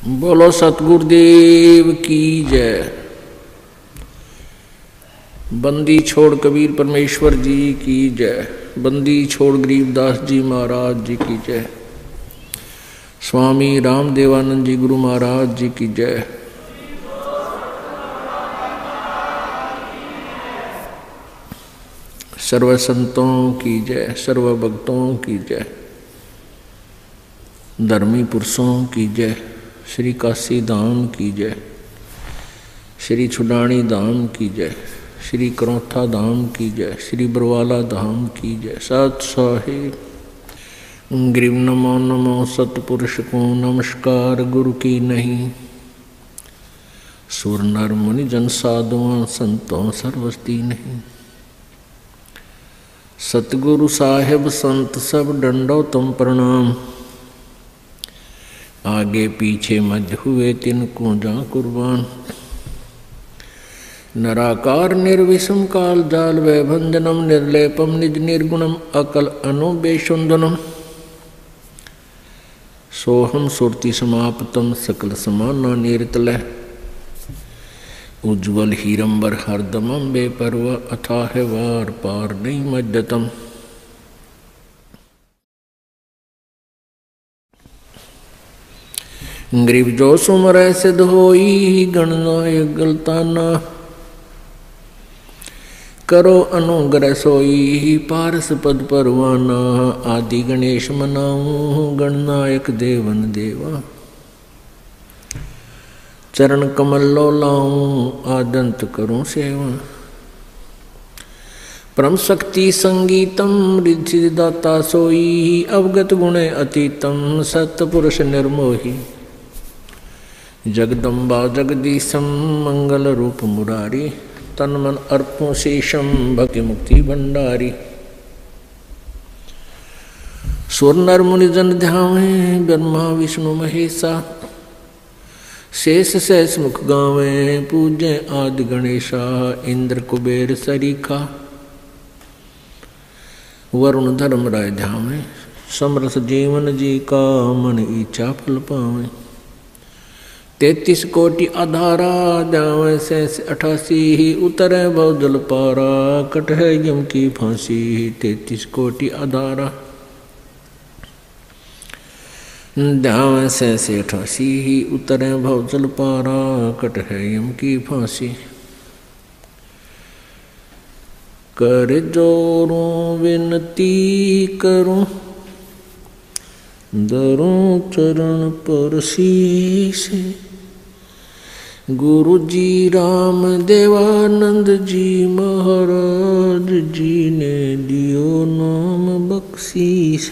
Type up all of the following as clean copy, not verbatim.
बोलो सतगुरुदेव की जय। बंदी छोड़ कबीर परमेश्वर जी की जय। बंदी छोड़ गरीबदास जी महाराज जी की जय। स्वामी रामदेवानंद जी गुरु महाराज जी की जय। सर्व संतों की जय, सर्व भक्तों की जय, धर्मी पुरुषों की जय। श्री काशी धाम की जय, श्री छुडानी धाम की जय, श्री करौथा धाम की जय, श्री बरवाला धाम की जय। सत साहिब ग्रीव नमो नमो सतपुरुष को नमस्कार गुरु की नहीं। सुर नर मुनि जन साधुआं संतों सर्वस्ती नहीं। सतगुरु साहेब संत सब डंडो तुम प्रणाम। आगे पीछे मध्य हुए तिनको जा कुर्बान। नराकार निर्विषम काल जाल वैभंजनम निर्लेपम निज निर्गुणम अकल अनुबेशुंदनम। सोहम सुरति समाप्तम सकल समाना निरतलय। उज्ज्वल हीरंबर हरदमम बेपरव अथाह वार पार नहीं मज्जतम। ग्रीव जो सुमर सिद्ध होई गणनायक गलताना। करो अनुग्रह सोई पारस पद परवाना। आदि गणेश मनाऊं गणनायक देवन देवा। चरण कमल लो लाऊं आदंत करूं सेवा। परम शक्ति संगीतम रिद्धि दाता सोई। अवगत गुणे अतीतम सत्पुरुष निर्मोही। जगदम्बा जगदीशम मंगल रूप मुरारी। तन मन अर्पों शेषम भक्ति मुक्ति भंडारी। सुर नर मुनि जन ध्यावे ब्रह्मा विष्णु महेशा। शेष सहस मुख गावे पूजे आदि गणेशा। इंद्र कुबेर सरीखा वरुण धर्म राय ध्यावे। समरस जीवन जी का मन इच्छा फल पावे। 33 कोटि आधारा जावे सहस 88। उतरे बहु जल पारा कट है यम की फांसी। 33 कोटि आधारा जावे सहस 88। उतरे बहु जल पारा कट है यम की फांसी। कर जोरों विनती करूं दरों चरण पर शीश। गुरु जी राम देवानंद जी महाराज जी ने दियो नाम बख्शीश।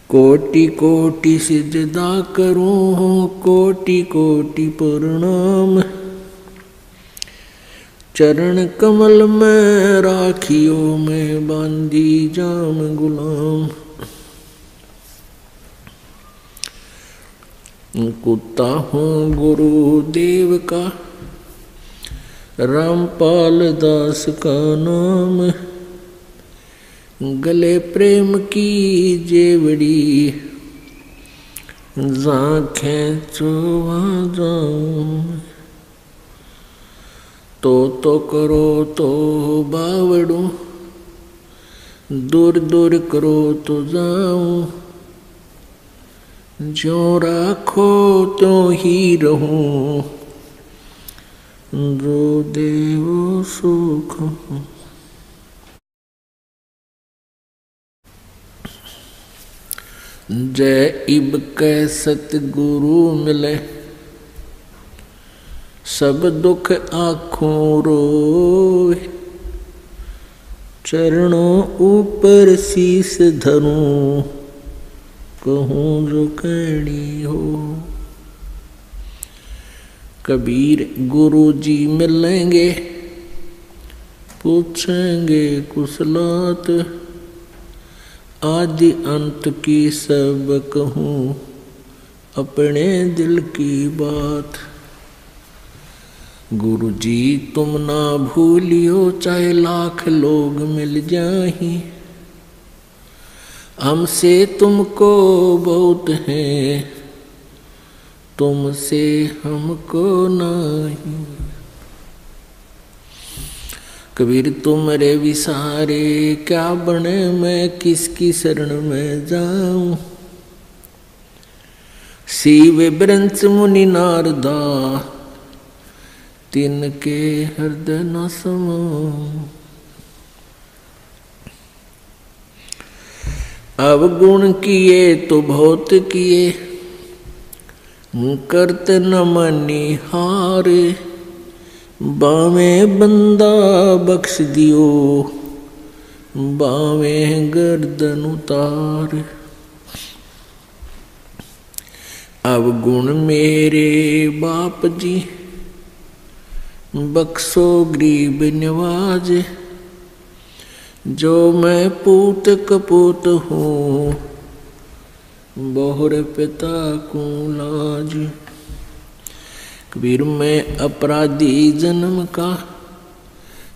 कोटि कोटि सिजदा करूं कोटि कोटि प्रणाम। चरण कमल में राखियो में बांधी जाम गुलाम। कुत्ता हूँ गुरुदेव का रामपाल दास का नाम। गले प्रेम की जेवड़ी जाखें चोवा जाऊं। तो करो तो बावड़ू दूर दूर करो तो जाऊं। जो राखो तो ही रहूं जो देवो सुख। जय इब कै सतगुरु मिले। सब दुख आँखों रोए। चरणों ऊपर शीस धरूं कहूँ जो कहनी हो। कबीर गुरु जी मिलेंगे पूछेंगे कुशलात। आदि अंत की सब कहूँ अपने दिल की बात। गुरु जी तुम ना भूलियो चाहे लाख लोग मिल जाहीं। हमसे तुमको बहुत है तुमसे हमको नहीं। कबीर तुमरे विसारे क्या बने, मैं किसकी शरण में जाऊं। शिव ब्रंच मुनि नारदा तिनके हृदय न समाऊं। अवगुण किए तो बहुत किए, करत न मनी हारे। बावे बंदा बख्श दियो, बावे गर्दन उतार। अवगुण मेरे बाप जी, बख्शो गरीब नवाज। जो मैं पूत कपूत हूँ, बहुर पिता को लाज। कबीर मैं अपराधी जन्म का,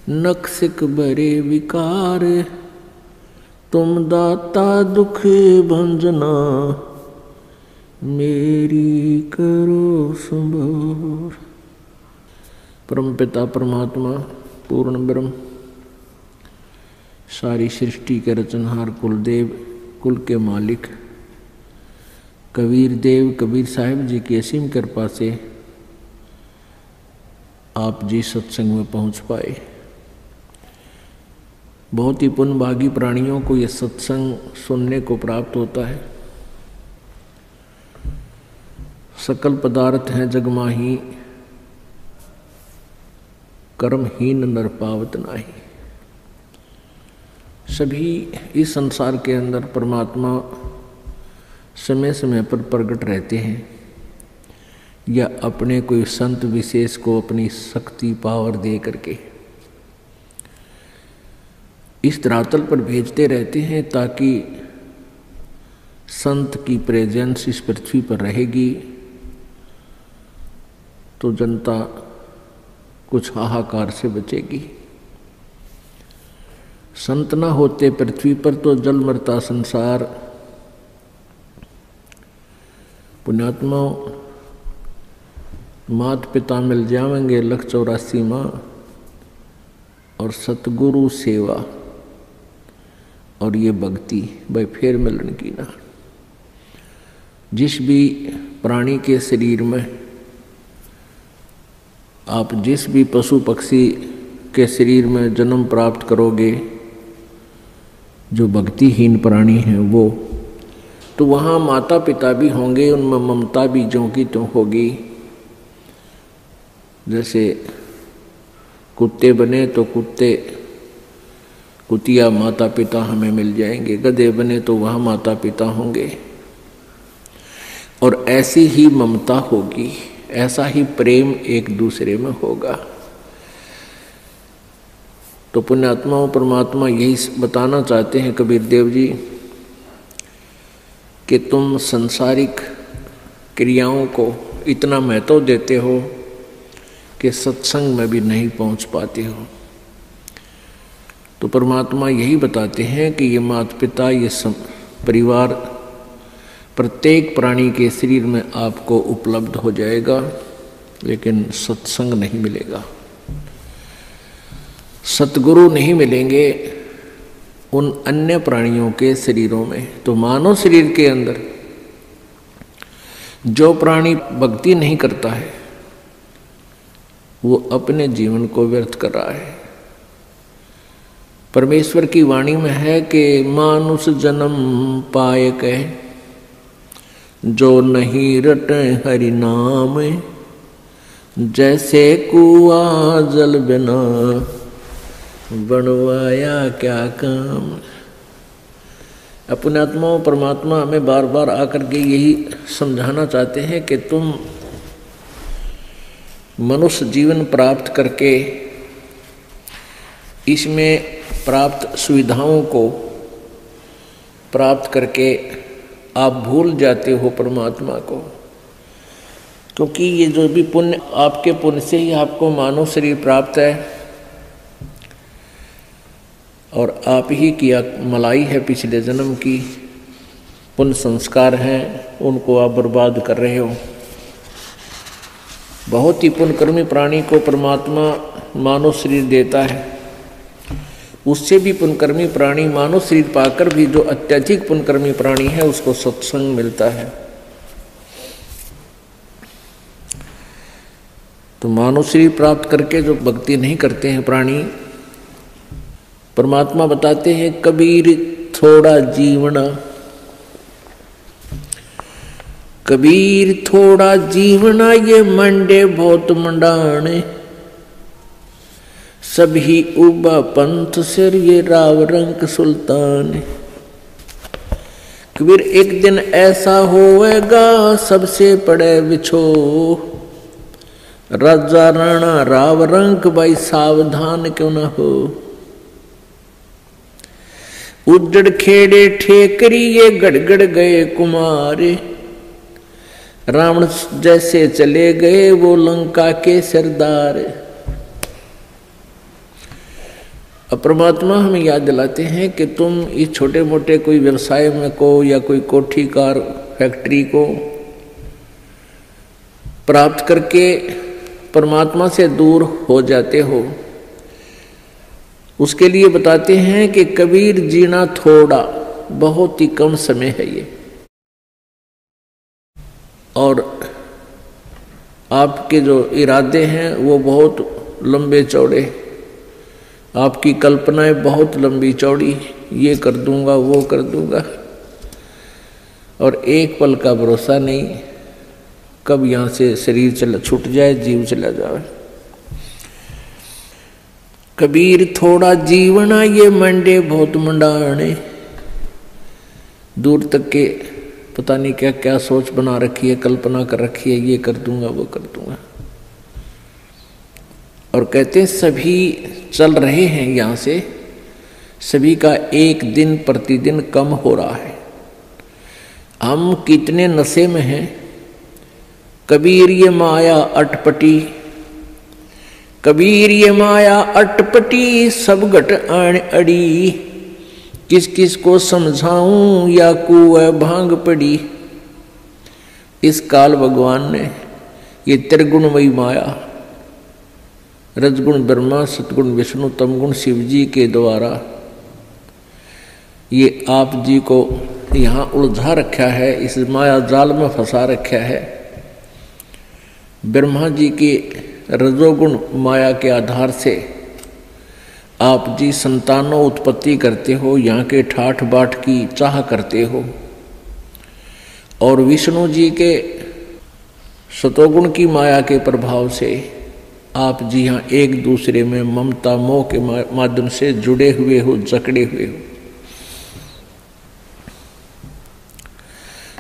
नक्सिक भरे विकार। तुम दाता दुख भंजना, मेरी करो संभार। परम पिता परमात्मा पूर्ण ब्रह्म, सारी सृष्टि के रचनहार कुलदेव, कुल के मालिक कबीर देव कबीर साहिब जी की असीम कृपा से आप जी सत्संग में पहुंच पाए। बहुत ही पुण्यभागी प्राणियों को यह सत्संग सुनने को प्राप्त होता है। सकल पदार्थ हैं जगमाही, कर्महीन नर पावत नाही। सभी इस संसार के अंदर परमात्मा समय समय पर प्रकट रहते हैं, या अपने कोई संत विशेष को अपनी शक्ति पावर दे करके इस धरातल पर भेजते रहते हैं, ताकि संत की प्रेजेंस इस पृथ्वी पर रहेगी तो जनता कुछ हाहाकार से बचेगी। संत न होते पृथ्वी पर तो जल मरता संसार। पुण्यात्मा मात पिता मिल जाएंगे 184 माँ, और सतगुरु सेवा और ये भक्ति भाई फिर मिलन की ना। जिस भी प्राणी के शरीर में, आप जिस भी पशु पक्षी के शरीर में जन्म प्राप्त करोगे, जो भक्तिहीन प्राणी हैं वो, तो वहाँ माता पिता भी होंगे, उनमें ममता भी ज्यों की त्यों होगी। जैसे कुत्ते बने तो कुतिया माता पिता हमें मिल जाएंगे, गधे बने तो वहाँ माता पिता होंगे, और ऐसी ही ममता होगी, ऐसा ही प्रेम एक दूसरे में होगा। तो पुण्यात्माओं परमात्मा यही बताना चाहते हैं कबीर देव जी कि तुम संसारिक क्रियाओं को इतना महत्व देते हो कि सत्संग में भी नहीं पहुंच पाते हो। तो परमात्मा यही बताते हैं कि ये माता पिता, ये परिवार प्रत्येक प्राणी के शरीर में आपको उपलब्ध हो जाएगा, लेकिन सत्संग नहीं मिलेगा, सतगुरु नहीं मिलेंगे उन अन्य प्राणियों के शरीरों में। तो मानव शरीर के अंदर जो प्राणी भक्ति नहीं करता है, वो अपने जीवन को व्यर्थ कर रहा है। परमेश्वर की वाणी में है कि मानुष जन्म पाए कह, जो नहीं रटे हरि नाम। जैसे कुआ जल बिना, बनवाया क्या काम। अपने आत्माओं परमात्मा हमें बार बार आकर के यही समझाना चाहते हैं कि तुम मनुष्य जीवन प्राप्त करके इसमें प्राप्त सुविधाओं को प्राप्त करके आप भूल जाते हो परमात्मा को, क्योंकि ये जो भी पुण्य, आपके पुण्य से ही आपको मानव शरीर प्राप्त है, और आप ही की मलाई है पिछले जन्म की, पुण्य संस्कार हैं, उनको आप बर्बाद कर रहे हो। बहुत ही पुण्यकर्मी प्राणी को परमात्मा मानव शरीर देता है, उससे भी पुण्यकर्मी प्राणी मानव शरीर पाकर भी जो अत्यधिक पुण्यकर्मी प्राणी है उसको सत्संग मिलता है। तो मानव शरीर प्राप्त करके जो भक्ति नहीं करते हैं प्राणी, परमात्मा बताते हैं कबीर थोड़ा जीवना, कबीर थोड़ा जीवना ये मंडे बहुत मंडाने, सभी उबा पंथ सिर ये राव रंग सुल्तान। कबीर एक दिन ऐसा होएगा सबसे पड़े बिछो, राजा राणा राव रंग भाई सावधान क्यों न हो। उजड़ खेड़े ठेकरी ये गड़गड़ गए कुमारे, रावण जैसे चले गए वो लंका के सरदार। अब परमात्मा हमें याद दिलाते हैं कि तुम इस छोटे मोटे कोई व्यवसाय में को या कोई कोठी कार फैक्ट्री को प्राप्त करके परमात्मा से दूर हो जाते हो, उसके लिए बताते हैं कि कबीर जीना थोड़ा, बहुत ही कम समय है ये, और आपके जो इरादे हैं वो बहुत लंबे चौड़े, आपकी कल्पनाएं बहुत लंबी चौड़ी, ये कर दूंगा वो कर दूंगा, और एक पल का भरोसा नहीं, कब यहाँ से शरीर छूट जाए, जीव चला जाए। कबीर थोड़ा जीवना ये मंडे बहुत मंडाने, दूर तक के पता नहीं क्या क्या सोच बना रखी है, कल्पना कर रखी है, ये कर दूंगा वो कर दूंगा, और कहते हैं सभी चल रहे हैं यहाँ से, सभी का एक दिन प्रतिदिन कम हो रहा है। हम कितने नशे में हैं। कबीर ये माया अटपटी, कबीर ये माया अटपटी, सब घट आण अड़ी, किस किस को समझाऊं या कुएं भांग पड़ी। इस काल भगवान ने ये त्रिगुणमयी माया, रजगुण ब्रह्मा, सतगुण विष्णु, तमगुण शिव जी के द्वारा ये आप जी को यहाँ उलझा रखा है, इस माया जाल में फंसा रखा है। ब्रह्मा जी की रजोगुण माया के आधार से आप जी संतानों उत्पत्ति करते हो, यहाँ के ठाठ बाट की चाह करते हो, और विष्णु जी के सतोगुण की माया के प्रभाव से आप जी यहाँ एक दूसरे में ममता मोह के माध्यम से जुड़े हुए हो, जकड़े हुए हो।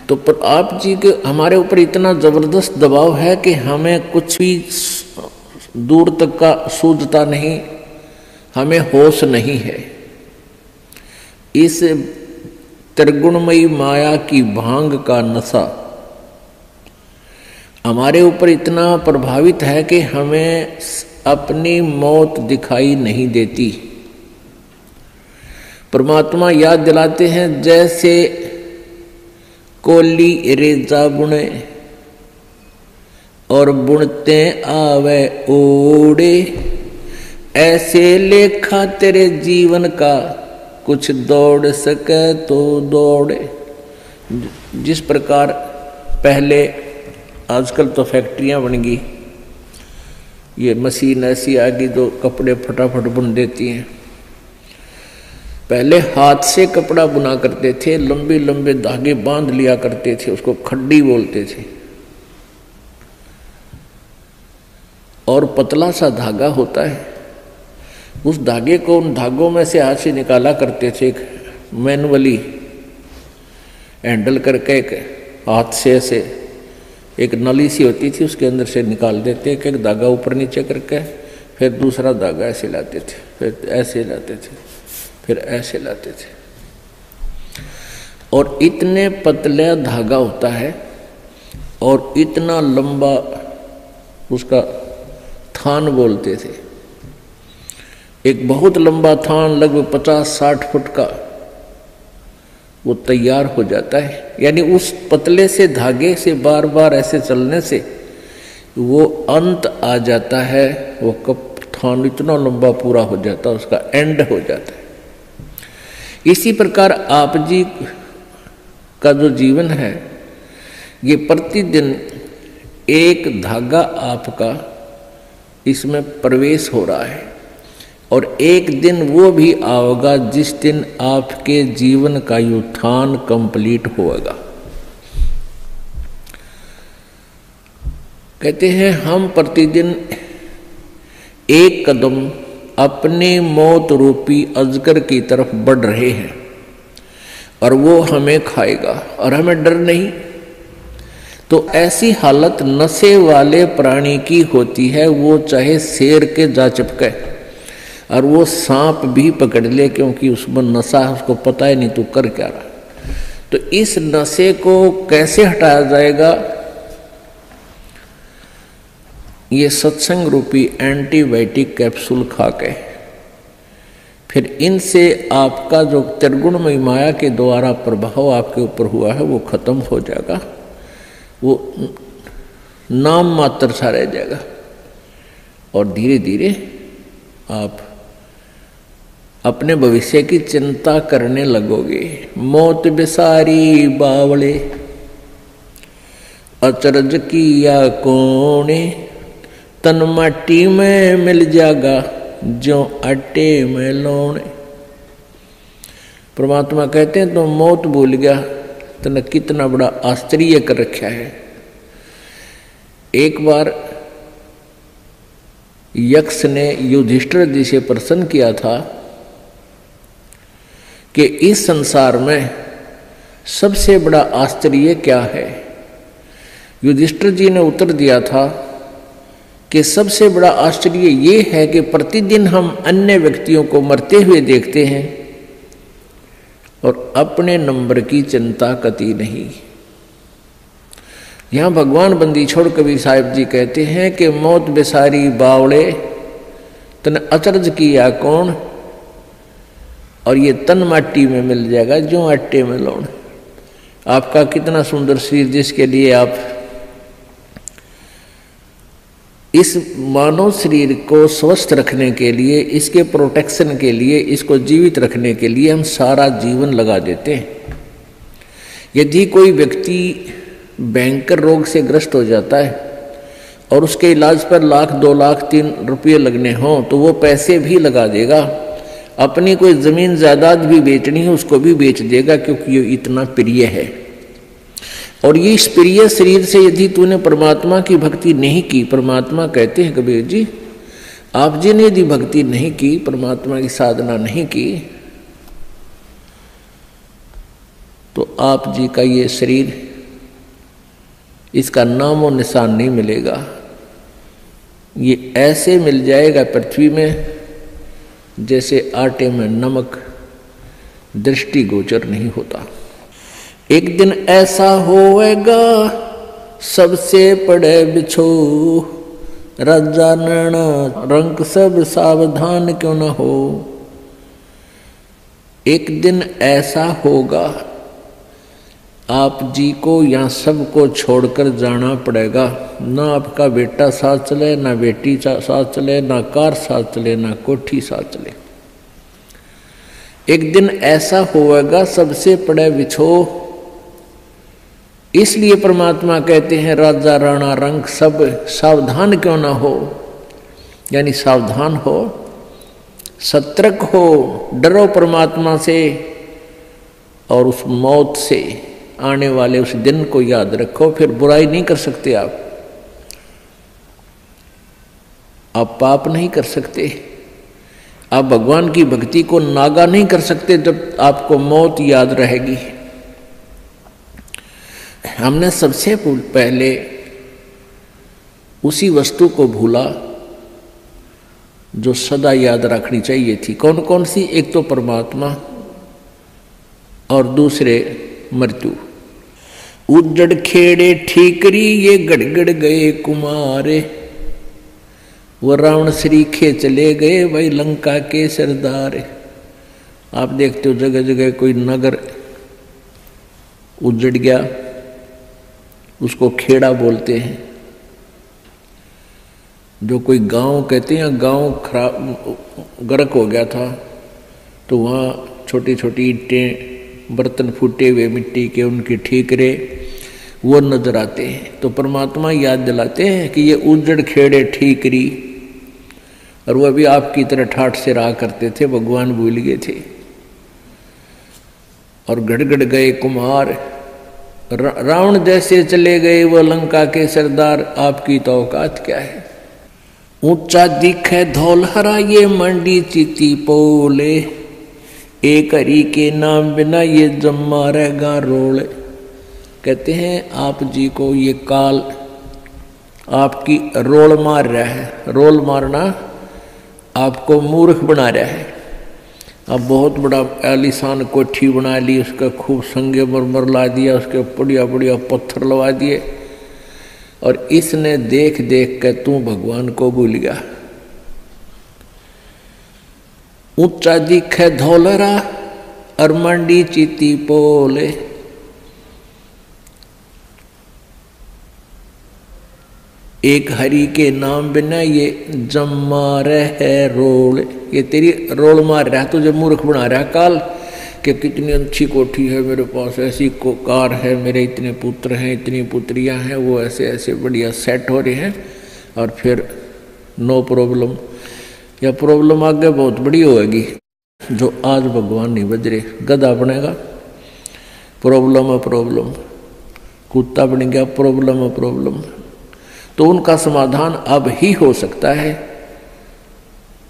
तो पर आप जी के हमारे ऊपर इतना जबरदस्त दबाव है कि हमें कुछ भी दूर तक का सूझता नहीं, हमें होश नहीं है। इस त्रिगुणमयी माया की भांग का नशा हमारे ऊपर इतना प्रभावित है कि हमें अपनी मौत दिखाई नहीं देती। परमात्मा याद दिलाते हैं जैसे कोली रेजा बुने और बुनते आवे ओड़े, ऐसे लेखा तेरे जीवन का कुछ दौड़ सके तो दौड़े। जिस प्रकार पहले, आजकल तो फैक्ट्रियां बन गई, ये मशीन ऐसी आ गई जो कपड़े फटाफट बुन देती हैं। पहले हाथ से कपड़ा बुना करते थे, लंबे लंबे धागे बांध लिया करते थे, उसको खड्डी बोलते थे, और पतला सा धागा होता है, उस धागे को उन धागों में से हाथ से निकाला करते थे, एक मैनुअली हैंडल करके एक हाथ से ऐसे एक नली सी होती थी, उसके अंदर से निकाल देते, एक धागा ऊपर नीचे करके, फिर दूसरा धागा ऐसे लाते थे, फिर ऐसे लाते थे, फिर ऐसे लाते थे, और इतने पतला धागा होता है और इतना लंबा उसका थान बोलते थे। एक बहुत लंबा थान लगभग 50-60 फुट का वो तैयार हो जाता है। यानी उस पतले से धागे से बार बार ऐसे चलने से वो अंत आ जाता है, वो कथान इतना लंबा पूरा हो जाता है, उसका एंड हो जाता है। इसी प्रकार आप जी का जो जीवन है ये प्रतिदिन एक धागा आपका इसमें प्रवेश हो रहा है, और एक दिन वो भी आएगा जिस दिन आपके जीवन का उत्थान कंप्लीट होगा। कहते हैं हम प्रतिदिन एक कदम अपने मौत रूपी अजगर की तरफ बढ़ रहे हैं, और वो हमें खाएगा और हमें डर नहीं। तो ऐसी हालत नशे वाले प्राणी की होती है, वो चाहे शेर के जा चिपके और वो सांप भी पकड़ ले, क्योंकि उसमें नशा है, उसको पता ही नहीं तू कर क्या रहा। तो इस नशे को कैसे हटाया जाएगा? ये सत्संग रूपी एंटीबायोटिक कैप्सूल खा के, फिर इनसे आपका जो त्रिगुणमयी माया के द्वारा प्रभाव आपके ऊपर हुआ है वो खत्म हो जाएगा, वो नाम मात्र सा रह जाएगा, और धीरे धीरे आप अपने भविष्य की चिंता करने लगोगे। मौत बिसारी बावले अचरज किया कोने, तन माटी में मिल जाएगा जो आटे में लौने। परमात्मा कहते हैं तो मौत भूल गया, तने कितना बड़ा आश्चर्य कर रखा है। एक बार यक्ष ने युधिष्ठिर जी से प्रश्न किया था कि इस संसार में सबसे बड़ा आश्चर्य क्या है? युधिष्ठिर जी ने उत्तर दिया था कि सबसे बड़ा आश्चर्य ये है कि प्रतिदिन हम अन्य व्यक्तियों को मरते हुए देखते हैं और अपने नंबर की चिंता कती नहीं। यहां भगवान बंदी छोड़ कबीर साहिब जी कहते हैं कि मौत बेसारी बावड़े तन अचरज किया कौन, और ये तन माटी में मिल जाएगा जो आटे में लौण। आपका कितना सुंदर शरीर, जिसके लिए आप इस मानव शरीर को स्वस्थ रखने के लिए, इसके प्रोटेक्शन के लिए, इसको जीवित रखने के लिए हम सारा जीवन लगा देते हैं। यदि कोई व्यक्ति भयंकर रोग से ग्रस्त हो जाता है और उसके इलाज पर लाख 2 लाख 3 रुपये लगने हों तो वो पैसे भी लगा देगा। अपनी कोई ज़मीन जायदाद भी बेचनी है उसको भी बेच देगा, क्योंकि ये इतना प्रिय है। और ये इस प्रिय शरीर से यदि तूने परमात्मा की भक्ति नहीं की, परमात्मा कहते हैं कबीर जी, आप जी ने यदि भक्ति नहीं की, परमात्मा की साधना नहीं की, तो आप जी का ये शरीर, इसका नाम और निशान नहीं मिलेगा। ये ऐसे मिल जाएगा पृथ्वी में जैसे आटे में नमक, दृष्टिगोचर नहीं होता। एक दिन ऐसा होएगा सबसे पड़े बिछो, राजा नैना रंक सब सावधान क्यों न हो। एक दिन ऐसा होगा आप जी को यहाँ सबको छोड़कर जाना पड़ेगा। ना आपका बेटा साथ चले, ना बेटी साथ चले, ना कार साथ चले, ना कोठी साथ चले। एक दिन ऐसा होगा सबसे पड़े बिछो। इसलिए परमात्मा कहते हैं राजा राणा रंग सब सावधान क्यों ना हो, यानी सावधान हो, सतर्क हो, डरो परमात्मा से और उस मौत से आने वाले उस दिन को याद रखो। फिर बुराई नहीं कर सकते आप पाप नहीं कर सकते, आप भगवान की भक्ति को नागा नहीं कर सकते जब आपको मौत याद रहेगी। हमने सबसे पहले उसी वस्तु को भूला जो सदा याद रखनी चाहिए थी। कौन कौन सी? एक तो परमात्मा और दूसरे मृत्यु। उजड़ खेड़े ठीकरी ये गड़गड़ गए कुमारे, वो रावण श्रीखे चले गए भाई लंका के सरदार। आप देखते हो जगह जगह कोई नगर उजड़ गया, उसको खेड़ा बोलते हैं। जो कोई गांव कहते हैं, गांव खराब गर्क हो गया था तो वहाँ छोटी छोटी ईंटें, बर्तन फूटे हुए मिट्टी के, उनके ठीकरे वो नजर आते हैं। तो परमात्मा याद दिलाते हैं कि ये उजड़ खेड़े ठीकरी, और वो भी आपकी तरह ठाठ से रहा करते थे, भगवान भूल गए थे। और गड़गड़ गए कुम्हार, रावण जैसे चले गए वो लंका के सरदार, आपकी तो औकात क्या है। ऊंचा दिखे धौल हरा ये मंडी चिति पोले, एक हरि के नाम बिना ये जम्मा रहेगा रोल। कहते हैं आप जी को ये काल आपकी रोल मार रहा है। रोल मारना आपको मूर्ख बना रहा है। अब बहुत बड़ा आलीशान कोठी बना ली, उसका खूब संगे मरमर ला दिया, उसके बढ़िया बढ़िया पत्थर लगा दिए, और इसने देख देख कर तू भगवान को भूल गया। ऊंचा दिखे धौलरा और मंडी चिति पोले, एक हरि के नाम बिना ये जम्मा रहे रोल। ये तेरी रोल मार रहा है, तुझे मूर्ख बना रहा है काल, कि कितनी अच्छी कोठी है मेरे पास, ऐसी कार है, मेरे इतने पुत्र हैं, इतनी पुत्रियां हैं, वो ऐसे ऐसे बढ़िया सेट हो रहे हैं, और फिर नो प्रॉब्लम, या प्रॉब्लम आगे बहुत बड़ी होगी। जो आज भगवान नहीं बज रहे, गधा बनेगा प्रॉब्लम है प्रॉब्लम, कुत्ता बन गया प्रॉब्लम है प्रॉब्लम। तो उनका समाधान अब ही हो सकता है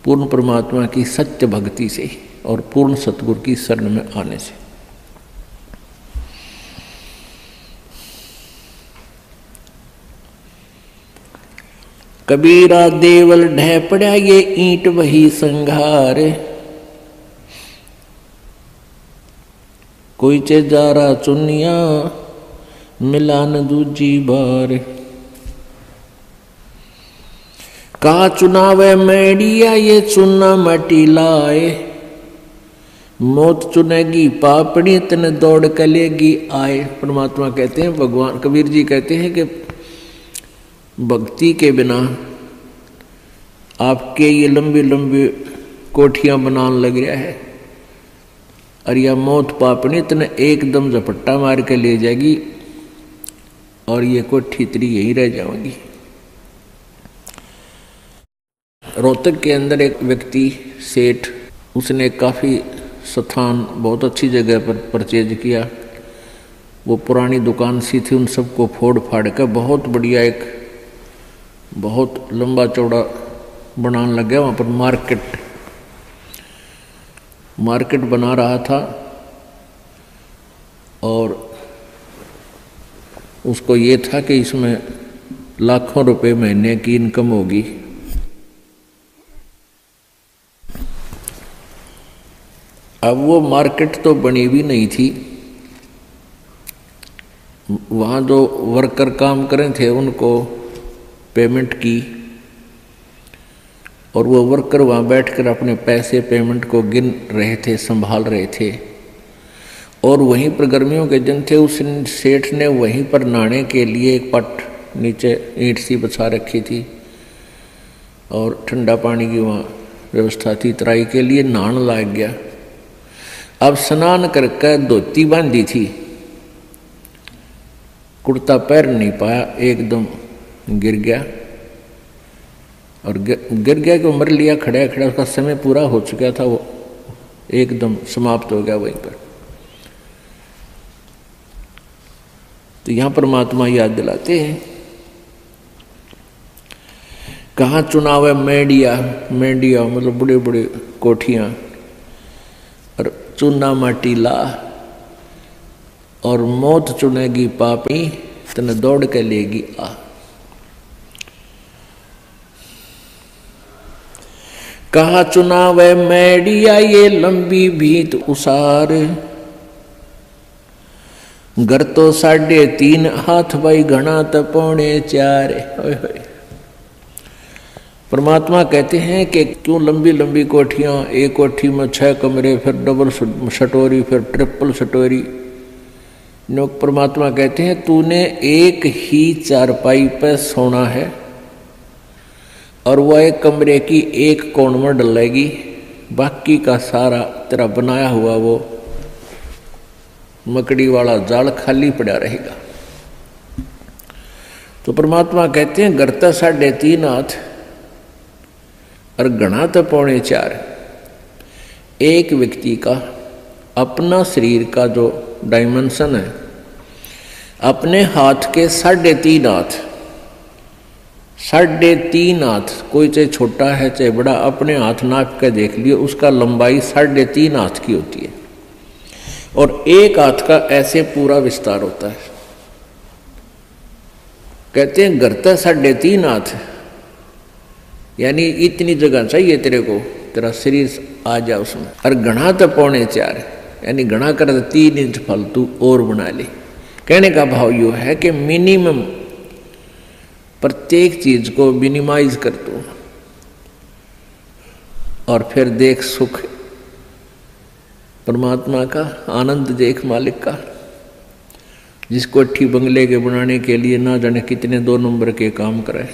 पूर्ण परमात्मा की सत्य भक्ति से और पूर्ण सतगुरु की शरण में आने से। कबीरा देवल ढह पड़ा ये ईंट वही संघार, कोई चे जा रहा चुनिया मिला न दूजी बार। कहा चुनावे मैडिया ये चुना मटी लाए, मौत चुनेगी पापड़ी तन दौड़ कलेगी आए। परमात्मा कहते हैं, भगवान कबीर जी कहते हैं कि भक्ति के बिना आपके ये लंबी लंबी कोठियां बनाने लग रहा है, और यह मौत पापड़ी तन एकदम झपट्टा मार के ले जाएगी, और ये कोठी तेरी यहीं रह जाएगी। रोहतक के अंदर एक व्यक्ति सेठ, उसने काफ़ी स्थान बहुत अच्छी जगह पर परचेज किया। वो पुरानी दुकान सी थी, उन सबको फोड़ फाड़ कर बहुत बढ़िया एक बहुत लंबा चौड़ा बनाने लग गया। वहाँ पर मार्केट बना रहा था, और उसको ये था कि इसमें लाखों रुपए महीने की इनकम होगी। अब वो मार्केट तो बनी भी नहीं थी, वहाँ जो वर्कर काम करें थे उनको पेमेंट की, और वो वर्कर वहाँ बैठकर अपने पैसे पेमेंट को गिन रहे थे, संभाल रहे थे। और वहीं पर गर्मियों के दिन थे, उस सेठ ने वहीं पर नहाने के लिए एक पट नीचे ईंट सी बचा रखी थी, और ठंडा पानी की वहाँ व्यवस्था थी। तराई के लिए नहाने लग गया। अब स्नान करके धोती बांधी थी, कुर्ता पैर नहीं पाया, एकदम गिर गया, और गिर गया कि मर लिया खड़ा खड़ा। उसका समय पूरा हो चुका था, वो एकदम समाप्त हो गया वहीं पर। तो यहाँ परमात्मा याद दिलाते हैं, कहाँ चुनाव है मेडिया, मेडिया मतलब बड़े बड़े कोठियाँ, और चुना माटी ला, और मौत चुनेगी पापी तने दौड़ के लेगी आ। कहा चुनाव है मैडिया ये लंबी भीत उसार, घर तो 3.5 हाथ भाई घना तो 4.25। परमात्मा कहते हैं कि क्यों लंबी लंबी कोठियाँ, एक कोठी में 6 कमरे, फिर डबल सटोरी, फिर ट्रिपल सटोरी। परमात्मा कहते हैं तूने एक ही चारपाई पर सोना है, और वह एक कमरे की एक कोण में डलेगी, बाकी का सारा तेरा बनाया हुआ वो मकड़ी वाला जाल खाली पड़ा रहेगा। तो परमात्मा कहते हैं घर तो 3.5 हाथ और घना तो 4.25। एक व्यक्ति का अपना शरीर का जो डायमेंशन है, अपने हाथ के 3.5 हाथ, 3.5 हाथ, कोई चाहे छोटा है चाहे बड़ा, अपने हाथ नाप के देख लियो, उसका लंबाई 3.5 हाथ की होती है और एक हाथ का ऐसे पूरा विस्तार होता है। कहते हैं घर तो 3.5 हाथ, यानी इतनी जगह चाहिए तेरे को, तेरा शरीर आ जाए उसमें। और घना तो 4.25, यानी घना कर 3 इंच फालतू और बना ले। कहने का भाव यो है कि मिनिमम प्रत्येक चीज को मिनिमाइज कर दो और फिर देख सुख परमात्मा का, आनंद देख मालिक का। जिसको अच्छी बंगले के बनाने के लिए ना जाने कितने 2 नंबर के काम करे,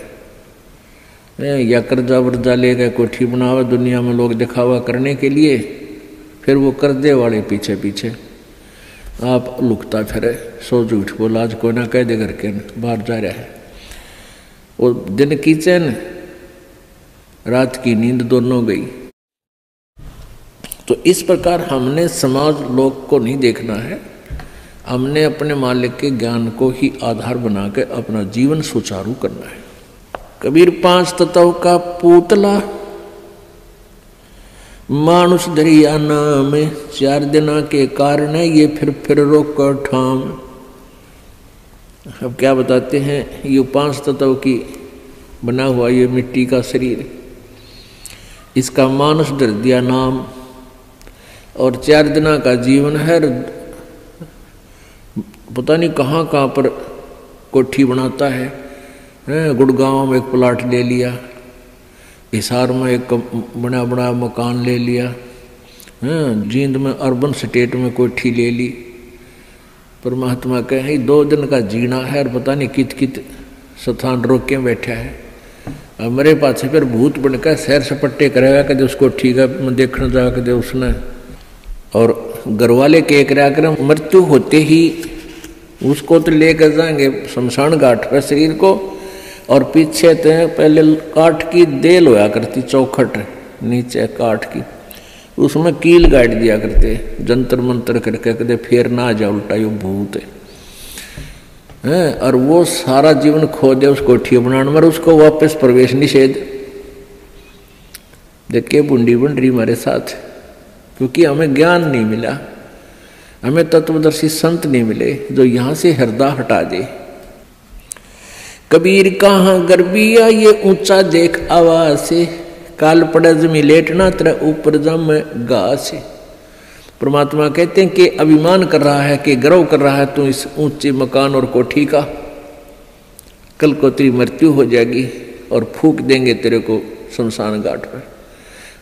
या कर्जा वर्जा ले गए कोठी बनावा दुनिया में लोग दिखावा करने के लिए, फिर वो कर्जे वाले पीछे पीछे आप लुकता फिरे, सो झूठ बोला आज कोई ना कह दे करके बाहर जा रहा है। वो दिन की चैन रात की नींद दोनों गई। तो इस प्रकार हमने समाज लोग को नहीं देखना है, हमने अपने मालिक के ज्ञान को ही आधार बना के अपना जीवन सुचारू करना है। कबीर 5 तत्व का पूतला मानुष दरिया नाम, 4 दिना के कारण ये फिर रोक ठाम। अब क्या बताते हैं, ये 5 तत्व की बना हुआ ये मिट्टी का शरीर, इसका मानुष धर दिया नाम और 4 दिना का जीवन है। पता नहीं कहाँ कहाँ पर कोठी बनाता है, गुड़गांव में एक प्लाट ले लिया, हिसार में एक बड़ा बड़ा मकान ले लिया, जींद में अर्बन स्टेट में कोठी ले ली। परमात्मा कहे 2 दिन का जीना है और पता नहीं कित कित स्थान रोक के बैठा है। मेरे पास फिर भूत बनकर सैर सपट्टे करेगा कदे उसको ठीक है देखने जा कदे उसने, और घर वाले के कर मृत्यु होते ही उसको तो लेकर जाएंगे शमशान घाट पर शरीर को, और पीछे तो पहले काठ की देल होया करती, चौखट नीचे काठ की, उसमें कील गाड़ दिया करते जंतर मंतर करके कदे फेर ना आ जाए उल्टा यो भूत है। और वो सारा जीवन खो दे उस कोठी बनाने में, उसको वापस प्रवेश निषेध। देखिए बूंदी बन रही हमारे साथ, क्योंकि हमें ज्ञान नहीं मिला, हमें तत्वदर्शी संत नहीं मिले जो यहाँ से हृदय हटा दे। कबीर कहाँ गर्बिया ये ऊंचा देख आवाज से, काल पड़े जमी लेटना तेरा ऊपर जम गा से। परमात्मा कहते हैं कि अभिमान कर रहा है, कि गर्व कर रहा है तू इस ऊंचे मकान और कोठी का, कल को तेरी मृत्यु हो जाएगी और फूंक देंगे तेरे को शमशान घाट पर,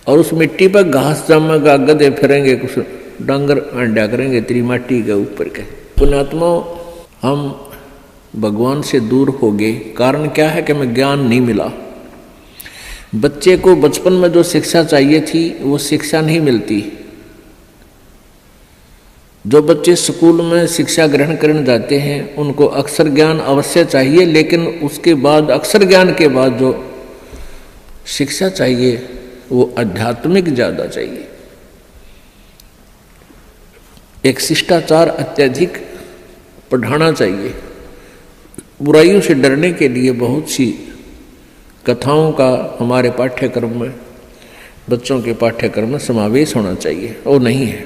और उस मिट्टी पर घास जमेगा, गधे फिरेंगे, कुछ डांगर अंडा करेंगे तेरी माटी के ऊपर के। पुण्यात्मा हम भगवान से दूर हो गए, कारण क्या है कि हमें ज्ञान नहीं मिला। बच्चे को बचपन में जो शिक्षा चाहिए थी वो शिक्षा नहीं मिलती। जो बच्चे स्कूल में शिक्षा ग्रहण करने जाते हैं उनको अक्षर ज्ञान अवश्य चाहिए, लेकिन उसके बाद अक्षर ज्ञान के बाद जो शिक्षा चाहिए वो आध्यात्मिक ज़्यादा चाहिए। एक शिष्टाचार अत्यधिक पढ़ाना चाहिए। बुराइयों से डरने के लिए बहुत सी कथाओं का हमारे पाठ्यक्रम में, बच्चों के पाठ्यक्रम में समावेश होना चाहिए, और नहीं है।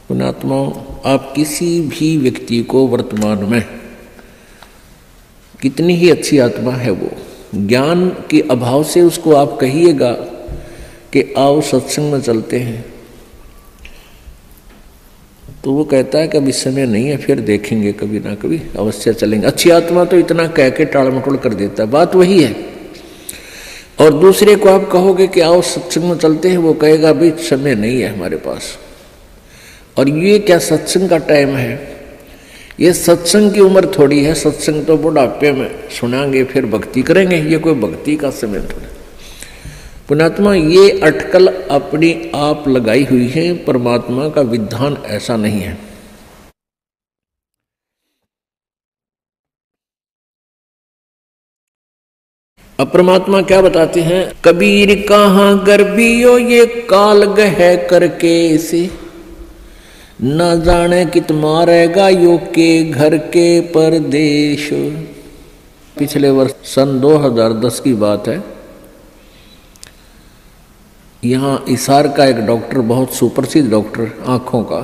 पुण्यात्माओं, आप किसी भी व्यक्ति को वर्तमान में कितनी ही अच्छी आत्मा है वो, ज्ञान के अभाव से उसको आप कहिएगा कि आओ सत्संग में चलते हैं, तो वो कहता है कि अभी समय नहीं है, फिर देखेंगे, कभी ना कभी अवश्य चलेंगे। अच्छी आत्मा तो इतना कह के टाल मटोल कर देता है, बात वही है। और दूसरे को आप कहोगे कि आओ सत्संग में चलते हैं, वो कहेगा अभी समय नहीं है हमारे पास। और ये क्या सत्संग का टाइम है? ये सत्संग की उम्र थोड़ी है, सत्संग तो बुढ़ापे में सुनाएंगे फिर भक्ति करेंगे, ये कोई भक्ति का समय थोड़ा। पुण्यात्मा, ये अटकल अपनी आप लगाई हुई है, परमात्मा का विधान ऐसा नहीं है। अब परमात्मा क्या बताते हैं, कबीर कहाँ गर्भियो ये काल गह करके से, न जाने कित मारेगा यो के घर के परदेश। पिछले वर्ष सन 2010 की बात है। यहाँ इसार का एक डॉक्टर, बहुत सुप्रसिद्ध डॉक्टर आँखों का,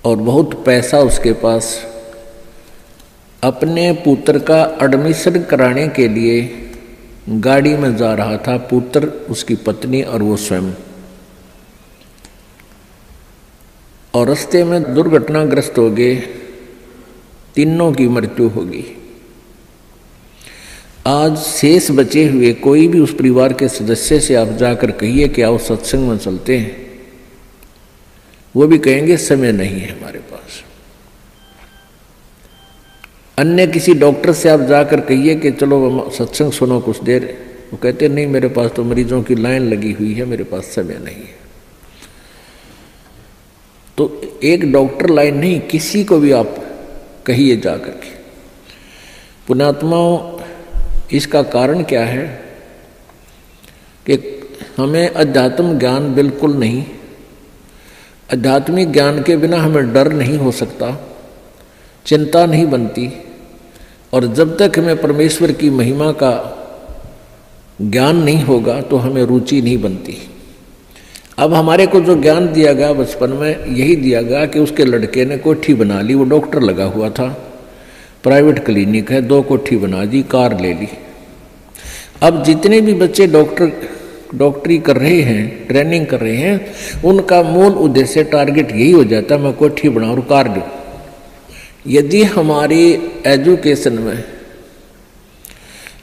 और बहुत पैसा उसके पास, अपने पुत्र का एडमिशन कराने के लिए गाड़ी में जा रहा था, पुत्र, उसकी पत्नी और वो स्वयं, और रास्ते में दुर्घटनाग्रस्त हो गए, तीनों की मृत्यु होगी। आज शेष बचे हुए कोई भी उस परिवार के सदस्य से आप जाकर कहिए कि आओ सत्संग में चलते हैं, वो भी कहेंगे समय नहीं है हमारे पास। अन्य किसी डॉक्टर से आप जाकर कहिए कि चलो सत्संग सुनो कुछ देर, वो कहते नहीं मेरे पास तो मरीजों की लाइन लगी हुई है, मेरे पास समय नहीं है। तो एक डॉक्टर लाइन नहीं, किसी को भी आप कहिए जाकर के। पुण्यात्माओं, इसका कारण क्या है कि हमें अध्यात्म ज्ञान बिल्कुल नहीं, आध्यात्मिक ज्ञान के बिना हमें डर नहीं हो सकता, चिंता नहीं बनती, और जब तक हमें परमेश्वर की महिमा का ज्ञान नहीं होगा तो हमें रुचि नहीं बनती। अब हमारे को जो ज्ञान दिया गया बचपन में, यही दिया गया कि उसके लड़के ने कोठी बना ली, वो डॉक्टर लगा हुआ था, प्राइवेट क्लिनिक है, 2 कोठी बना दी, कार ले ली। अब जितने भी बच्चे डॉक्टरी कर रहे हैं, ट्रेनिंग कर रहे हैं, उनका मूल उद्देश्य, टारगेट यही हो जाता है मैं कोठी बनाऊं और कार लूं। यदि हमारी एजुकेशन में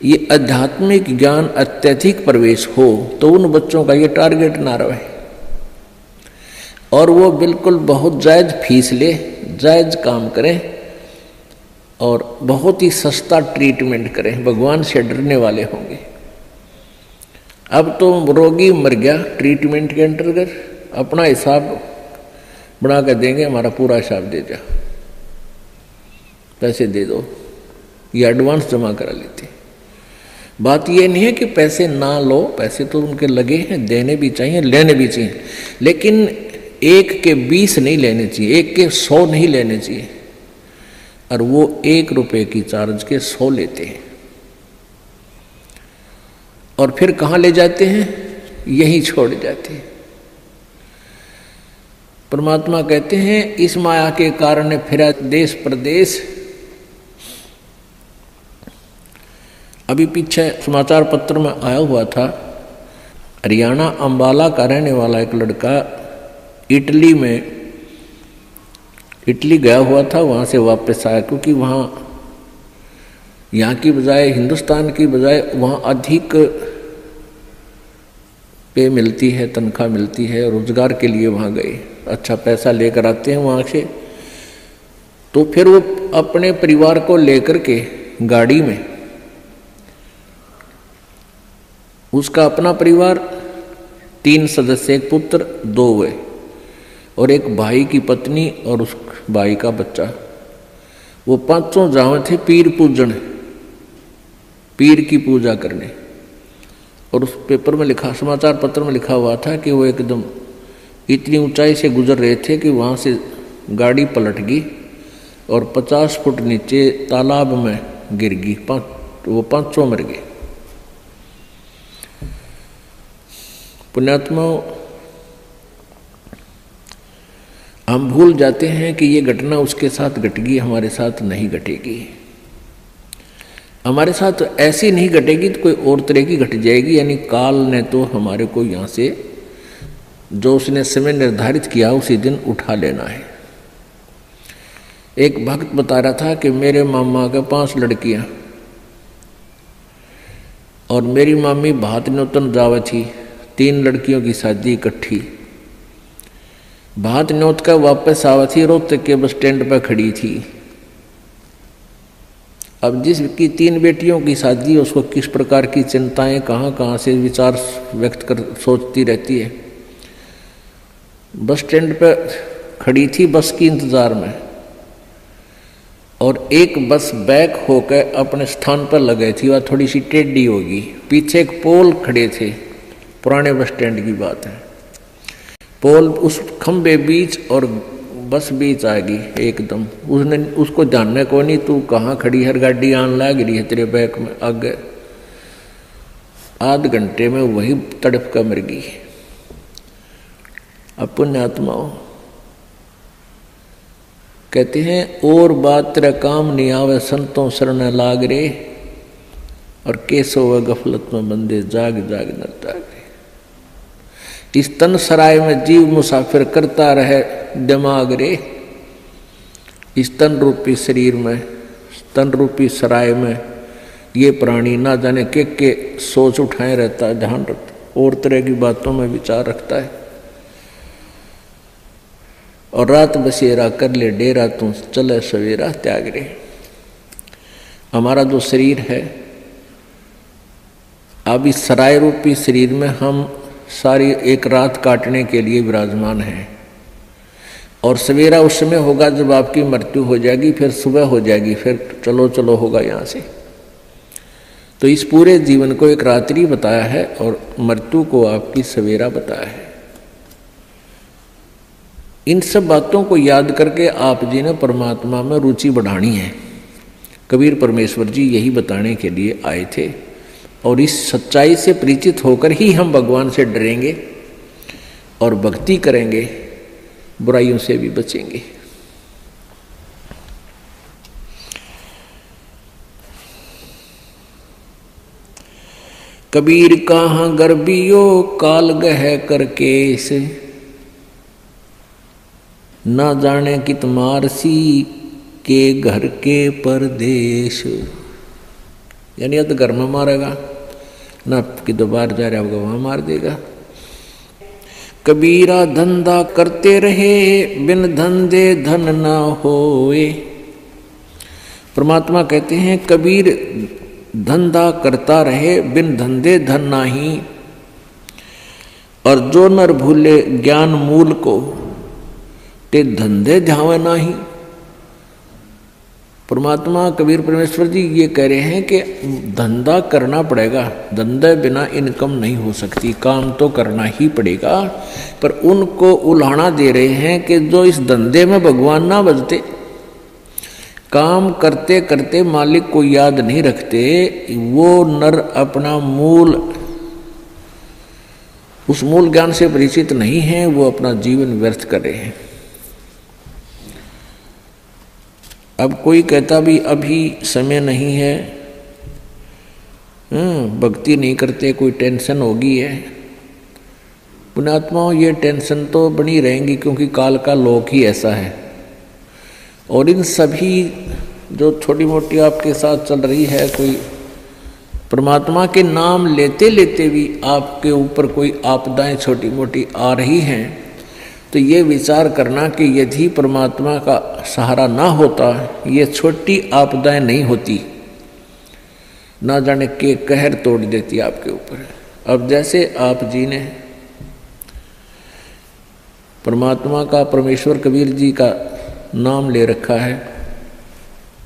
ये आध्यात्मिक ज्ञान अत्यधिक प्रवेश हो तो उन बच्चों का ये टारगेट ना रहे, और वो बिल्कुल बहुत जायज फीस ले, जायज काम करें और बहुत ही सस्ता ट्रीटमेंट करें, भगवान से डरने वाले होंगे। अब तो रोगी मर गया, ट्रीटमेंट के अंतर्गत अपना हिसाब बना कर देंगे, हमारा पूरा हिसाब दे जा, पैसे दे दो, ये एडवांस जमा करा लेते। बात ये नहीं है कि पैसे ना लो, पैसे तो उनके लगे हैं, देने भी चाहिए, लेने भी चाहिए, लेकिन 1 के 20 नहीं लेने चाहिए, 1 के 100 नहीं लेने चाहिए, और वो 1 रुपये की चार्ज के 100 लेते हैं। और फिर कहाँ ले जाते हैं, यही छोड़ जाते हैं। परमात्मा कहते हैं इस माया के कारण फिरा देश प्रदेश। अभी पीछे समाचार पत्र में आया हुआ था, हरियाणा अंबाला का रहने वाला एक लड़का इटली गया हुआ था, वहाँ से वापस आया, क्योंकि वहाँ यहाँ की बजाय, हिंदुस्तान की बजाय वहाँ अधिक पे मिलती है, तनख्वाह मिलती है, रोजगार के लिए वहाँ गए, अच्छा पैसा लेकर आते हैं वहाँ से। तो फिर वो अपने परिवार को लेकर के गाड़ी में, उसका अपना परिवार 3 सदस्य, एक पुत्र 2 हुए, और एक भाई की पत्नी और उस भाई का बच्चा, वो 5 जावे थे पीर पूजन, पीर की पूजा करने। और उस पेपर में लिखा, समाचार पत्र में लिखा हुआ था कि वो एकदम इतनी ऊंचाई से गुजर रहे थे कि वहाँ से गाड़ी पलट गई और 50 फुट नीचे तालाब में गिर गई, वो 5 मर गए। पुण्यात्माओं, हम भूल जाते हैं कि ये घटना उसके साथ घट गई, हमारे साथ नहीं घटेगी। हमारे साथ ऐसी नहीं घटेगी तो कोई और तरह की घट जाएगी, यानी काल ने तो हमारे को यहाँ से जो उसने समय निर्धारित किया उसी दिन उठा लेना है। एक भक्त बता रहा था कि मेरे मामा के 5 लड़कियां और मेरी मामी भात न्योतन जावा थी, 3 लड़कियों की शादी इकट्ठी। भात न्योत का वापस आवा थी, रोहतक के बस स्टैंड पर खड़ी थी। अब जिसकी 3 बेटियों की शादी, उसको किस प्रकार की चिंताएं कहाँ कहाँ से विचार व्यक्त कर सोचती रहती है। बस स्टैंड पर खड़ी थी बस की इंतजार में, और एक बस बैक होकर अपने स्थान पर लगे थी, वह थोड़ी सी टेढ़ी होगी। पीछे एक पोल खड़े थे, पुराने बस स्टैंड की बात है। पोल उस खंबे बीच और बस बीच आ गई एकदम। उसने उसको जानने को नहीं, तू कहाँ खड़ी है, गाड़ी आन लग रही है तेरे बैक में आगे। आध घंटे में वही तड़प कर मर गई। अब पुण्यात्माओं कहते हैं, और बात तेरा काम नहीं आवे संतों शरण लाग रे, और केसो व गफलत में बंदे जाग जाग न जागे। इस तन सराय में जीव मुसाफिर करता रहे दिमाग रे। इस तन रूपी शरीर में, तन रूपी सराय में ये प्राणी ना जाने के सोच उठाए रहता है, ध्यान रखता, और तरह की बातों में विचार रखता है। और रात बसेरा कर ले डेरा, तू चले सवेरा त्याग रे। हमारा जो शरीर है, अब इस सराय रूपी शरीर में हम सारी एक रात काटने के लिए विराजमान हैं, और सवेरा उस समय होगा जब आपकी मृत्यु हो जाएगी, फिर सुबह हो जाएगी, फिर चलो चलो होगा यहाँ से। तो इस पूरे जीवन को एक रात्रि बताया है और मृत्यु को आपकी सवेरा बताया है। इन सब बातों को याद करके आप जी ने परमात्मा में रुचि बढ़ानी है। कबीर परमेश्वर जी यही बताने के लिए आए थे, और इस सच्चाई से परिचित होकर ही हम भगवान से डरेंगे और भक्ति करेंगे, बुराइयों से भी बचेंगे। कबीर कहाँ गर्बियो काल गह करके से, ना जाने कित मारसी के घर के परदेश। यानी या तो घर में मारेगा, ना कि दोबारा जा रहा होगा वहां मार देगा। कबीरा धंधा करते रहे बिन धंधे धन ना होए। परमात्मा कहते हैं कबीर धंधा करता रहे बिन धंधे धन नाही, और जो नर भूले ज्ञान मूल को ते धंधे ध्यावे नाही। परमात्मा कबीर परमेश्वर जी ये कह रहे हैं कि धंधा करना पड़ेगा, धंधे बिना इनकम नहीं हो सकती, काम तो करना ही पड़ेगा। पर उनको उल्हाना दे रहे हैं कि जो इस धंधे में भगवान ना बजते, काम करते करते मालिक को याद नहीं रखते, वो नर अपना मूल, उस मूल ज्ञान से परिचित नहीं है, वो अपना जीवन व्यर्थ कर रहे हैं। अब कोई कहता भी अभी समय नहीं है, भक्ति नहीं करते, कोई टेंशन होगी है। पुण्यात्माओं ये टेंशन तो बनी रहेंगी, क्योंकि काल का लोक ही ऐसा है। और इन सभी जो छोटी मोटी आपके साथ चल रही है, कोई परमात्मा के नाम लेते लेते भी आपके ऊपर कोई आपदाएं छोटी मोटी आ रही हैं, तो ये विचार करना कि यदि परमात्मा का सहारा ना होता, ये छोटी आपदाएं नहीं होती, ना जाने के कहर तोड़ देती आपके ऊपर। अब जैसे आप जी ने परमात्मा का, परमेश्वर कबीर जी का नाम ले रखा है,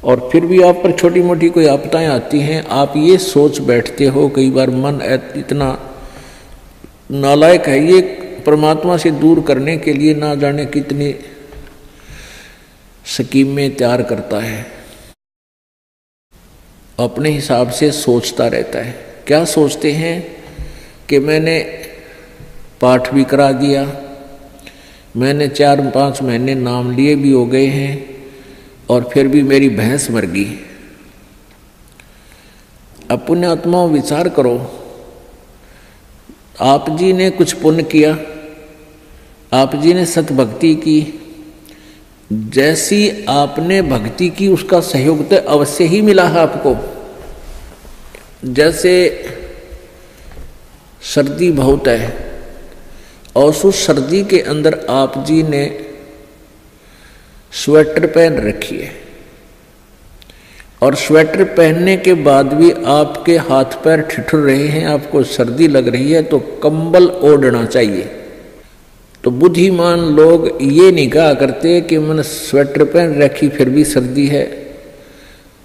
और फिर भी आप पर छोटी मोटी कोई आपदाएं आती हैं, आप ये सोच बैठते हो, कई बार मन इतना नालायक है, ये परमात्मा से दूर करने के लिए ना जाने कितनी स्कीमें तैयार करता है, अपने हिसाब से सोचता रहता है। क्या सोचते हैं कि मैंने पाठ भी करा दिया, मैंने 4-5 महीने नाम लिए भी हो गए हैं, और फिर भी मेरी भैंस मर गई। अब पुण्यात्माओं विचार करो, आप जी ने कुछ पुण्य किया, आप जी ने सत भक्ति की, जैसी आपने भक्ति की उसका सहयोग तो अवश्य ही मिला है आपको। जैसे सर्दी बहुत है, और उस सर्दी के अंदर आप जी ने स्वेटर पहन रखी है, और स्वेटर पहनने के बाद भी आपके हाथ पैर ठिठुर रहे हैं, आपको सर्दी लग रही है, तो कंबल ओढ़ना चाहिए। तो बुद्धिमान लोग ये नहीं कहा करते कि मैंने स्वेटर पहन रखी फिर भी सर्दी है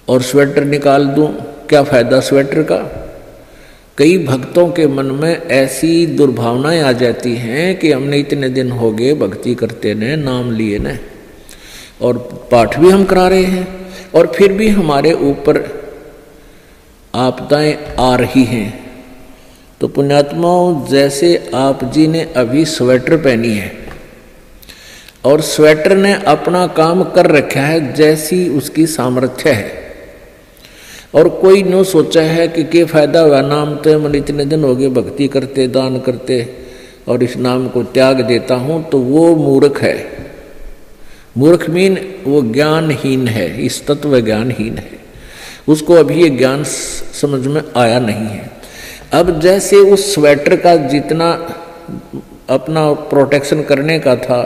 और स्वेटर निकाल दूं, क्या फायदा स्वेटर का। कई भक्तों के मन में ऐसी दुर्भावनाएं आ जाती हैं कि हमने इतने दिन हो गए भक्ति करते ने, नाम लिए ने, और पाठ भी हम करा रहे हैं, और फिर भी हमारे ऊपर आपदाएं आ रही हैं। तो पुण्यात्माओं, जैसे आप जी ने अभी स्वेटर पहनी है और स्वेटर ने अपना काम कर रखा है जैसी उसकी सामर्थ्य है, और कोई न सोचा है कि क्या फायदा हुआ, नाम तो मन इतने दिन हो गए भक्ति करते, दान करते, और इस नाम को त्याग देता हूं, तो वो मूर्ख है। मूर्ख मीन वो ज्ञानहीन है, इस तत्व ज्ञानहीन है, उसको अभी ये ज्ञान समझ में आया नहीं है। अब जैसे उस स्वेटर का जितना अपना प्रोटेक्शन करने का था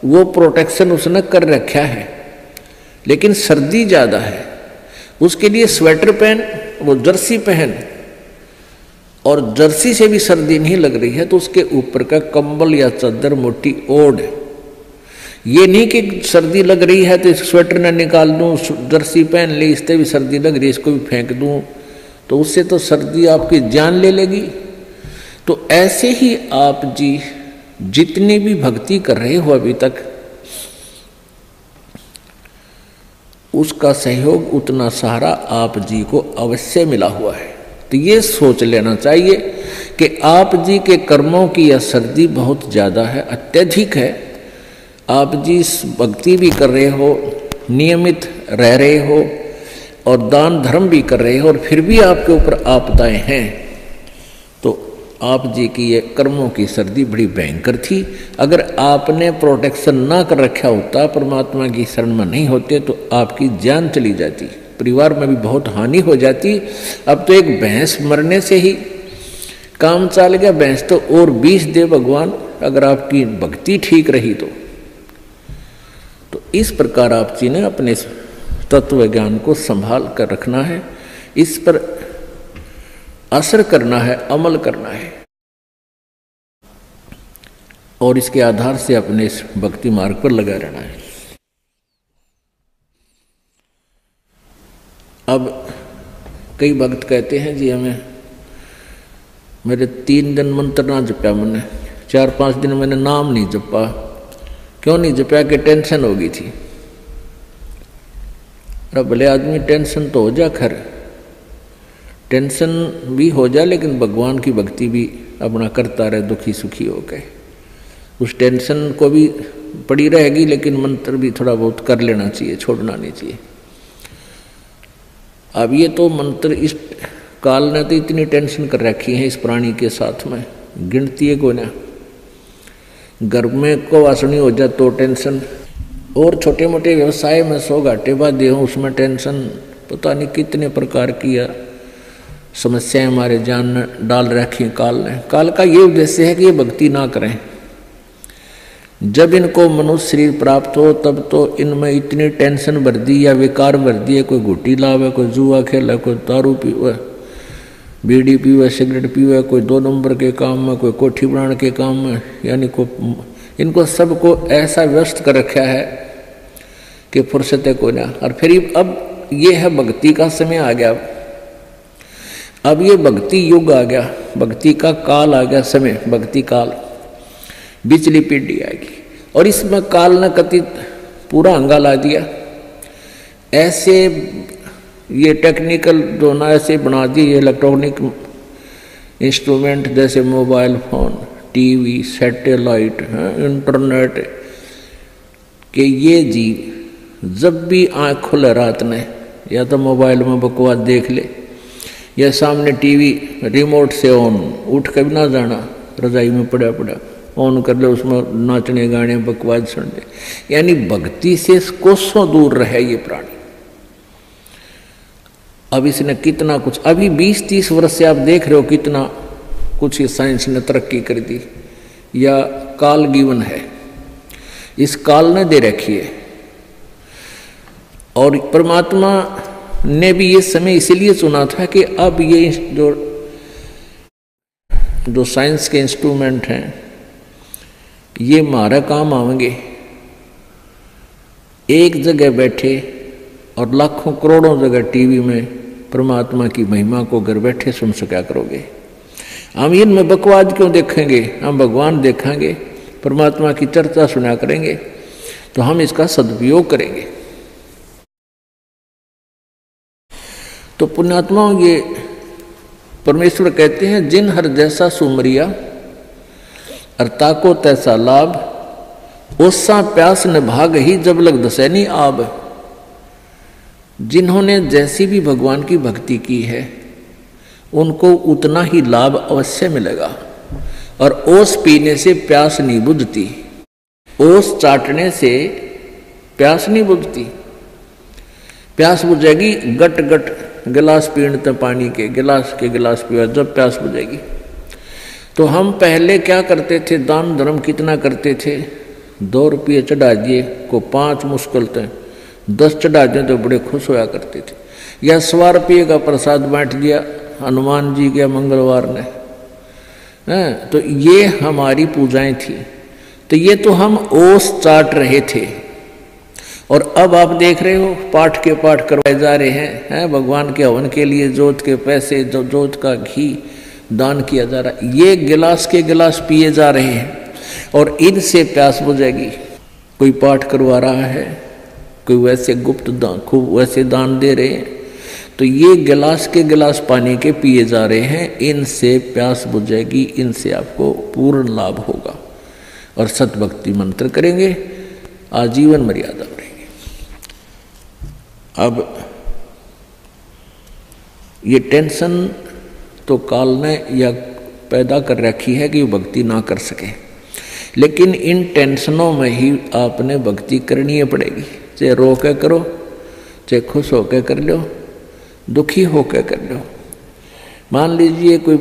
वो प्रोटेक्शन उसने कर रखा है, लेकिन सर्दी ज़्यादा है, उसके लिए स्वेटर पहन, वो जर्सी पहन, और जर्सी से भी सर्दी नहीं लग रही है तो उसके ऊपर का कंबल या चादर मोटी ओढ़। ये नहीं कि सर्दी लग रही है तो इस स्वेटर न निकाल दूं, जर्सी पहन ली, इससे भी सर्दी लग रही है इसको भी फेंक दूं, तो उससे तो सर्दी आपकी जान ले लेगी। तो ऐसे ही आप जी जितनी भी भक्ति कर रहे हो अभी तक, उसका सहयोग उतना सहारा आप जी को अवश्य मिला हुआ है। तो ये सोच लेना चाहिए कि आप जी के कर्मों की यह सर्दी बहुत ज़्यादा है, अत्यधिक है। आप जी भक्ति भी कर रहे हो, नियमित रह रहे हो और दान धर्म भी कर रहे हो, और फिर भी आपके ऊपर आपदाएं हैं, तो आप जी की ये कर्मों की सर्दी बड़ी भयंकर थी। अगर आपने प्रोटेक्शन ना कर रखा होता, परमात्मा की शरण में नहीं होते, तो आपकी जान चली जाती, परिवार में भी बहुत हानि हो जाती। अब तो एक भैंस मरने से ही काम चल गया, भैंस तो और 20 दे भगवान, अगर आपकी भक्ति ठीक रही तो इस प्रकार आप जी ने अपने तत्व ज्ञान को संभाल कर रखना है, इस पर असर करना है, अमल करना है, और इसके आधार से अपने इस भक्ति मार्ग पर लगा रहना है। अब कई भक्त कहते हैं जी हमें, मेरे 3 दिन मंत्र ना जपा, मैंने 4-5 दिन मैंने नाम नहीं जपा। क्यों नहीं जपा? कि टेंशन हो गई थी। अरे भले आदमी टेंशन तो हो जा, खैर टेंशन भी हो जा, लेकिन भगवान की भक्ति भी अपना करता रहे दुखी सुखी हो गए। उस टेंशन को भी पड़ी रहेगी, लेकिन मंत्र भी थोड़ा बहुत कर लेना चाहिए, छोड़ना नहीं चाहिए। अब ये तो मंत्र इस काल ने तो इतनी टेंशन कर रखी है इस प्राणी के साथ में, गिनती है को ना। घर में को वासनी हो जाए तो टेंशन, और छोटे मोटे व्यवसाय में 100 घाटे बाधे हों उसमें टेंशन, पता नहीं कितने प्रकार की समस्याएं हमारे जान में डाल रखी काल ने। काल का ये उद्देश्य है कि ये भक्ति ना करें। जब इनको मनुष्य शरीर प्राप्त हो तब तो इनमें इतनी टेंशन भर दी या विकार भर दिए, कोई घुट्टी लावे, कोई जुआ खेले, कोई दारू पीवे, बीड़ी पीवे, सिगरेट पीवे, कोई 2 नंबर के काम में, कोई कोठी बनाने के काम में, यानी को इनको सबको ऐसा व्यस्त कर रखा है कि फुर्सत है कोई ना। और फिर अब ये है भक्ति का समय आ गया, अब ये भक्ति युग आ गया, भक्ति का काल आ गया, समय भक्ति काल, बिचली पीढ़ी आएगी, और इसमें काल ने कथित पूरा हंगाला दिया। ऐसे ये टेक्निकल जो ना ऐसे बना दिए इलेक्ट्रॉनिक इंस्ट्रूमेंट, जैसे mobile phone, TV, satellite, internet, कि ये जी जब भी आँख खुले रात ने या तो मोबाइल में बकवास देख ले, या सामने टीवी रिमोट से ऑन, उठ कर भी ना जाना, रजाई में पड़ा पड़ा ऑन कर ले, उसमें नाचने गाने बकवास सुन ले। यानी भक्ति से कोसों दूर रहे ये प्राणी। अब इसने कितना कुछ, अभी 20-30 वर्ष से आप देख रहे हो कितना कुछ ये साइंस ने तरक्की कर दी, या काल गिवन है, इस काल ने दे रखी है। और परमात्मा ने भी ये समय इसीलिए चुना था कि अब ये जो साइंस के इंस्ट्रूमेंट हैं ये हमारा काम आएंगे। एक जगह बैठे और लाखों करोड़ों जगह टीवी में परमात्मा की महिमा को घर बैठे सुन सका करोगे। हम इनमें बकवाद क्यों देखेंगे, हम भगवान देखेंगे, परमात्मा की चर्चा सुना करेंगे, तो हम इसका सदुपयोग करेंगे। तो पुण्यात्माओं, ये परमेश्वर कहते हैं जिन हर जैसा सुमरिया अर्ता को तैसा लाभ, ओसा प्यास न भाग ही जब लग दसैनी आब। जिन्होंने जैसी भी भगवान की भक्ति की है उनको उतना ही लाभ अवश्य मिलेगा। और ओस पीने से प्यास नहीं बुझती, ओस चाटने से प्यास नहीं बुझती। प्यास बुझेगी गट गट गिलास पीने पानी के गिलास पिया जब प्यास बुझेगी। तो हम पहले क्या करते थे, दान धर्म कितना करते थे, 2 रुपये चढ़ा दिए को 5 मुश्किल थे, 10 चढ़ा दिए तो बड़े खुश होया करते थे। या 100 रुपये का प्रसाद बांट दिया हनुमान जी के मंगलवार ने, तो ये हमारी पूजाएं थी। तो ये तो हम ओस चाट रहे थे। और अब आप देख रहे हो पाठ के पाठ करवाए जा रहे हैं, भगवान के हवन के लिए जोत के पैसे, जोत का घी दान किया जा रहा है। ये गिलास के गिलास पिए जा रहे हैं और इनसे प्यास बुझेगी। कोई पाठ करवा रहा है, कोई वैसे गुप्त दान, खूब वैसे दान दे रहे हैं, तो ये गिलास के गिलास पानी के पिए जा रहे हैं। इनसे प्यास बुझेगी, इनसे आपको पूर्ण लाभ होगा। और सतभक्ति मंत्र करेंगे, आजीवन मर्यादा बढ़ेगी। अब ये टेंशन तो काल ने या पैदा कर रखी है कि भक्ति ना कर सके, लेकिन इन टेंशनों में ही आपने भक्ति करनी पड़ेगी। चाहे रो के करो, चाहे खुश होकर कर लो, दुखी होकर कर लो। मान लीजिए कोई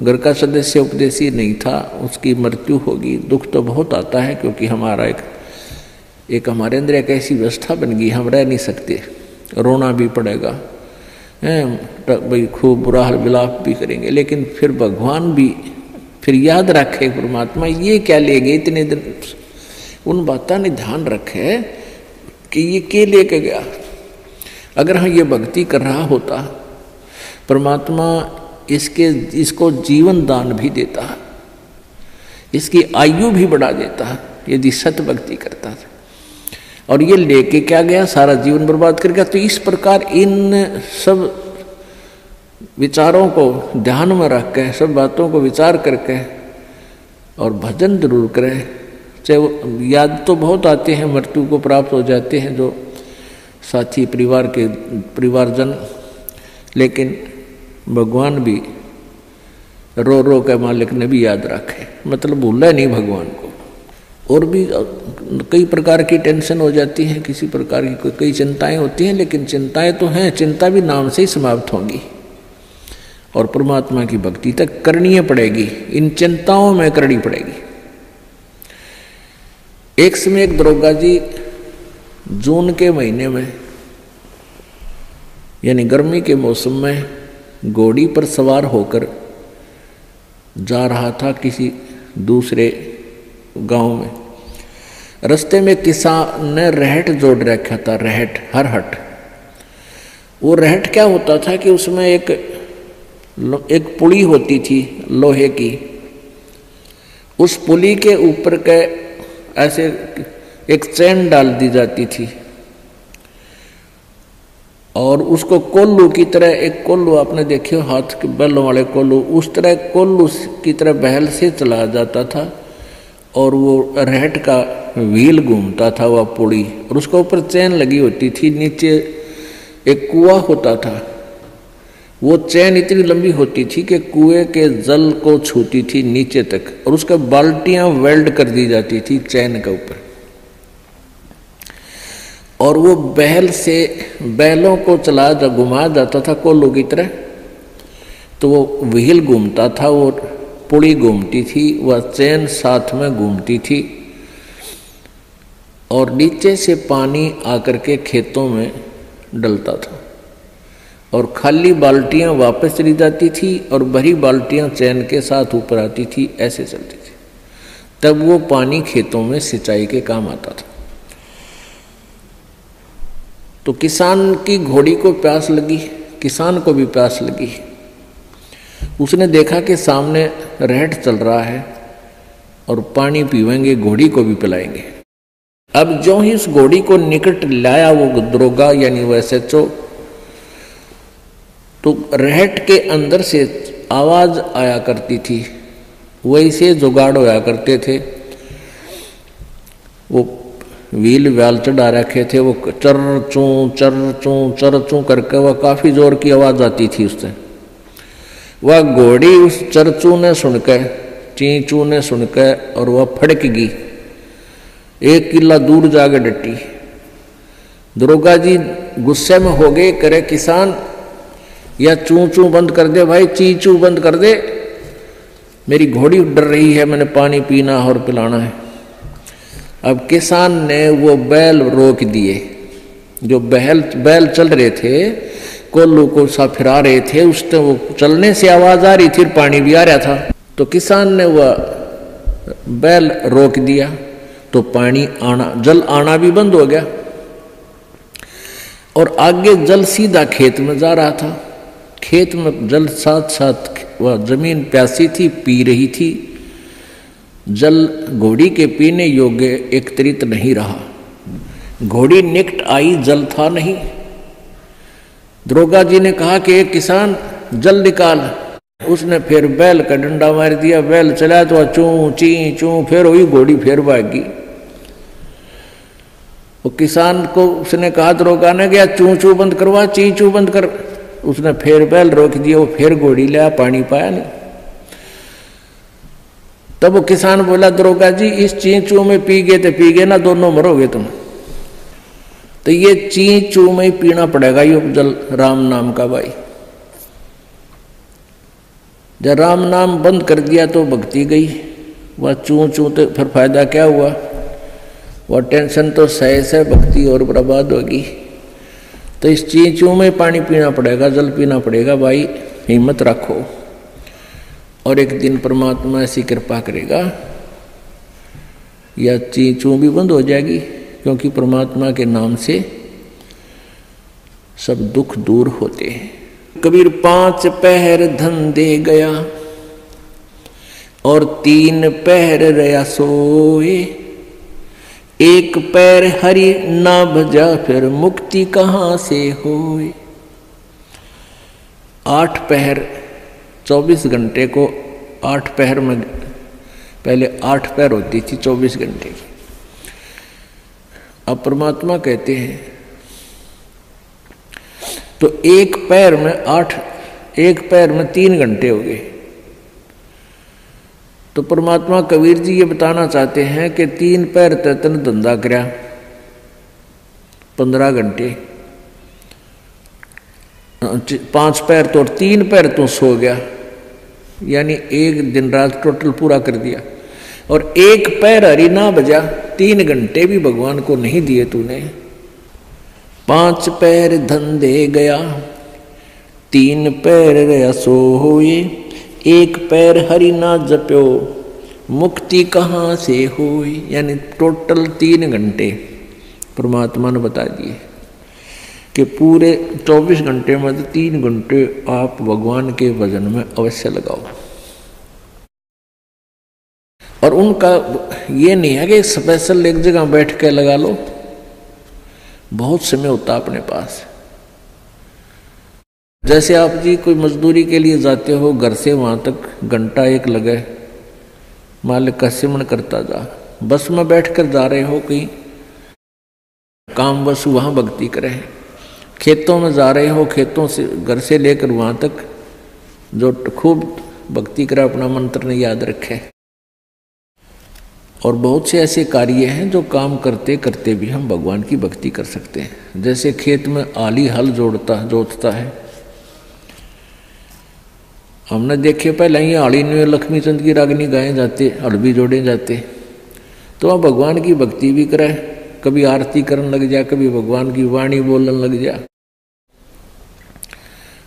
घर का सदस्य उपदेशी नहीं था, उसकी मृत्यु होगी, दुख तो बहुत आता है, क्योंकि हमारा एक हमारे अंदर एक ऐसी व्यवस्था बन गई, हम रह नहीं सकते, रोना भी पड़ेगा, भाई खूब बुरा हाल विलाप भी करेंगे। लेकिन फिर भगवान भी फिर याद रखे, परमात्मा ये क्या ले गए इतने दिन, उन बातों ने ध्यान रखे कि ये क्या लेके गया। अगर हम ये भक्ति कर रहा होता, परमात्मा इसको जीवन दान भी देता, इसकी आयु भी बढ़ा देता यदि सत भक्ति करता था। और ये लेके क्या गया, सारा जीवन बर्बाद कर गया। तो इस प्रकार इन सब विचारों को ध्यान में रख के, सब बातों को विचार करके और भजन जरूर करें। चाहे वो याद तो बहुत आते हैं, मृत्यु को प्राप्त हो जाते हैं जो साथी परिवारजन, लेकिन भगवान भी रो रो के मालिक ने भी याद रखे, मतलब भूला नहीं भगवान को। और भी कई प्रकार की टेंशन हो जाती है, किसी प्रकार की कई चिंताएं होती हैं, लेकिन चिंताएं तो हैं, चिंता भी नाम से ही समाप्त होंगी और परमात्मा की भक्ति तक करनी पड़ेगी, इन चिंताओं में करनी पड़ेगी। एक समय एक दरोगा जी जून के महीने में यानी गर्मी के मौसम में घोड़ी पर सवार होकर जा रहा था किसी दूसरे गांव में। रास्ते में किसान ने रहट जोड़ रखा था, रहट, हरहट। वो रहट क्या होता था कि उसमें एक पुली होती थी लोहे की, उस पुली के ऊपर के ऐसे एक चैन डाल दी जाती थी और उसको कोल्लू की तरह, एक कोल्लू आपने देखे हो हाथ के बैलों वाले कोल्लू, उस तरह कोल्लू की तरह बहल से चला जाता था और वो रहट का व्हील घूमता था वह पुड़ी, और उसके ऊपर चैन लगी होती थी। नीचे एक कुआं होता था, वो चैन इतनी लंबी होती थी कि कुएं के जल को छूती थी नीचे तक, और उसके बाल्टियां वेल्ड कर दी जाती थी चैन के ऊपर। और वो बैल से बैलों को चला घुमा जाता था कोल्लू की तरह, तो वो व्हील घूमता था, वो पुड़ी घूमती थी, वह चैन साथ में घूमती थी, और नीचे से पानी आकर के खेतों में डलता था। और खाली बाल्टियां वापस चली जाती थी और भरी बाल्टियां चैन के साथ ऊपर आती थी, ऐसे चलती थी। तब वो पानी खेतों में सिंचाई के काम आता था। तो किसान की घोड़ी को प्यास लगी, किसान को भी प्यास लगी। उसने देखा कि सामने रहट चल रहा है और पानी पीवेंगे, घोड़ी को भी पिलाएंगे। अब जो ही उस घोड़ी को निकट लाया वो दरोगा यानी वो SHO, तो रहट के अंदर से आवाज आया करती थी, वैसे जुगाड़ होया करते थे। वो व्हील व्याल चढ़ा रखे थे, वो चर चूं करके वह काफी जोर की आवाज आती थी उससे। वह घोड़ी उस चरचू ने सुनकर, चींचू ने सुनकर, और वह फड़क गई, 1 किला दूर जाके डटी। दरोगा जी गुस्से में हो गए, करे किसान या चूं बंद कर दे भाई, चींचू बंद कर दे, मेरी घोड़ी डर रही है, मैंने पानी पीना और पिलाना है। अब किसान ने वो बैल रोक दिए, जो बैल चल रहे थे, कोल्लू को सा फिरा रहे थे, उससे वो चलने से आवाज आ रही थी, पानी भी आ रहा था। तो किसान ने वह बैल रोक दिया, तो पानी आना, जल आना भी बंद हो गया और आगे जल सीधा खेत में जा रहा था। खेत में जल साथ साथ वह जमीन प्यासी थी, पी रही थी। जल घोड़ी के पीने योग्य एकत्रित नहीं रहा। घोड़ी निकट आई, जल था नहीं। दरोगा जी ने कहा कि एक किसान जल निकाल। उसने फिर बैल का डंडा मार दिया, बैल चला तो चूं ची चूं, फिर वही घोड़ी फिर भागी। वो किसान को उसने कहा, दरोगा ने गया चूं चूं बंद करवा, ची चूं बंद कर। उसने फिर बैल रोक दिया, वो फिर घोड़ी लिया, पानी पाया नहीं। तब वो किसान बोला, दरोगा जी इस चींचू में पी गए तो पी गए ना, दोनों मरोगे तुम। तो ये चींचू में ही पीना पड़ेगा ये जल, राम नाम का भाई। जब राम नाम बंद कर दिया तो भक्ति गई, वह चूं चूं तो फिर फायदा क्या हुआ, वह टेंशन तो सहे से भक्ति और बर्बाद होगी। तो इस चींचू में पानी पीना पड़ेगा, जल पीना पड़ेगा भाई, हिम्मत रखो। और एक दिन परमात्मा ऐसी कृपा करेगा, या चींचू भी बंद हो जाएगी, क्योंकि परमात्मा के नाम से सब दुख दूर होते हैं। कबीर 5 पहर धन दे गया और 3 पहर रया सोए, 1 पैर हरि ना भजा, फिर मुक्ति कहाँ से होए। 8 पहर 24 घंटे को 8 पहर में, पहले 8 पहर होती थी 24 घंटे की। अब परमात्मा कहते हैं तो 1 पैर में 8, 1 पैर में 3 घंटे हो गए। तो परमात्मा कबीर जी ये बताना चाहते हैं कि 3 पैर तन धंधा करया 15 घंटे, 5 पैर तो 3 पैर तो सो गया, यानी 1 दिन रात टोटल पूरा कर दिया। और 1 पैर हरि ना बजा, 3 घंटे भी भगवान को नहीं दिए तूने। 5 पैर धन दे गया, 3 पैर रया सोए, 1 पैर हरि ना जप्यो, मुक्ति कहाँ से होई। यानी टोटल 3 घंटे परमात्मा ने बता दिए कि पूरे 24 घंटे में 3 घंटे आप भगवान के भजन में अवश्य लगाओ। और उनका ये नहीं है कि स्पेशल एक जगह बैठ के लगा लो, बहुत समय होता अपने पास। जैसे आप जी कोई मजदूरी के लिए जाते हो, घर से वहां तक घंटा 1 लगे, मालिक का सिमरन करता जा। बस में बैठकर जा रहे हो कहीं काम, बस वहां भक्ति करें। खेतों में जा रहे हो, खेतों से घर से लेकर वहां तक जो खूब भक्ति करे, अपना मंत्र ने याद रखे। और बहुत से ऐसे कार्य हैं जो काम करते करते भी हम भगवान की भक्ति कर सकते हैं। जैसे खेत में आली हल जोतता है, हमने देखे पहले ही आली में लक्ष्मी चंद की रागनी गाए जाते, हल भी जोड़े जाते। तो आप भगवान की भक्ति भी करें, कभी आरती करने लग जा, कभी भगवान की वाणी बोलने लग जा।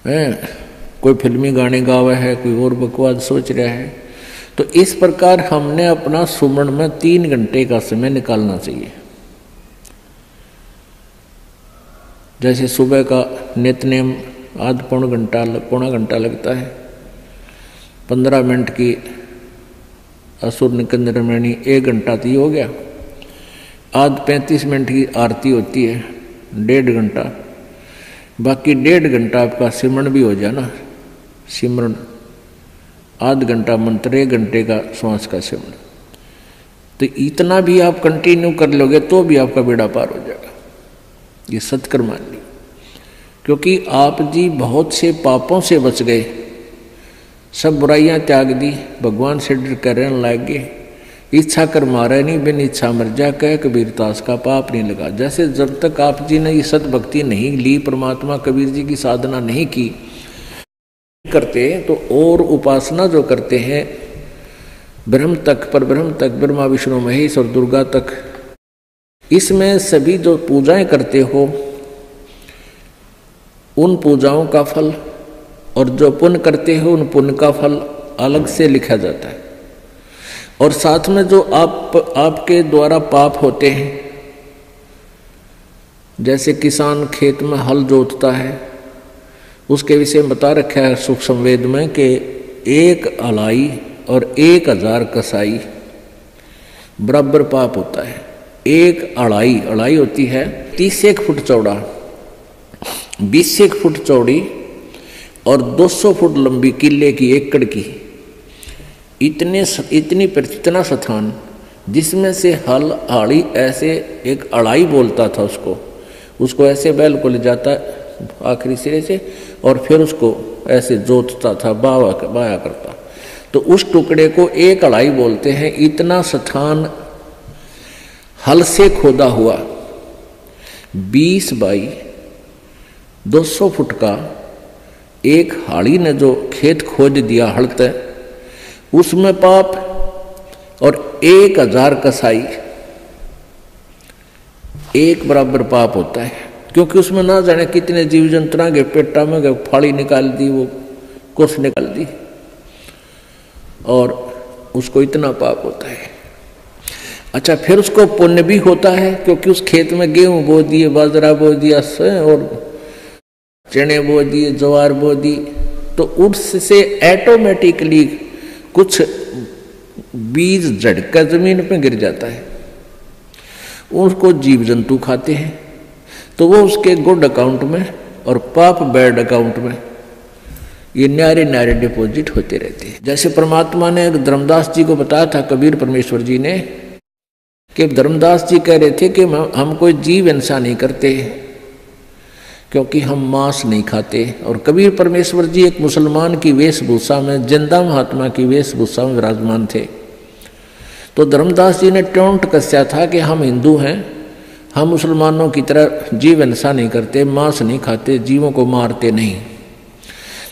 कोई फिल्मी गाने गावा है, कोई और बकवास सोच रहा है। तो इस प्रकार हमने अपना सुमरण में 3 घंटे का समय निकालना चाहिए। जैसे सुबह का नित्यनेम आध पौना घंटा लगता है, 15 मिनट की असुर निकंदरमणि 1 घंटा तो हो गया, आध 35 मिनट की आरती होती है 1.5 घंटा, बाकी 1.5 घंटा आपका सिमरण भी हो जाए ना, सिमरण आध घंटा मंत्र, 1 घंटे का श्वास का सिमरण, तो इतना भी आप कंटिन्यू कर लोगे तो भी आपका बेड़ा पार हो जाएगा। ये सत्कर्म मान ली, क्योंकि आप जी बहुत से पापों से बच गए, सब बुराइयां त्याग दी, भगवान से डर कर रहने लग गए। इच्छा कर मारे नहीं, बिन इच्छा मर जा, कह कबीर दास का पाप नहीं लगा। जैसे जब तक आप जी ने ये सतभक्ति नहीं ली, परमात्मा कबीर जी की साधना नहीं की करते, तो और उपासना जो करते हैं ब्रह्म तक, पर ब्रह्म तक, ब्रह्मा विष्णु महेश और दुर्गा तक, इसमें सभी जो पूजाएं करते हो उन पूजाओं का फल और जो पुण्य करते हो उन पुण्य का फल अलग से लिखा जाता है। और साथ में जो आपके द्वारा पाप होते हैं, जैसे किसान खेत में हल जोतता है, उसके विषय में बता रखा है सूक्ष्म वेद में कि 1 अलाई और 1000 कसाई बराबर पाप होता है। 1 अड़ाई होती है 30 फुट चौड़ा, 20 फुट चौड़ी और 200 फुट लंबी, किले की, एकड़ की, इतना स्थान जिसमें से हल आड़ी ऐसे एक अड़ाई बोलता था उसको ऐसे बैल को ले जाता आखिरी सिरे से और फिर उसको ऐसे जोतता था, बाया करता, तो उस टुकड़े को 1 अड़ाई बोलते हैं। इतना स्थान हल से खोदा हुआ 20 बाई 200 फुट का एक हाड़ी ने जो खेत खोद दिया हड़ते, उसमें पाप, और 1000 कसाई 1 बराबर पाप होता है, क्योंकि उसमें ना जाने कितने जीव जंतुओं के पेटा में गए, फाड़ी निकाल दी, वो कुछ निकाल दी, और उसको इतना पाप होता है। अच्छा, फिर उसको पुण्य भी होता है, क्योंकि उस खेत में गेहूं बो दिए, बाजरा बो दिया और चने बो दिए, ज्वार बो दी, तो उससे ऑटोमेटिकली कुछ बीज झटका जमीन पे गिर जाता है, उसको जीव जंतु खाते हैं, तो वो उसके गुड अकाउंट में और पाप बैड अकाउंट में ये न्यारे न्यारे डिपॉजिट होते रहते हैं। जैसे परमात्मा ने धर्मदास जी को बताया था, कबीर परमेश्वर जी ने, कि धर्मदास जी कह रहे थे कि हम कोई जीव हिंसा नहीं करते क्योंकि हम मांस नहीं खाते। और कबीर परमेश्वर जी एक मुसलमान की वेशभूषा में, जिंदा महात्मा की वेशभूषा में विराजमान थे। तो धर्मदास जी ने टोंट कसया था कि हम हिंदू हैं, हम मुसलमानों की तरह जीव हिंसा नहीं करते, मांस नहीं खाते, जीवों को मारते नहीं।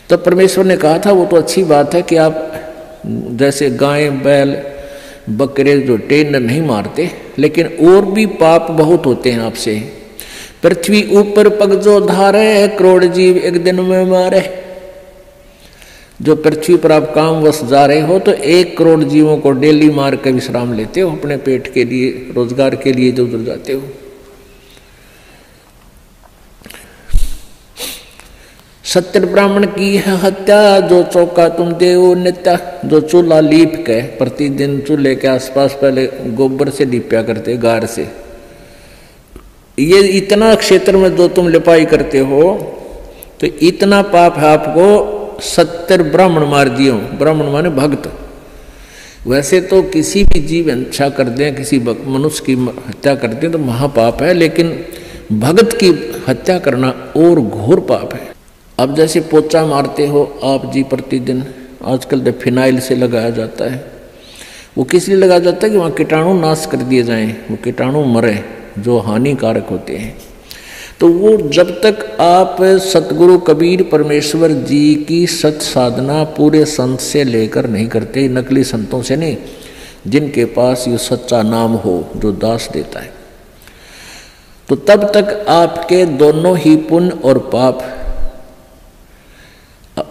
तो परमेश्वर ने कहा था वो तो अच्छी बात है कि आप जैसे गाय बैल बकरे जो टेन नहीं मारते, लेकिन और भी पाप बहुत होते हैं आपसे। पृथ्वी ऊपर पग जो धारे, करोड़ जीव एक दिन में मारे। जो पृथ्वी पर आप कामवश जा रहे हो तो 1 करोड़ जीवों को डेली मार कर विश्राम लेते हो, अपने पेट के लिए, रोजगार के लिए जो उधर जाते हो। सत्तर ब्राह्मण की है हत्या, जो चौका तुम देव नित्या। जो चूल्हा लीप के प्रतिदिन चूल्हे के आसपास पहले गोबर से लीपया करते, गार से, ये इतना क्षेत्र में जो तुम लिपाई करते हो तो इतना पाप है आपको 70 ब्राह्मण मार दियो। ब्राह्मण माने भक्त। वैसे तो किसी भी जीव हिंसा कर दें, किसी मनुष्य की हत्या कर दें तो महापाप है, लेकिन भक्त की हत्या करना और घोर पाप है। अब जैसे पोचा मारते हो आप जी प्रतिदिन, आजकल तो फिनाइल से लगाया जाता है। वो किस लिए लगाया जाता है कि वहाँ कीटाणु नाश कर दिए जाएं, वो कीटाणु मरे जो हानिकारक होते हैं। तो वो जब तक आप सतगुरु कबीर परमेश्वर जी की सत साधना पूरे संत से लेकर नहीं करते, नकली संतों से नहीं, जिनके पास ये सच्चा नाम हो जो दास देता है, तो तब तक आपके दोनों ही पुण्य और पाप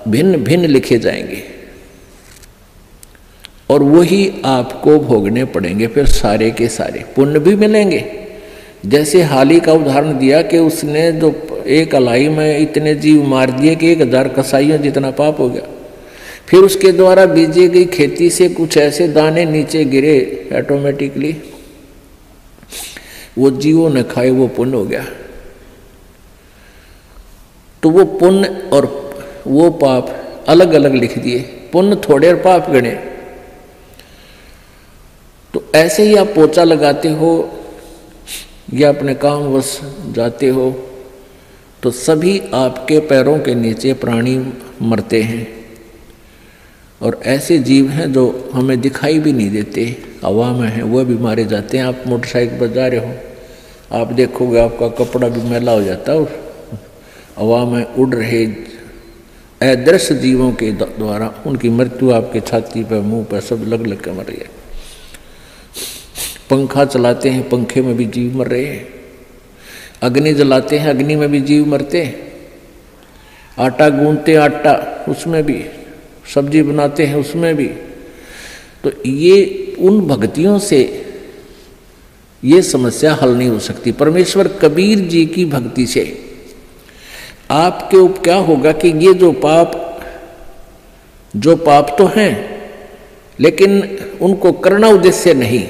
भिन्न भिन्न लिखे जाएंगे और वही आपको भोगने पड़ेंगे। फिर सारे के सारे पुण्य भी मिलेंगे। जैसे हाली का उदाहरण दिया कि उसने जो एक अलाई में इतने जीव मार दिए कि 1000 कसाईयों जितना पाप हो गया। फिर उसके द्वारा बीजी गई खेती से कुछ ऐसे दाने नीचे गिरे ऑटोमेटिकली, वो जीवों ने खाए, वो पुण्य हो गया। तो वो पुण्य और वो पाप अलग अलग लिख दिए, पुण्य थोड़े और पाप गणे। तो ऐसे ही आप पोछा लगाते हो या अपने काम वश जाते हो तो सभी आपके पैरों के नीचे प्राणी मरते हैं। और ऐसे जीव हैं जो हमें दिखाई भी नहीं देते, हवा में हैं, वह भी मारे जाते हैं। आप मोटरसाइकिल पर जा रहे हो, आप देखोगे आपका कपड़ा भी मैला हो जाता है और हवा में उड़ रहे अदृश्य जीवों के द्वारा उनकी मृत्यु आपके छाती पर, मुंह पर सब लग लग कर मर रही है। पंखा चलाते हैं, पंखे में भी जीव मर रहे हैं। अग्नि जलाते हैं, अग्नि में भी जीव मरते हैं। आटा गूंथते, आटा उसमें भी, सब्जी बनाते हैं उसमें भी। तो ये उन भक्तियों से ये समस्या हल नहीं हो सकती। परमेश्वर कबीर जी की भक्ति से आपके ऊपर क्या होगा कि ये जो पाप तो हैं लेकिन उनको करना उद्देश्य नहीं,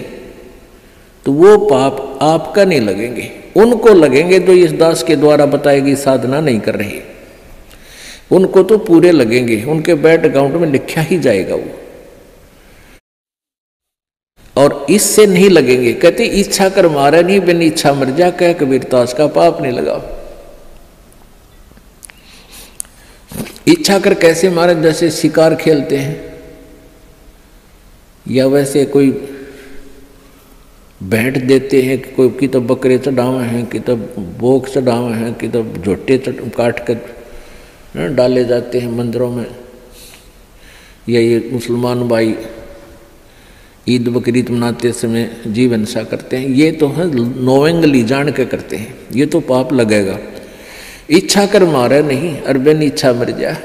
तो वो पाप आपका नहीं लगेंगे, उनको लगेंगे जो इस दास के द्वारा बताई गई साधना नहीं कर रही। उनको तो पूरे लगेंगे, उनके बैंक अकाउंट में लिखा ही जाएगा वो। और इससे नहीं लगेंगे। कहते इच्छा कर मारा नहीं, बिन इच्छा मर जा, कह कबीर दास का पाप नहीं लगा। इच्छा कर कैसे मारे? जैसे शिकार खेलते हैं या वैसे कोई भेंट देते हैं कि कोई की तो बकरे चढ़ावे हैं, कि तो बोक चढ़ावे हैं, कि तो झोटे काट कर डाले जाते हैं मंदिरों में। या ये मुसलमान भाई ईद बकरीद मनाते समय जीव हिंसा करते हैं, ये तो है नोवेंगली जान के करते हैं, ये तो पाप लगेगा। इच्छा कर मारे नहीं, अरबन इच्छा मर जा।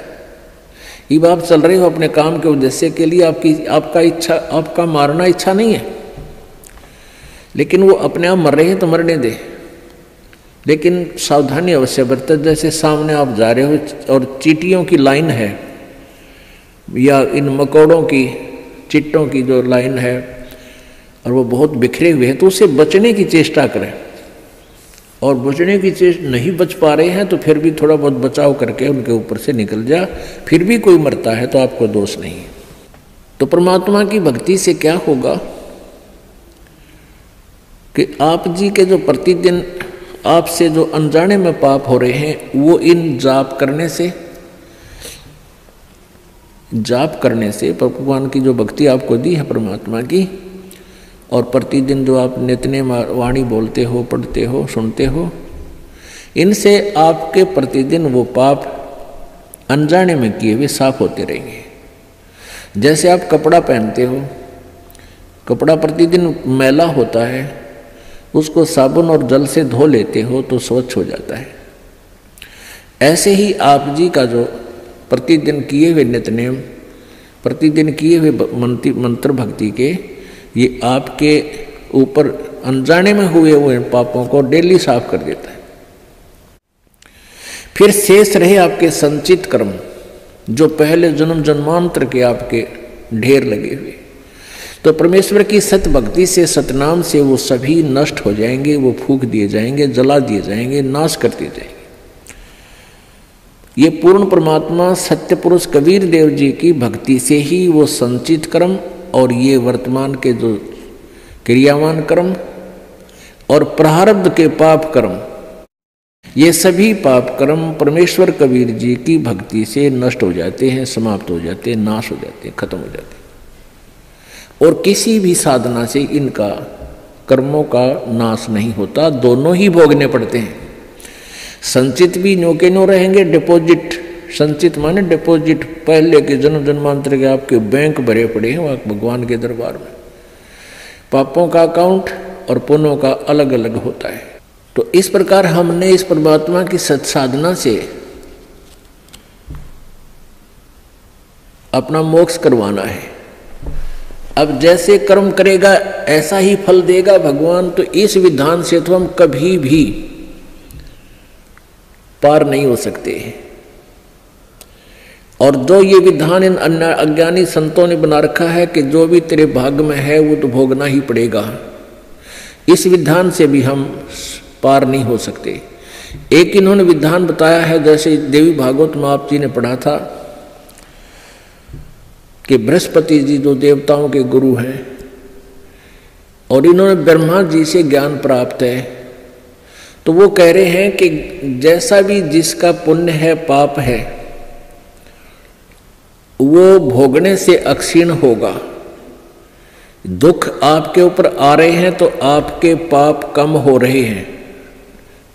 ये आप चल रहे हो अपने काम के उद्देश्य के लिए, आपका मारना इच्छा नहीं है, लेकिन वो अपने आप मर रहे हैं तो मरने दे। लेकिन सावधानी अवश्य बरते। जैसे सामने आप जा रहे हो और चींटियों की लाइन है या इन मकोड़ों की, चिट्टों की जो लाइन है और वो बहुत बिखरे हुए हैं, तो उससे बचने की चेष्टा करें। और बचने की चेष्टा नहीं बच पा रहे हैं तो फिर भी थोड़ा बहुत बचाव करके उनके ऊपर से निकल जा। फिर भी कोई मरता है तो आपको दोष नहीं। तो परमात्मा की भक्ति से क्या होगा कि आप जी के जो प्रतिदिन आपसे जो अनजाने में पाप हो रहे हैं, वो इन जाप करने से भगवान की जो भक्ति आपको दी है परमात्मा की, और प्रतिदिन जो आप नित्य वाणी बोलते हो, पढ़ते हो, सुनते हो, इनसे आपके प्रतिदिन वो पाप अनजाने में किए हुए साफ होते रहेंगे। जैसे आप कपड़ा पहनते हो, कपड़ा प्रतिदिन मैला होता है, उसको साबुन और जल से धो लेते हो तो स्वच्छ हो जाता है। ऐसे ही आप जी का जो प्रतिदिन किए हुए नित्यनेम, प्रतिदिन किए हुए मंत्र भक्ति के, ये आपके ऊपर अनजाने में हुए पापों को डेली साफ कर देता है। फिर शेष रहे आपके संचित कर्म, जो पहले जन्म जन्मांतर के आपके ढेर लगे हुए, तो परमेश्वर की सत भक्ति से, सतनाम से वो सभी नष्ट हो जाएंगे, वो फूंक दिए जाएंगे, जला दिए जाएंगे, नाश कर दिए जाएंगे। ये पूर्ण परमात्मा सत्य पुरुष कबीर देव जी की भक्ति से ही वो संचित कर्म और ये वर्तमान के जो क्रियावान कर्म और प्रारब्ध के पाप कर्म, ये सभी पाप कर्म परमेश्वर कबीर जी की भक्ति से नष्ट हो जाते हैं, समाप्त हो जाते हैं, नाश हो जाते हैं, खत्म हो जाते हैं। और किसी भी साधना से इनका कर्मों का नाश नहीं होता, दोनों ही भोगने पड़ते हैं। संचित भी न्यो के न्यो रहेंगे, डिपॉजिट, संचित माने डिपॉजिट, पहले के जन्म जन्मांतर के आपके बैंक भरे पड़े हैं वहाँ भगवान के दरबार में। पापों का अकाउंट और पुण्यों का अलग अलग होता है। तो इस प्रकार हमने इस परमात्मा की सत्साधना से अपना मोक्ष करवाना है। अब जैसे कर्म करेगा ऐसा ही फल देगा भगवान। तो इस विधान से तो हम कभी भी पार नहीं हो सकते। और जो ये विधान इन अन्य अज्ञानी संतों ने बना रखा है कि जो भी तेरे भाग्य में है वो तो भोगना ही पड़ेगा, इस विधान से भी हम पार नहीं हो सकते। एक इन्होंने विधान बताया है, जैसे देवी भागवत में आप जी ने पढ़ा था कि बृहस्पति जी जो देवताओं के गुरु हैं और इन्होंने ब्रह्मा जी से ज्ञान प्राप्त है, तो वो कह रहे हैं कि जैसा भी जिसका पुण्य है पाप है वो भोगने से अक्षीण होगा। दुख आपके ऊपर आ रहे हैं तो आपके पाप कम हो रहे हैं,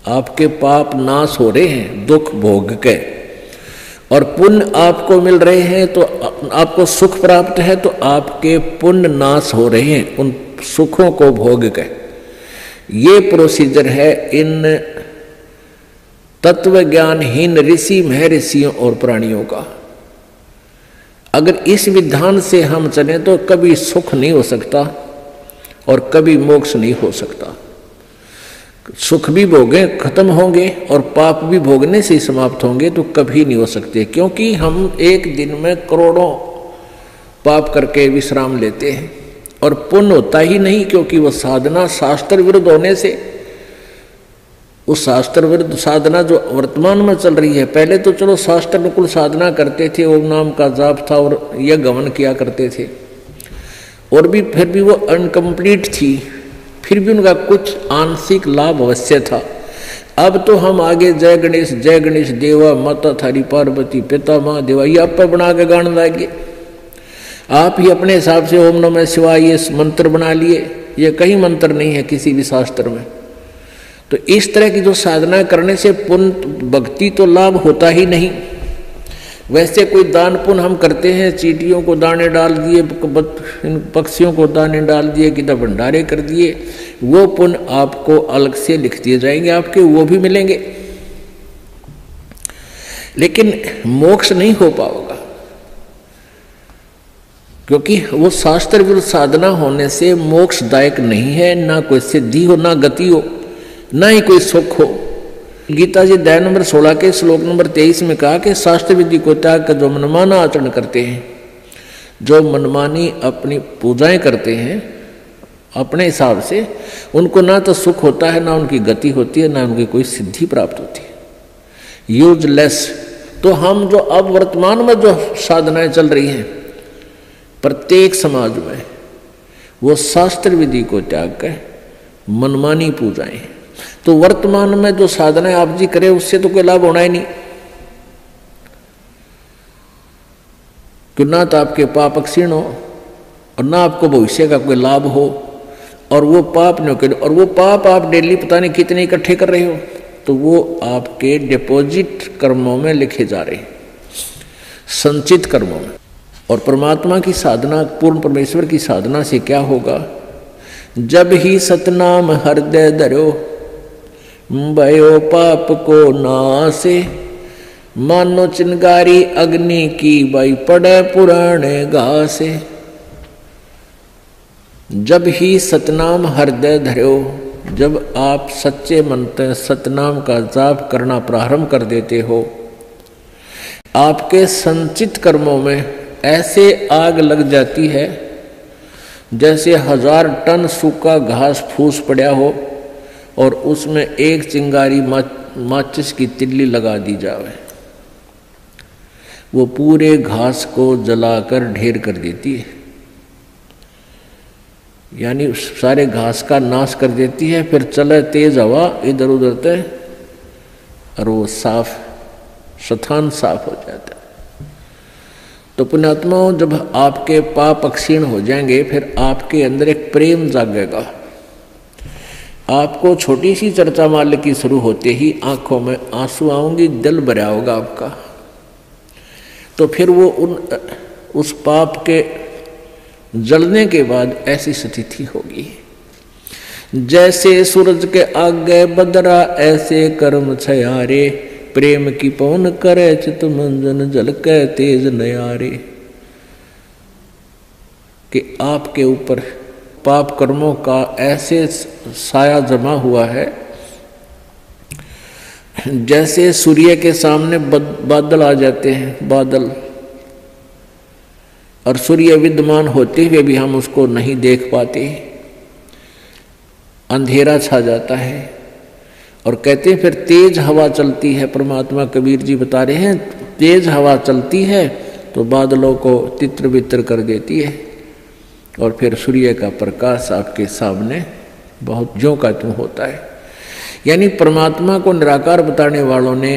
आपके पाप नाश हो रहे हैं दुख भोग के। और पुण्य आपको मिल रहे हैं तो आपको सुख प्राप्त है तो आपके पुण्य नाश हो रहे हैं उन सुखों को भोग के। ये प्रोसीजर है इन तत्व ज्ञानहीन ऋषि महर्षियों और प्राणियों का। अगर इस विधान से हम चलें तो कभी सुख नहीं हो सकता और कभी मोक्ष नहीं हो सकता। सुख भी भोगे खत्म होंगे और पाप भी भोगने से समाप्त होंगे तो कभी नहीं हो सकते, क्योंकि हम एक दिन में करोड़ों पाप करके विश्राम लेते हैं और पुण्य होता ही नहीं, क्योंकि वो साधना शास्त्र विरुद्ध होने से, उस शास्त्र विरुद्ध साधना जो वर्तमान में चल रही है, पहले तो चलो शास्त्र अनुकूल साधना करते थे, ओम नाम का जाप था और यह गमन किया करते थे और भी फिर भी वो अनकम्प्लीट थी, फिर भी उनका कुछ आंशिक लाभ अवश्य था। अब तो हम आगे जय गणेश देवा माता थारी पार्वती पिता माँ देवा ये आप पर बना के गाने लाएंगे। आप ही अपने हिसाब से ओम नमः शिवाय ये मंत्र बना लिए, ये कहीं मंत्र नहीं है किसी भी शास्त्र में। तो इस तरह की जो साधना करने से पुण्य भक्ति तो लाभ होता ही नहीं। वैसे कोई दान पुण्य हम करते हैं, चींटियों को दाने डाल दिए, पक्षियों को दाने डाल दिए, किधर भंडारे कर दिए, वो पुण्य आपको अलग से लिख दिए जाएंगे, आपके वो भी मिलेंगे, लेकिन मोक्ष नहीं हो पाएगा, क्योंकि वो शास्त्र विरुद्ध साधना होने से मोक्षदायक नहीं है। ना कोई सिद्धि हो, ना गति हो, ना ही कोई सुख हो। गीता जी अध्याय नंबर 16 के श्लोक नंबर 23 में कहा कि शास्त्र विधि को त्याग कर जो मनमाना आचरण करते हैं, जो मनमानी अपनी पूजाएं करते हैं अपने हिसाब से, उनको ना तो सुख होता है, ना उनकी गति होती है, ना उनकी कोई सिद्धि प्राप्त होती है, यूजलेस। तो हम जो अब वर्तमान में जो साधनाएं चल रही हैं प्रत्येक समाज में, वो शास्त्र विधि को त्याग कर मनमानी पूजाएं। तो वर्तमान में जो साधनाएं आप जी करें उससे तो कोई लाभ होना ही नहीं, कि ना तो आपके पाप क्षीण हो और ना आपको भविष्य का कोई लाभ हो, और वो पाप नहीं करे, और वो पाप आप डेली पता नहीं कितने इकट्ठे कर रहे हो, तो वो आपके डिपॉजिट कर्मों में लिखे जा रहे हैं, संचित कर्मों में। और परमात्मा की साधना, पूर्ण परमेश्वर की साधना से क्या होगा? जब ही सतनाम हृदय धरो भयो पाप को नासे, मानो चिंगारी अग्नि की बाई पड़े पुराने घासे। जब ही सतनाम हृदय धरो, जब आप सच्चे मन से सतनाम का जाप करना प्रारंभ कर देते हो, आपके संचित कर्मों में ऐसे आग लग जाती है जैसे 1000 टन सूखा घास फूस पड़ा हो और उसमें एक चिंगारी माचिस की तिल्ली लगा दी जाए, वो पूरे घास को जलाकर ढेर कर देती है, यानी सारे घास का नाश कर देती है। फिर चले तेज हवा इधर उधर से और वो साफ स्थान साफ हो जाता है। तो पुण्यात्माओं, जब आपके पाप क्षीण हो जाएंगे फिर आपके अंदर एक प्रेम जागेगा। आपको छोटी सी चर्चा माल की शुरू होते ही आंखों में आंसू आऊंगी, दिल भरा होगा आपका। तो फिर वो उस पाप के जलने के बाद ऐसी स्थिति होगी, जैसे सूरज के आगे बदरा ऐसे कर्म छयारे, प्रेम की पवन करे चित मंजन जल के तेज नयारे। कि आपके ऊपर पाप कर्मों का ऐसे साया जमा हुआ है जैसे सूर्य के सामने बादल आ जाते हैं, बादल, और सूर्य विद्यमान होते हुए भी हम उसको नहीं देख पाते, अंधेरा छा जाता है। और कहते हैं फिर तेज हवा चलती है, परमात्मा कबीर जी बता रहे हैं तेज हवा चलती है तो बादलों को तितर बितर कर देती है, और फिर सूर्य का प्रकाश आपके सामने बहुत ज्यों का त्यों होता है। यानी परमात्मा को निराकार बताने वालों ने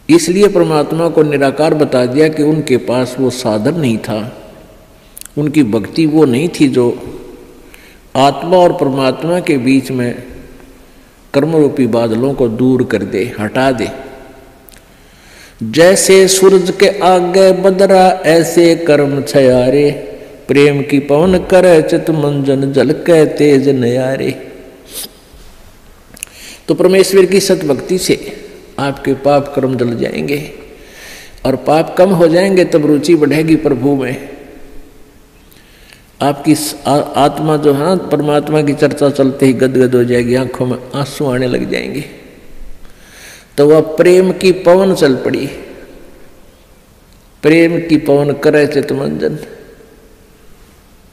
इसलिए परमात्मा को निराकार बता दिया कि उनके पास वो साधन नहीं था, उनकी भक्ति वो नहीं थी जो आत्मा और परमात्मा के बीच में कर्मरूपी बादलों को दूर कर दे, हटा दे। जैसे सूरज के आगे बदरा ऐसे कर्म छयारे, प्रेम की पवन करे चित मंजन झलके तेज नयारे। तो परमेश्वर की सतभक्ति से आपके पाप कर्म जल जाएंगे और पाप कम हो जाएंगे, तब रुचि बढ़ेगी प्रभु में। आपकी आत्मा जो है परमात्मा की चर्चा चलते ही गदगद हो जाएगी, आंखों में आंसू आने लग जाएंगे। तो वह प्रेम की पवन चल पड़ी, प्रेम की पवन करे चित मंजन,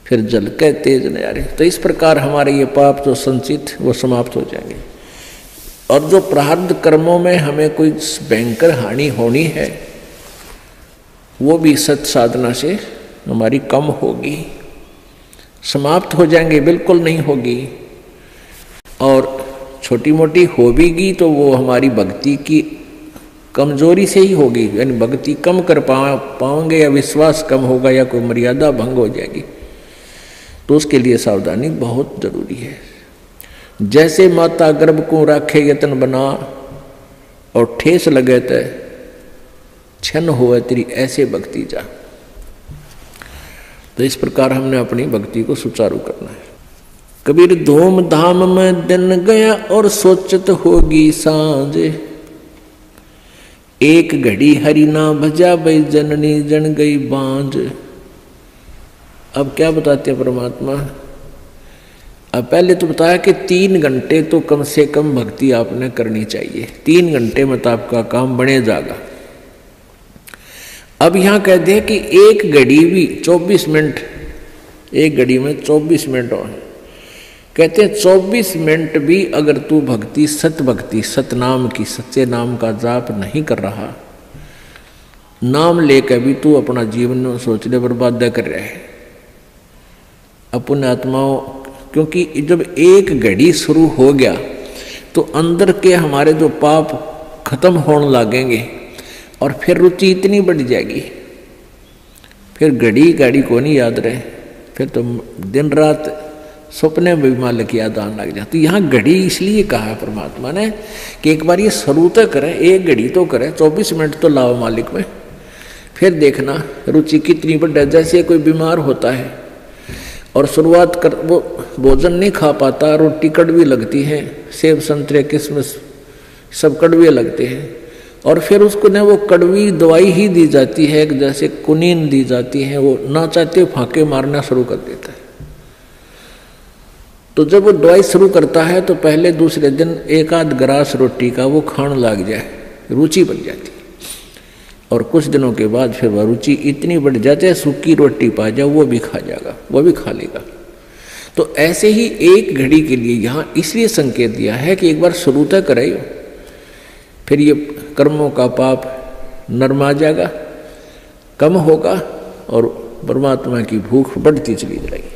फिर जल के तेज नयारे। तो इस प्रकार हमारे ये पाप जो संचित वो समाप्त हो जाएंगे, और जो प्रारब्ध कर्मों में हमें कोई भयंकर हानि होनी है वो भी सत साधना से हमारी कम होगी, समाप्त हो जाएंगे, बिल्कुल नहीं होगी। और छोटी मोटी हो भी गई तो वो हमारी भक्ति की कमजोरी से ही होगी, यानी भक्ति कम कर पाओगे या विश्वास कम होगा या कोई मर्यादा भंग हो जाएगी। तो उसके लिए सावधानी बहुत जरूरी है। जैसे माता गर्भ को राखे यतन बना, और ठेस लगे तो छन हुआ तेरी ऐसे भक्ति जा। तो इस प्रकार हमने अपनी भक्ति को सुचारू करना है। कबीर धूम धाम में दिन गया और सोचत होगी सांझ, एक घड़ी हरि ना भजा भई जननी जन गई बांझ। अब क्या बताते हैं परमात्मा? अब पहले तो बताया कि 3 घंटे तो कम से कम भक्ति आपने करनी चाहिए, 3 घंटे में तो आपका काम बने जाएगा। अब यहाँ कह दे कि एक घड़ी भी 24 मिनट, एक घड़ी में 24 मिनट और कहते हैं 24 मिनट भी अगर तू भक्ति, सत भक्ति, सतनाम की, सच्चे नाम का जाप नहीं कर रहा, नाम लेकर भी तू अपना जीवन सोचने बर्बाद कर रहा है अपने आत्माओं। क्योंकि जब एक घड़ी शुरू हो गया तो अंदर के हमारे जो पाप खत्म होने लगेंगे और फिर रुचि इतनी बढ़ जाएगी, फिर घड़ी को नहीं याद रहे, फिर तो दिन रात सपने में भी मालिक याद आने लग जाती। यहाँ घड़ी इसलिए कहा है परमात्मा ने कि एक बार ये शुरू तो करे, एक घड़ी तो करे, 24 मिनट तो लाओ मालिक में, फिर देखना रुचि कितनी बढ़ है। जैसे कोई बीमार होता है और शुरुआत कर वो भोजन नहीं खा पाता, रोटी कड़वी लगती है, सेब संतरे किशमिश सब कड़वे लगते हैं, और फिर उसको ने वो कड़वी दवाई ही दी जाती है, जैसे कुनीन दी जाती है, वो ना चाहते फांके मारना शुरू कर देता है। तो जब वो दवाई शुरू करता है तो पहले दूसरे दिन एक आध गिलास रोटी का वो खाने लग जाए, रुचि बन जाती, और कुछ दिनों के बाद फिर वह रुचि इतनी बढ़ जाती है, सूखी रोटी पा जाए वो भी खा जाएगा, वो भी खा लेगा। तो ऐसे ही एक घड़ी के लिए यहाँ इसलिए संकेत दिया है कि एक बार शुरू तक करे, फिर ये कर्मों का पाप नरमा जाएगा, कम होगा, और परमात्मा की भूख बढ़ती चली जाएगी।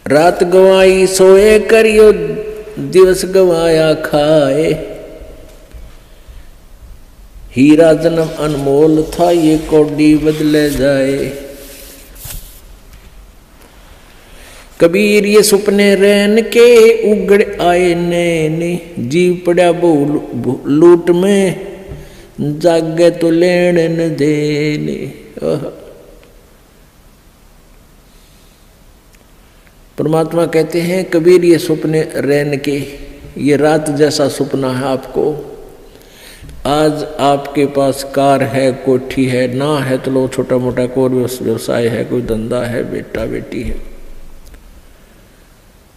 रात गवाई सोए करियो, दिवस गवाया खाए, हीरा जन्म अनमोल था, ये कौड़ी बदले जाए। कबीर ये सुपने रैन के उगड़ आए नैने, जीव पड़ा बहु लूट में, जागे तो लेन न देने। परमात्मा कहते हैं कबीर ये सुपने रैन के, ये रात जैसा सुपना है आपको, आज आपके पास कार है, कोठी है, ना है तो लो छोटा मोटा कोई व्यवसाय है, कोई धंधा है, बेटा बेटी है।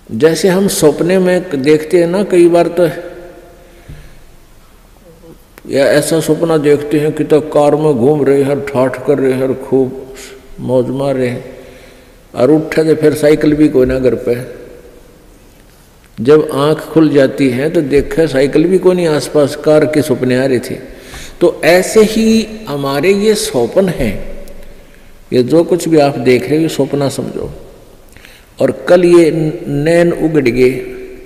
जैसे हम सपने में देखते हैं ना, कई बार तो या ऐसा सपना देखते हैं कि तो कार में घूम रहे हैं, ठाठ कर रहे हैं, खूब मौज मार रहे हैं, और उठे तो फिर साइकिल भी कोई ना घर पे। जब आंख खुल जाती है तो देखा साइकिल भी कोई नहीं आसपास, कार के सपने आ रहे थे। तो ऐसे ही हमारे ये स्वप्न हैं, ये जो कुछ भी आप देख रहे हो ये सपना समझो। और कल ये नैन उगड़ गए,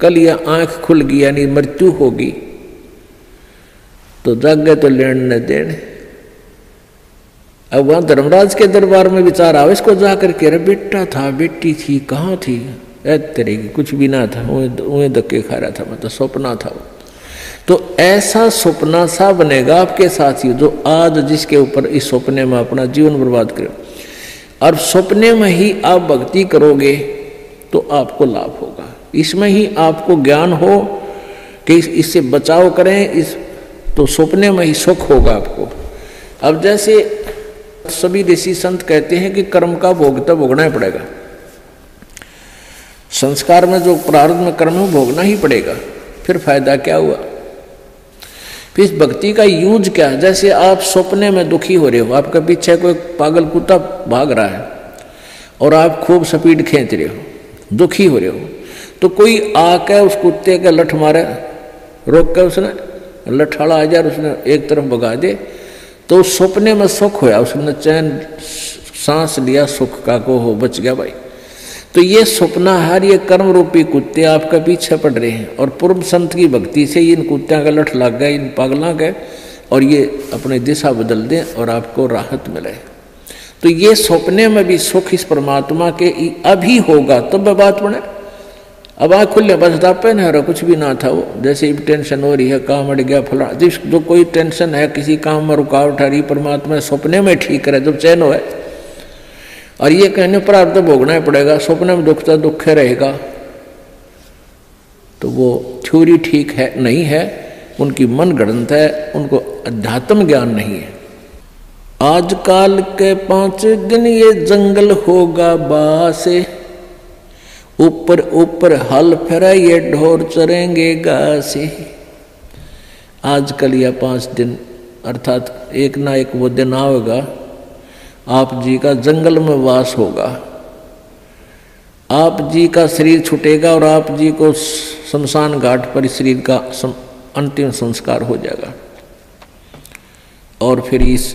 कल ये आंख खुल गई, यानी मृत्यु होगी, तो जागे तो लेन न देन। अब वहां धर्मराज के दरबार में विचार आवे इसको जाकर के, अरे बेटा था, बेटी थी, कहाँ थी, तेरे की कुछ भी ना था, उन्हें धक्के खा रहा था, मतलब सपना था वो। तो ऐसा सपना सा बनेगा आपके साथ ही, जो आज जिसके ऊपर इस सपने में अपना जीवन बर्बाद करे, और सपने में ही आप भक्ति करोगे तो आपको लाभ होगा। इसमें ही आपको ज्ञान हो कि इससे बचाव करें, इस तो सपने में ही सुख होगा आपको। अब जैसे सभी ऋषि संत कहते हैं कि कर्म का भोग तो भोगना ही पड़ेगा, संस्कार में जो प्रारब्ध में कर्म है भोगना ही पड़ेगा, फिर फायदा क्या हुआ। फिर इस भक्ति का यूज क्या है। जैसे आप सपने में दुखी हो रहे हो, आपके पीछे कोई पागल कुत्ता भाग रहा है और आप खूब स्पीड खींच रहे हो, दुखी हो रहे हो, तो कोई आके उस कुत्ते के लठ मारे, रोक कर उसने लठाड़ा आ जाए, उसने एक तरफ भगा दे, तो सपने में सुख होया, उसने चैन सांस लिया सुख का, को हो बच गया भाई। तो ये सपना हर ये कर्म रूपी कुत्ते आपका पीछे पड़ रहे हैं, और पूर्व संत की भक्ति से इन कुत्तियों का लठ लग गए, इन पागलों के, और ये अपनी दिशा बदल दें और आपको राहत मिले। तो ये सपने में भी सुख इस परमात्मा के अभी होगा, तब बात बने। अब आँख खुले बस दापे न रहा, कुछ भी ना था वो, जैसे टेंशन हो रही है, काम अड़ गया फला, जिस जो कोई टेंशन है, किसी काम में रुकावट आ रही, परमात्मा सपने में ठीक करे जब चैन हो। और ये कहने पर आप तो भोगना ही पड़ेगा, सपने में दुखता दुख रहेगा, तो वो थ्योरी ठीक है नहीं है, उनकी मन गणत है, उनको अध्यात्म ज्ञान नहीं है। आजकल के 5 दिन ये जंगल होगा बासे, ऊपर ऊपर हल फिरा ये ढोर चरेंगे घासे। आजकल या 5 दिन अर्थात एक ना एक वो दिन आएगा, आप जी का जंगल में वास होगा, आप जी का शरीर छूटेगा और आप जी को शमशान घाट पर शरीर का अंतिम संस्कार हो जाएगा। और फिर इस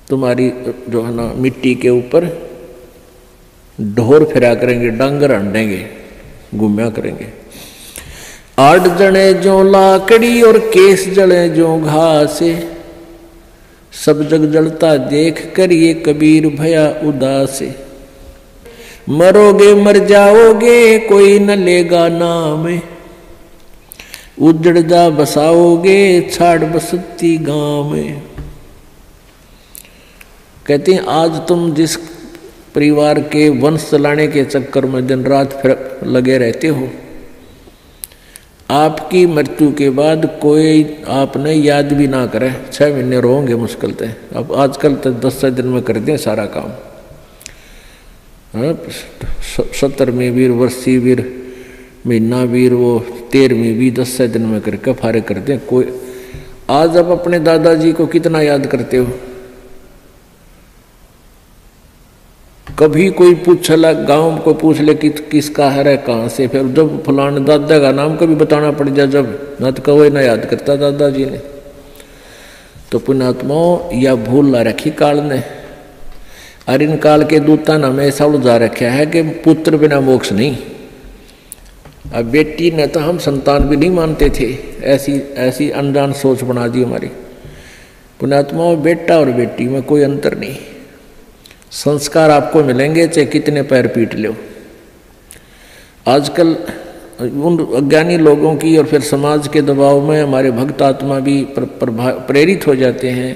तुम्हारी जो है ना मिट्टी के ऊपर ढोर फिरा करेंगे, डांगर अंडेंगे, घूमया करेंगे। 8 जने जो लाकड़ी और केस जले जो घासे, सब जग जलता देख कर ये कबीर भया उदासे। मरोगे मर जाओगे कोई न लेगा नाम, उजड़ जा बसाओगे छाड़ बसती गांव में। कहते हैं आज तुम जिस परिवार के वंश चलाने के चक्कर में दिन रात फिर लगे रहते हो, आपकी मृत्यु के बाद कोई आपने याद भी ना करे, 6 महीने रोंगे मुश्किल से। अब आजकल तो 10 दिन में कर दें सारा काम, 70वीं वीर, वर्षी वीर, महीना वीर, वो 13वीं भी 10 दिन में करके फारे कर दें कोई। आज आप अपने दादाजी को कितना याद करते हो? कभी कोई पूछला, गांव को पूछ ले कि किसका है कहाँ से, फिर जब फलाने दादा का नाम कभी बताना पड़ जाए, जब न तो कवई ना याद करता दादाजी ने। तो पुण्यात्माओं या भूल ला रखी काल ने, और इन काल के दूता ने हमें ऐसा उलझा रखा है कि पुत्र बिना मोक्ष नहीं। अब बेटी ने तो हम संतान भी नहीं मानते थे, ऐसी अनजान सोच बना दी हमारी। पुण्यात्माओं बेटा और बेटी में कोई अंतर नहीं, संस्कार आपको मिलेंगे चाहे कितने पैर पीट लो। आजकल उन अज्ञानी लोगों की और फिर समाज के दबाव में हमारे भक्त आत्मा भी प्रेरित हो जाते हैं।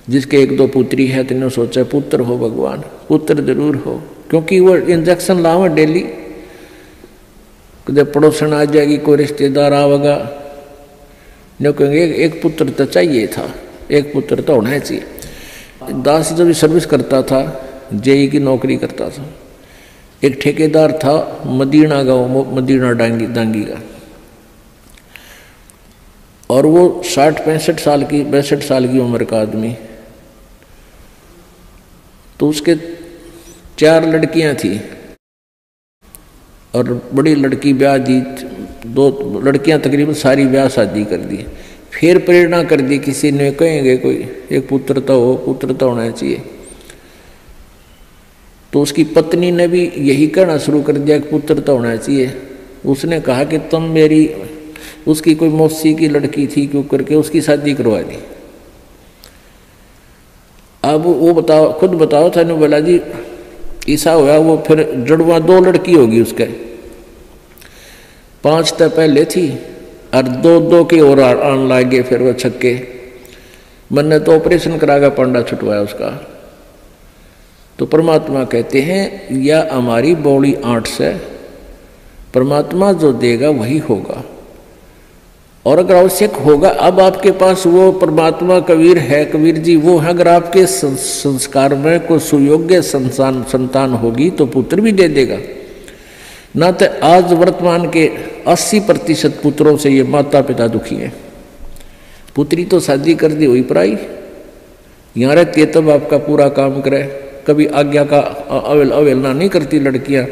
जिसके 1-2 पुत्री है तो सोचा पुत्र हो भगवान, पुत्र जरूर हो, क्योंकि वो इंजेक्शन लाओ डेली, कदे पड़ोसन आ जाएगी, कोई रिश्तेदार आवेगा, नहीं कहेंगे एक पुत्र तो चाहिए था, एक पुत्र तो होना चाहिए। दास जब सर्विस करता था, जेई की नौकरी करता था, एक ठेकेदार था मदीना गाँव, मदीना दांगी का, और वो 62 साल की उम्र का आदमी। तो उसके 4 लड़कियां थी और बड़ी लड़की ब्याह दी, 2 लड़कियां तकरीबन सारी ब्याह शादी कर दी। फिर प्रेरणा कर दी किसी ने, कहेंगे कोई एक पुत्र तो होना चाहिए। तो उसकी पत्नी ने भी यही कहना शुरू कर दिया कि पुत्र तो होना चाहिए। उसने कहा कि तुम मेरी, उसकी कोई मौसी की लड़की थी, क्यों करके उसकी शादी करवा दी। अब वो बताओ, खुद बताओ था ने बोला जी ऐसा हुआ, वो फिर जड़वा 2 लड़की होगी उसके, 5 तो पहले थी और 2 की और आने लगे। फिर वो छक्के मैंने तो ऑपरेशन करागा, पांडा छुटवाया उसका। तो परमात्मा कहते हैं या हमारी बॉडी 8 से, परमात्मा जो देगा वही होगा। और अगर आवश्यक होगा, अब आपके पास वो परमात्मा कबीर है, कबीर जी वो है, अगर आपके संस्कार में कोई सुयोग्य संतान होगी तो पुत्र भी दे देगा। ना तो आज वर्तमान के 80% पुत्रों से ये माता पिता दुखी है। पुत्री तो शादी कर दी हुई पराई, यहाँ रहती है तब आपका पूरा काम करे, कभी आज्ञा का अवहेलना नहीं करती लड़कियां।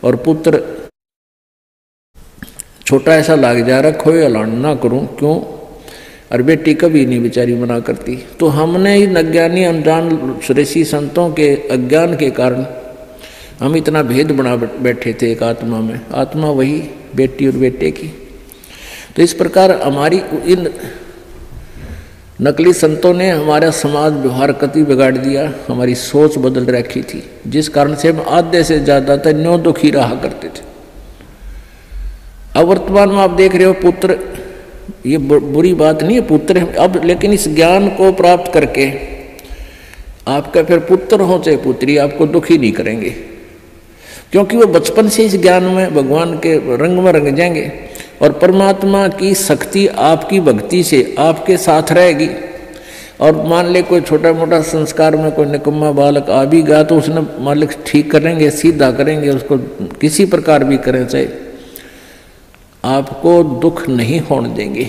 और पुत्र छोटा ऐसा लाग जा रहा, खोए अलान ना करूं क्यों, और बेटी कभी नहीं बेचारी मना करती। तो हमने इन अज्ञानी अनजान ऋषि संतों के अज्ञान के कारण हम इतना भेद बना बैठे थे एक आत्मा में, आत्मा वही बेटी और बेटे की। तो इस प्रकार हमारी इन नकली संतों ने हमारा समाज व्यवहार कति बिगाड़ दिया, हमारी सोच बदल रखी थी, जिस कारण से हम आधे से ज़्यादातर न्यों दुखी रहा करते थे। अब वर्तमान में आप देख रहे हो पुत्र, ये बुरी बात नहीं है पुत्र अब, लेकिन इस ज्ञान को प्राप्त करके आपका फिर पुत्र हो चाहे पुत्री आपको दुखी नहीं करेंगे, क्योंकि वो बचपन से इस ज्ञान में भगवान के रंग में रंग जाएंगे और परमात्मा की शक्ति आपकी भक्ति से आपके साथ रहेगी। और मान ले कोई छोटा मोटा संस्कार में कोई निकम्मा बालक आ भी गया तो उसने मालिक ठीक करेंगे, सीधा करेंगे, उसको किसी प्रकार भी करें चाहे, आपको दुख नहीं होने देंगे।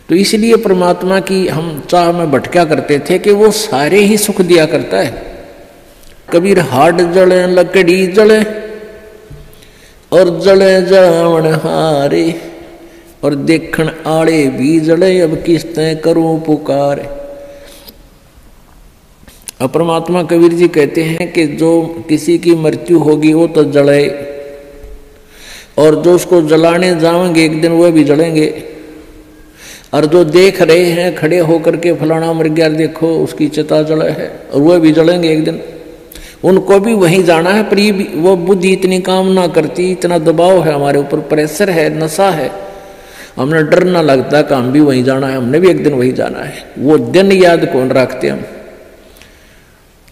तो इसलिए परमात्मा की हम चाह में भटका करते थे कि वो सारे ही सुख दिया करता है। कबीर हाड जले लकड़ी जले और जले जावण हारे, और देखण आड़े भी जले, अब किस्तें करूं पुकार। अब परमात्मा कबीर जी कहते हैं कि जो किसी की मृत्यु होगी वो तो जले, और जो उसको जलाने जाएंगे एक दिन वह भी जलेंगे, और जो देख रहे हैं खड़े होकर के फलाना मर गया देखो उसकी चिता जले है, और वह भी जलेंगे एक दिन, उनको भी वहीं जाना है। पर वो बुद्धि इतनी काम ना करती, इतना दबाव है हमारे ऊपर, प्रेशर है, नशा है, हमने डर ना लगता कि हम भी वहीं जाना है, हमने भी एक दिन वहीं जाना है। वो दिन याद कौन रखते हम,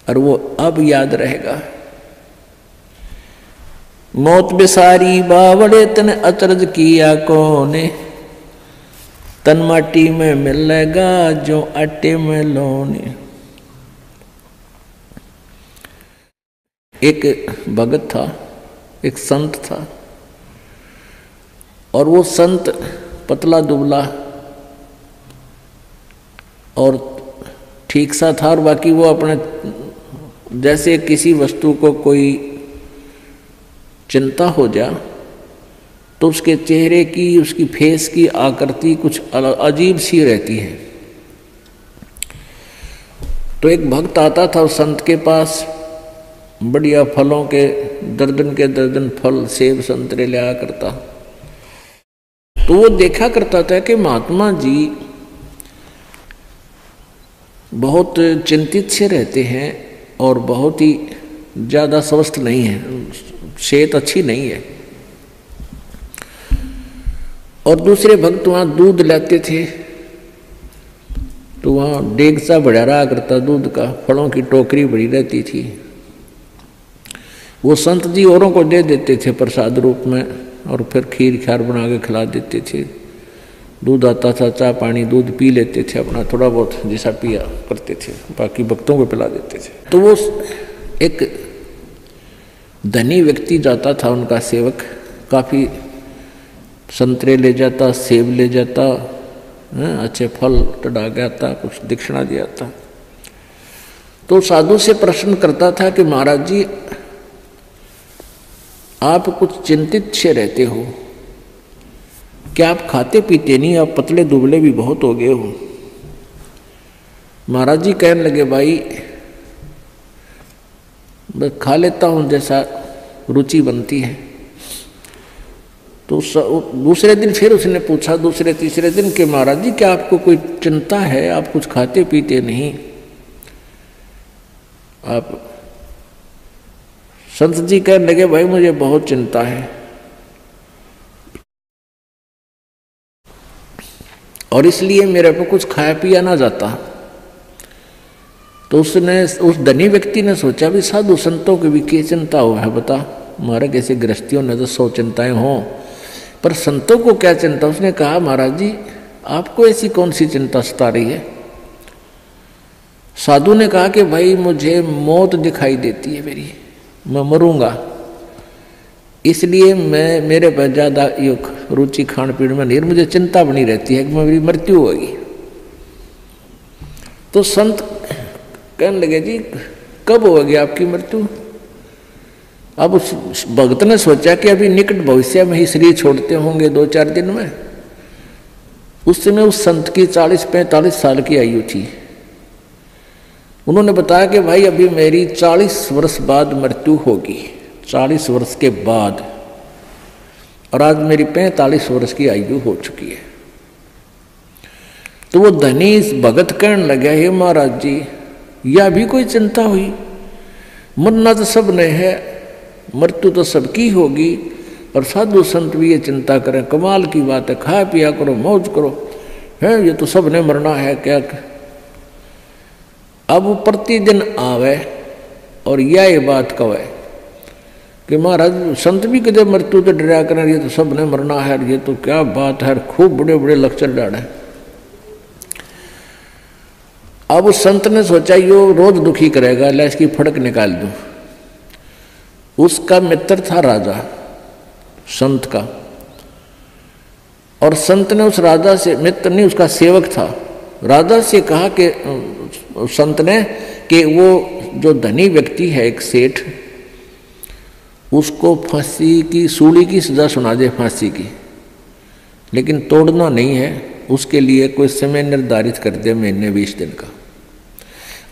और वो अब याद रहेगा। मौत बिसारी बावड़े तन अचरज किया कोने, तन माटी में मिलेगा जो आटे में लोने। एक भगत था, एक संत था, और वो संत पतला दुबला और ठीक सा था, और बाकी वो अपने जैसे किसी वस्तु को कोई चिंता हो जा तो उसके चेहरे की, उसकी फेस की आकृति कुछ अजीब सी रहती है। तो एक भक्त आता था उस संत के पास, बढ़िया फलों के दर्जन फल सेब संतरे ले आया करता। तो वो देखा करता था कि महात्मा जी बहुत चिंतित से रहते हैं और बहुत ही ज़्यादा स्वस्थ नहीं है, सेहत अच्छी नहीं है। और दूसरे भक्त वहाँ दूध लाते थे तो वहाँ डेग सा बढ़ा रहा करता दूध का, फलों की टोकरी बड़ी रहती थी। वो संत जी औरों को दे देते थे प्रसाद रूप में, और फिर खीर खार बना के खिला देते थे। दूध आता था, चाय पानी दूध पी लेते थे, अपना थोड़ा बहुत जैसा पिया करते थे, बाकी भक्तों को पिला देते थे। तो वो एक धनी व्यक्ति जाता था, उनका सेवक, काफ़ी संतरे ले जाता, सेब ले जाता, अच्छे फल चढ़ा के आता, कुछ दक्षिणा दिया था। तो साधु से प्रश्न करता था कि महाराज जी, आप कुछ चिंतित से रहते हो, क्या आप खाते पीते नहीं, आप पतले दुबले भी बहुत हो गए हो। महाराज जी कहने लगे, भाई मैं खा लेता हूँ जैसा रुचि बनती है। तो दूसरे दिन फिर उसने पूछा, दूसरे तीसरे दिन, कि महाराज जी क्या आपको कोई चिंता है, आप कुछ खाते पीते नहीं। आप संत जी कहने लगे, भाई मुझे बहुत चिंता है, और इसलिए मेरे को कुछ खाया पिया ना जाता। तो उसने, उस धनी व्यक्ति ने सोचा, भी साधु संतों की भी क्या चिंता हो है बता, हमारे कैसे गृहस्थियों ने तो 100 चिंताएं हों, पर संतों को क्या चिंता। उसने कहा, महाराज जी आपको ऐसी कौन सी चिंता सता रही है। साधु ने कहा कि भाई मुझे मौत दिखाई देती है मेरी, मैं मरूंगा, इसलिए मैं, मेरे पर ज़्यादा रुचि खान पीन में नहीं, मुझे चिंता बनी रहती है कि मेरी मृत्यु होगी। तो संत कहने लगे, जी कब होगी आपकी मृत्यु। अब उस भक्त ने सोचा कि अभी निकट भविष्य में ही शरीर छोड़ते होंगे 2-4 दिन में। उस समय उस संत की 40-45 साल की आयु थी। उन्होंने बताया कि भाई अभी मेरी 40 वर्ष बाद मृत्यु होगी, 40 वर्ष के बाद, और आज मेरी 45 वर्ष की आयु हो चुकी है। तो वो धनी भगत कहने लगा, हे महाराज जी यह भी कोई चिंता हुई, मरना तो सब ने है, मृत्यु तो सबकी होगी, और साधु संत भी ये चिंता करें, कमाल की बात है, खाया पिया करो, मौज करो, है ये तो सब ने मरना है क्या। अब वो प्रतिदिन आवे और यह बात कहे कि महाराज संत भी कदे मृत्यु तो डरा करें, ये तो सब ने मरना है, ये तो क्या बात है, खूब बड़े बड़े लेक्चर डाले। अब उस संत ने सोचा यो रोज दुखी करेगा, ले इसकी फड़क निकाल दूं। उसका मित्र था राजा, संत का, और संत ने उस राजा से, मित्र नहीं उसका सेवक था, राजा से कहा कि संत ने कि वो जो धनी व्यक्ति है एक सेठ, उसको फांसी की, सूली की सजा सुना दे, फांसी की, लेकिन तोड़ना नहीं है, उसके लिए कोई समय निर्धारित कर दे, महीने 20 दिन का,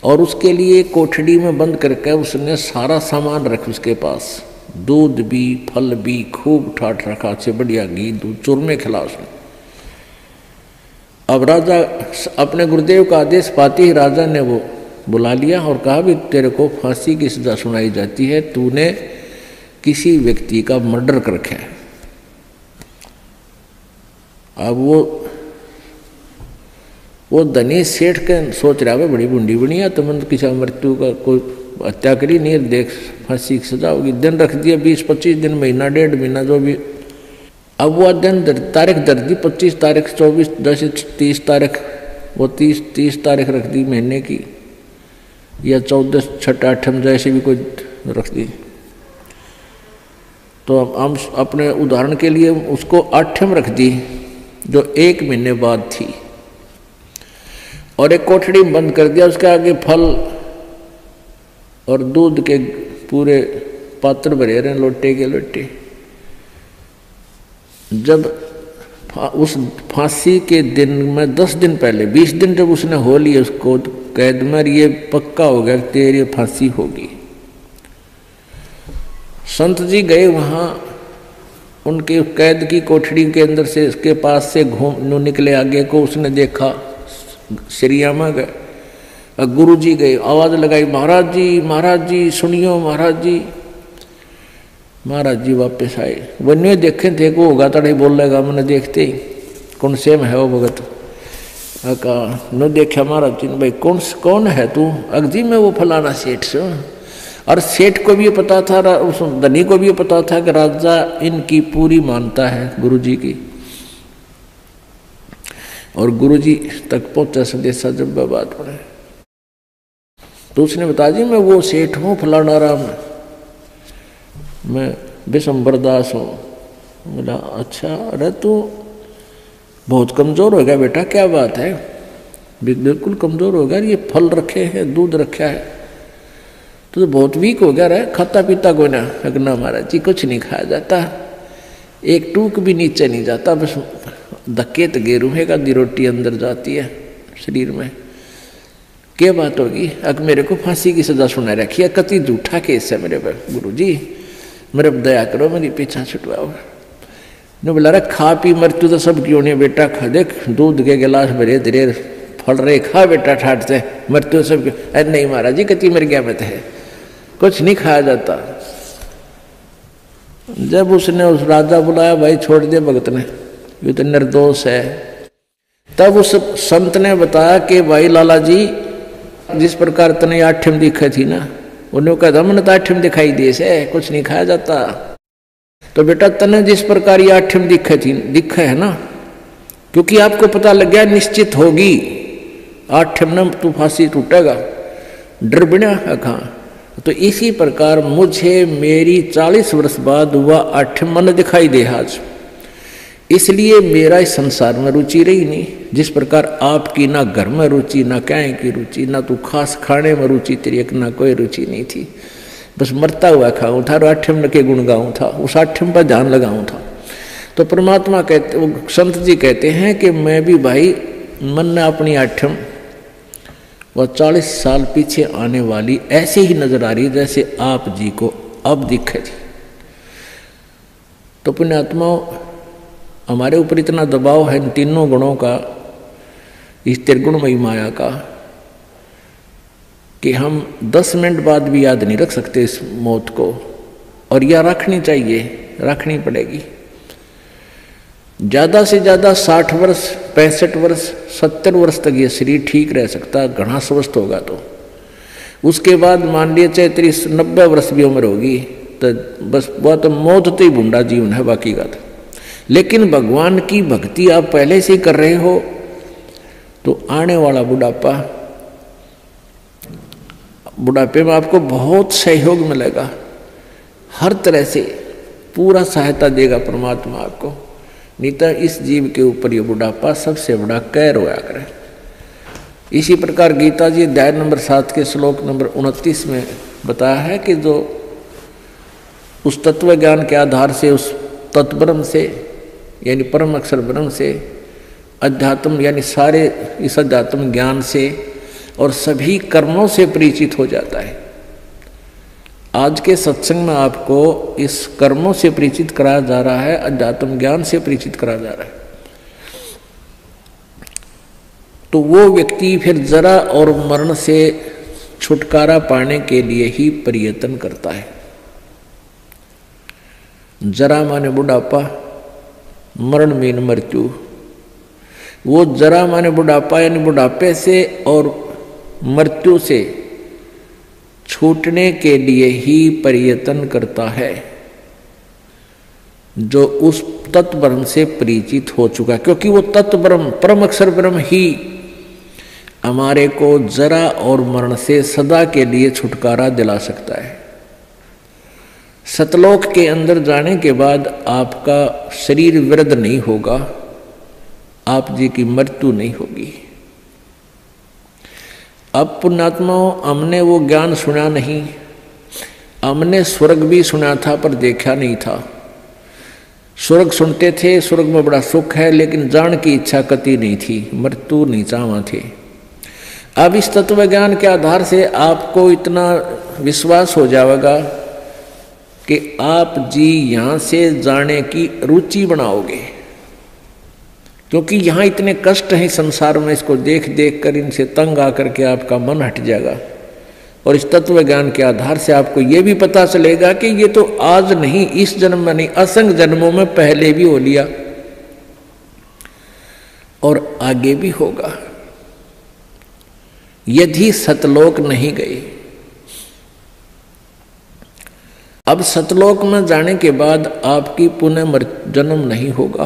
और उसके लिए कोठड़ी में बंद करके उसने सारा सामान रख उसके पास, दूध भी फल भी खूब ठाठ रखा, अच्छे बढ़िया घी दूध चूरमे खिला उसने। अब राजा अपने गुरुदेव का आदेश पाते ही राजा ने वो बुला लिया और कहा, भी तेरे को फांसी की सजा सुनाई जाती है, तूने किसी व्यक्ति का मर्डर कर रखा है। अब वो धनी सेठ के सोच रहा है, बड़ी बुंडी बनी है, तुमने तो किसी मृत्यु का कोई हत्या करी नहीं, देख फांसी की सजा होगी, दिन रख दिया 20-25 दिन, महीना 1.5 महीना जो भी। अब वो दिन तारीख दर दी, 25 तारीख, 24, 10, 30 तारीख, वो 30 तारीख रख दी महीने की, या 14, 6, 8 जैसे भी कोई रख दी। तो हम अपने उदाहरण के लिए उसको 8 रख दी, जो 1 महीने बाद थी, और एक कोठड़ी में बंद कर दिया, उसके आगे फल और दूध के पूरे पात्र भरे रहे, लोटे के लोटे। जब उस फांसी के दिन में 10 दिन पहले, 20 दिन जब उसने हो लिया उसको कैद में, ये पक्का हो गया तेरी फांसी होगी। संत जी गए वहाँ, उनके कैद की कोठड़ी के अंदर से, इसके पास से घूम निकले, आगे को उसने देखा, श्रीयामा गए, गुरु जी गए, आवाज लगाई, महाराज जी सुनियो, महाराज जी। महाराज जी वापस आए, वन्य देखे थे को होगा तड़े बोल लेगा, मैंने देखते ही कौन से में है वो भगत, कहा न देखा महाराज जी ने, भाई कौन है तू। अगजी में वो फलाना सेठ से, और सेठ को भी पता था, उस धनी को भी पता था कि राजा इनकी पूरी मानता है गुरु जी की। और गुरुजी तक पहुंचा संदेशा जब बात पड़े तो उसने बता दी मैं वो सेठ हूँ फलाना राम, मैं विशंबर दास हूँ। बोला अच्छा, अरे तू बहुत कमज़ोर हो गया बेटा, क्या बात है? बिल्कुल कमज़ोर हो गया, ये फल रखे हैं, दूध रखा है, तो बहुत वीक हो गया रहा, खाता पीता कोई ना। अगना महाराज जी कुछ नहीं खाया जाता, एक टूक भी नीचे नहीं जाता, बस धक्के तो गेरू है का दी रोटी अंदर जाती है शरीर में। क्या बात होगी? अब मेरे को फांसी की सजा सुना रखी है, कति झूठा केस है मेरे पर, गुरु जी मेरे दया करो, मेरी पीछा छुटवाओ। ने बोला रे खा पी मृत्यु तो सब क्यों नहीं बेटा, खा देख दूध के गिलास भरे धीरे फल रहे, खा बेटा ठाट से, मृत्यु सब क्यों? अरे नहीं महाराज जी कति मर गया मत है, कुछ नहीं खाया जाता। जब उसने उस राजा बुलाया, भाई छोड़ दे भगत ने, ये तो निर्दोष है। तब उस संत ने बताया कि भाई लाला जी जिस प्रकार तने आठम दिखा थी ना, उन्होंने कहा हमने तो आठम दिखाई दे से, कुछ नहीं खाया जाता। तो बेटा तने जिस प्रकार ये आठम दिखा है ना, क्योंकि आपको पता लग गया निश्चित होगी आठम न तू फांसी टूटेगा, डर बिना कहाँ। तो इसी प्रकार मुझे मेरी 40 वर्ष बाद हुआ आठम मन दिखाई दे आज, इसलिए मेरा इस संसार में रुचि रही नहीं। जिस प्रकार आपकी ना घर में रुचि, ना कहीं की रुचि, ना तू खास खाने में रुचि, तेरी एक ना कोई रुचि नहीं थी, बस मरता हुआ खाऊं था और आठम के गुण गाऊं था, उस आठम पर ध्यान लगाऊं था। तो परमात्मा कहते, वो संत जी कहते हैं कि मैं भी भाई मन ने अपनी आठम वह 40 साल पीछे आने वाली ऐसे ही नजर आ रही जैसे आप जी को अब दिखे थी। तो पुण्यात्माओं हमारे ऊपर इतना दबाव है इन तीनों गुणों का, इस त्रिगुणमयी माया का, कि हम 10 मिनट बाद भी याद नहीं रख सकते इस मौत को, और यह रखनी चाहिए, रखनी पड़ेगी। ज़्यादा से ज़्यादा 60 वर्ष, 65 वर्ष, 70 वर्ष तक ये शरीर ठीक रह सकता, घना स्वस्थ होगा। तो उसके बाद मान लिए चाहे 30-90 वर्ष भी उम्र होगी तो बस वह तो मौत तो ही बूढ़ा जीवन है, बाकी का तो। लेकिन भगवान की भक्ति आप पहले से ही कर रहे हो तो आने वाला बुढ़ापे में आपको बहुत सहयोग मिलेगा, हर तरह से पूरा सहायता देगा परमात्मा आपको। नहीं तो इस जीव के ऊपर ये बुढ़ापा सबसे बड़ा कहर होया करे। इसी प्रकार गीता जी अध्याय नंबर 7 के श्लोक नंबर 29 में बताया है कि जो उस तत्व ज्ञान के आधार से, उस तत्ब्रह्म से यानी परम अक्षर ब्रह्म से, अध्यात्म यानी सारे इस अध्यात्म ज्ञान से और सभी कर्मों से परिचित हो जाता है। आज के सत्संग में आपको इस कर्मों से परिचित कराया जा रहा है, अध्यात्म ज्ञान से परिचित कराया जा रहा है। तो वो व्यक्ति फिर जरा और मरण से छुटकारा पाने के लिए ही प्रयत्न करता है। जरा माने बुढ़ापा, मरण मीन मृत्यु। वो जरा माने बुढ़ापा यानी बुढ़ापे से और मृत्यु से छूटने के लिए ही प्रयत्न करता है, जो उस तत्व ब्रह्म से परिचित हो चुका, क्योंकि वो तत्व ब्रह्म, परम अक्षर ब्रह्म ही हमारे को जरा और मरण से सदा के लिए छुटकारा दिला सकता है। सतलोक के अंदर जाने के बाद आपका शरीर वृद्ध नहीं होगा, आप जी की मृत्यु नहीं होगी। अब पुण्यात्माओं हमने वो ज्ञान सुना नहीं, हमने स्वर्ग भी सुना था पर देखा नहीं था। स्वर्ग सुनते थे, स्वर्ग में बड़ा सुख है, लेकिन जान की इच्छा कति नहीं थी, मृत्यु नहीं चाहवा थे। अब इस तत्व ज्ञान के आधार से आपको इतना विश्वास हो जाएगा कि आप जी यहाँ से जाने की रुचि बनाओगे, क्योंकि यहाँ इतने कष्ट हैं संसार में, इसको देख देख कर इनसे तंग आकर के आपका मन हट जाएगा। और इस तत्व ज्ञान के आधार से आपको ये भी पता चलेगा कि ये तो आज नहीं, इस जन्म में नहीं, असंख्य जन्मों में पहले भी हो लिया और आगे भी होगा, यदि सतलोक नहीं गए। अब सतलोक में जाने के बाद आपकी पुनः जन्म नहीं होगा,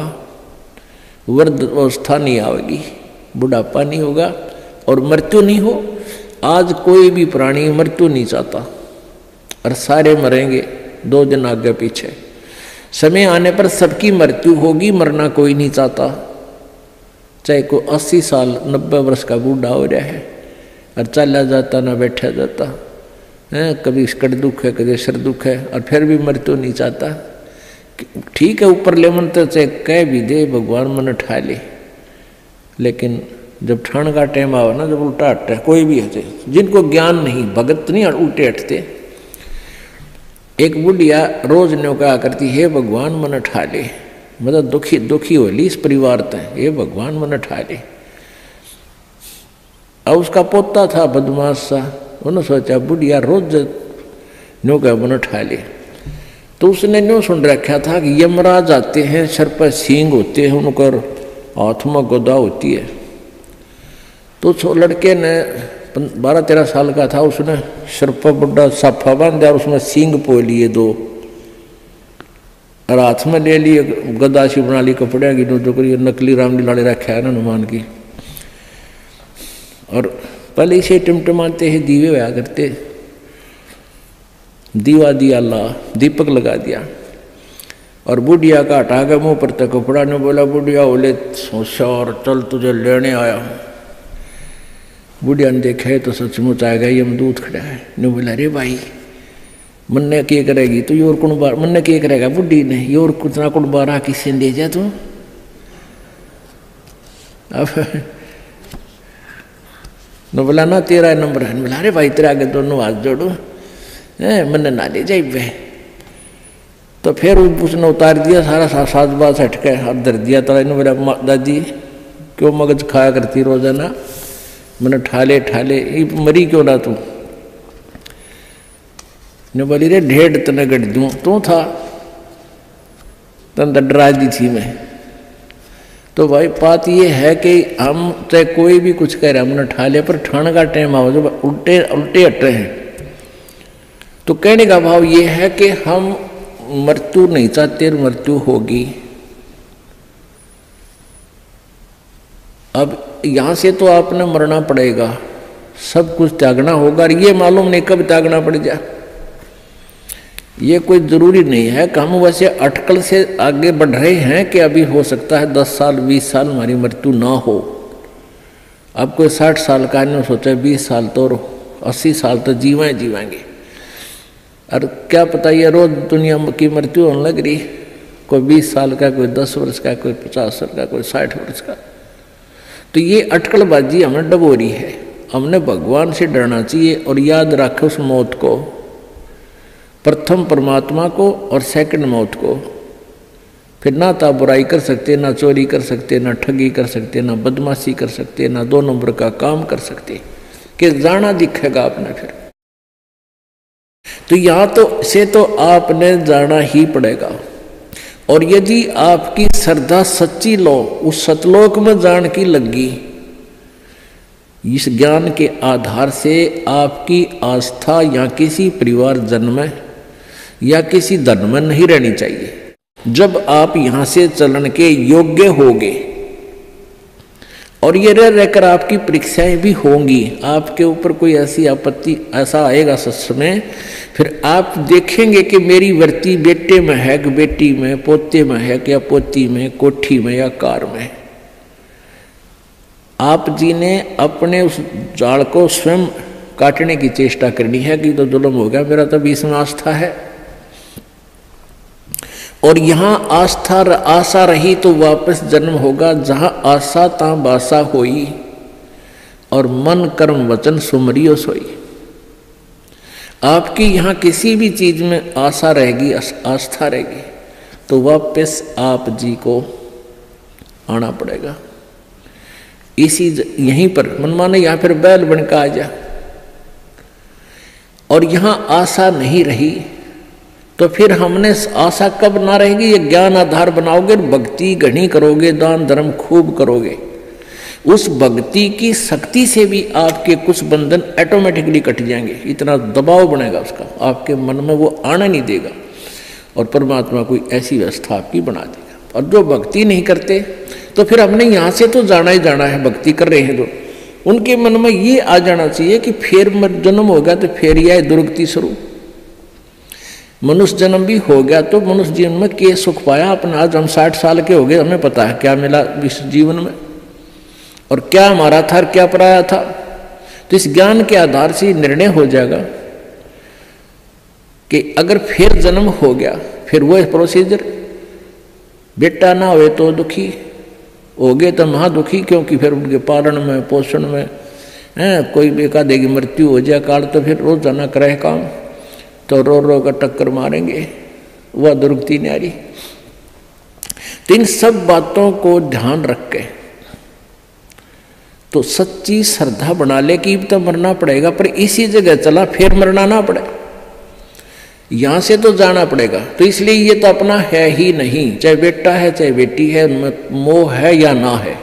वृद्ध अवस्था नहीं आएगी। बुढ़ापा नहीं होगा और मृत्यु नहीं हो। आज कोई भी प्राणी मृत्यु नहीं चाहता और सारे मरेंगे 2 दिन आगे पीछे। समय आने पर सबकी मृत्यु होगी, मरना कोई नहीं चाहता। चाहे कोई 80 साल 90 वर्ष का बूढ़ा हो रहा है और चला जाता ना बैठा जाता है, कभी कट दुख है कभी सिर दुख है और फिर भी मृत्यु नहीं चाहता। ठीक है ऊपर ले मन तो चाहे कह भी दे भगवान मन ठा ले, लेकिन जब ठंड का टाइम आवा ना, जब उल्टा हटता है कोई भी हटे, जिनको ज्ञान नहीं भगत नहीं उल्टे हटते। एक बुढ़िया रोज ने कहा करती हे भगवान मन ठा ले, मतलब दुखी होली इस परिवार तय, हे भगवान मन ठा ले। अब उसका पोता था बदमाश सा, उन्होंने सोचा बुढ़िया रोज न्यो कह मन ठा ले, तो उसने न्यो सुन रखा था कि यमराज आते हैं, सर पर सींग होते हैं, उनकर हाथ में गदा होती है। तो उस लड़के ने 12-13 साल का था, उसने सर पर बड़ा साफा बांध दिया और उसमें सींग पो लिए 2 और हाथ में ले लिए गदा सी बना ली कपड़े की, जो करिए नकली रामलीला रखा है ना हनुमान की। और पहले इसे टिमटिमाते ही दीवे होया करते, दीवा दिया ला, दीपक लगा दिया और बुढ़िया का हटा के मुँह पर तक कपड़ा ने बोला बुढ़िया बोले होशियार चल तुझे लेने आया हूँ। बुढ़िया ने देखा है तो सचमुच आ गया यमदूत खड़ा है। ने बोला अरे भाई मन ने क्या करेगी तो योर कुण बार मन ने क्या करेगा बुढ़ी ने योर कुतना कुण बारा किसी ने दे जा तू। अब न बोला ना तेरा नंबर है, बोला अरे भाई तेरा आगे दोनों हाथ जोड़ो मन ना ले जाए वे। तो फिर उसने उतार दिया सारा साज बाज हट के और धर दिया तला। ने बोला दादी क्यों मगज खाया करती रोजाना, मैंने ठाले मरी क्यों ना तू। ने बोली रे ढेड़ तने गढ़ दूं तू था तन डरा दी थी मैं। तो भाई बात ये है कि हम चाहे कोई भी कुछ कह रहे हमने ठाले, पर ठाण का टाइम आओ जब उल्टे हटे हैं तो कहने का भाव ये है कि हम मृत्यु नहीं चाहते, मृत्यु होगी। अब यहां से तो आपने मरना पड़ेगा, सब कुछ त्यागना होगा और ये मालूम नहीं कब त्यागना पड़ जाए। ये कोई जरूरी नहीं है कि हम वैसे अटकल से आगे बढ़ रहे हैं कि अभी हो सकता है 10 साल 20 साल हमारी मृत्यु ना हो। अब कोई 60 साल का नहीं सोचा 20 साल तो 80 साल तो जीवेंगे। और क्या पता ये रोज दुनिया की मृत्यु होने लग रही, कोई 20 साल का, कोई 10 वर्ष का, कोई 50 साल का, कोई 60 वर्ष का। तो ये अटकलबाजी हमें डबोरी है। हमने भगवान से डरना चाहिए और याद रखे उस मौत को, प्रथम परमात्मा को और सेकंड मौत को। फिर ना तो बुराई कर सकते, ना चोरी कर सकते, ना ठगी कर सकते, ना बदमाशी कर सकते, ना 2 नंबर का काम कर सकते कि जाना दिखेगा आपने। फिर तो यहाँ तो से तो आपने जाना ही पड़ेगा। और यदि आपकी श्रद्धा सच्ची लो उस सतलोक में जान की लगी, इस ज्ञान के आधार से आपकी आस्था या किसी परिवार जन्म में या किसी धन में नहीं रहनी चाहिए। जब आप यहां से चलन के योग्य होगे और ये रहकर आपकी परीक्षाएं भी होंगी, आपके ऊपर कोई ऐसी आपत्ति ऐसा आएगा समय, फिर आप देखेंगे कि मेरी वृत्ति बेटे में है कि बेटी में, पोते में है कि या पोती में, कोठी में या कार में। आप जी ने अपने उस जाल को स्वयं काटने की चेष्टा करनी है कि तो जुल्म हो गया, मेरा तो बीच में आस्था है। और यहाँ आशा रही तो वापस जन्म होगा, जहाँ आशा ता बासा होई और मन कर्म वचन सुमरियो सोई। आपकी यहाँ किसी भी चीज में आशा रहेगी, आस्था रहेगी, तो वापस आप जी को आना पड़ेगा। इसी यहीं पर मन माने यहाँ फिर बैल बनकर आ जा। और यहाँ आशा नहीं रही तो फिर हमने आशा कब ना रहेगी, ये ज्ञान आधार बनाओगे, भक्ति घनी करोगे, दान धर्म खूब करोगे, उस भक्ति की शक्ति से भी आपके कुछ बंधन ऑटोमेटिकली कट जाएंगे। इतना दबाव बनेगा उसका, आपके मन में वो आना नहीं देगा और परमात्मा कोई ऐसी व्यवस्था आपकी बना देगा। और जो भक्ति नहीं करते तो फिर हमने यहाँ से तो जाना ही जाना है, भक्ति कर रहे हैं तो उनके मन में ये आ जाना चाहिए कि फिर जन्म हो गया तो फिर यह दुर्गति शुरू। मनुष्य जन्म भी हो गया तो मनुष्य जीवन में क्या सुख पाया अपना। आज हम 60 साल के हो गए, हमें पता है क्या मिला इस जीवन में और क्या हमारा था और क्या पराया था। तो इस ज्ञान के आधार से निर्णय हो जाएगा कि अगर फिर जन्म हो गया फिर वो प्रोसीजर, बेटा ना हुए तो दुखी हो गए तो महा दुखी, क्योंकि फिर उनके पालन में पोषण में कोई बेका देगी मृत्यु हो जाए काल तो फिर रोज जाना करे काम, तो रो रो कर टक्कर मारेंगे, वह दुर्गति न्यारी। तो इन सब बातों को ध्यान रख के तो सच्ची श्रद्धा बना ले कि तो मरना पड़ेगा, पर इसी जगह चला फिर मरना ना पड़े, यहां से तो जाना पड़ेगा। तो इसलिए ये तो अपना है ही नहीं, चाहे बेटा है चाहे बेटी है, उनमें मोह है या ना है।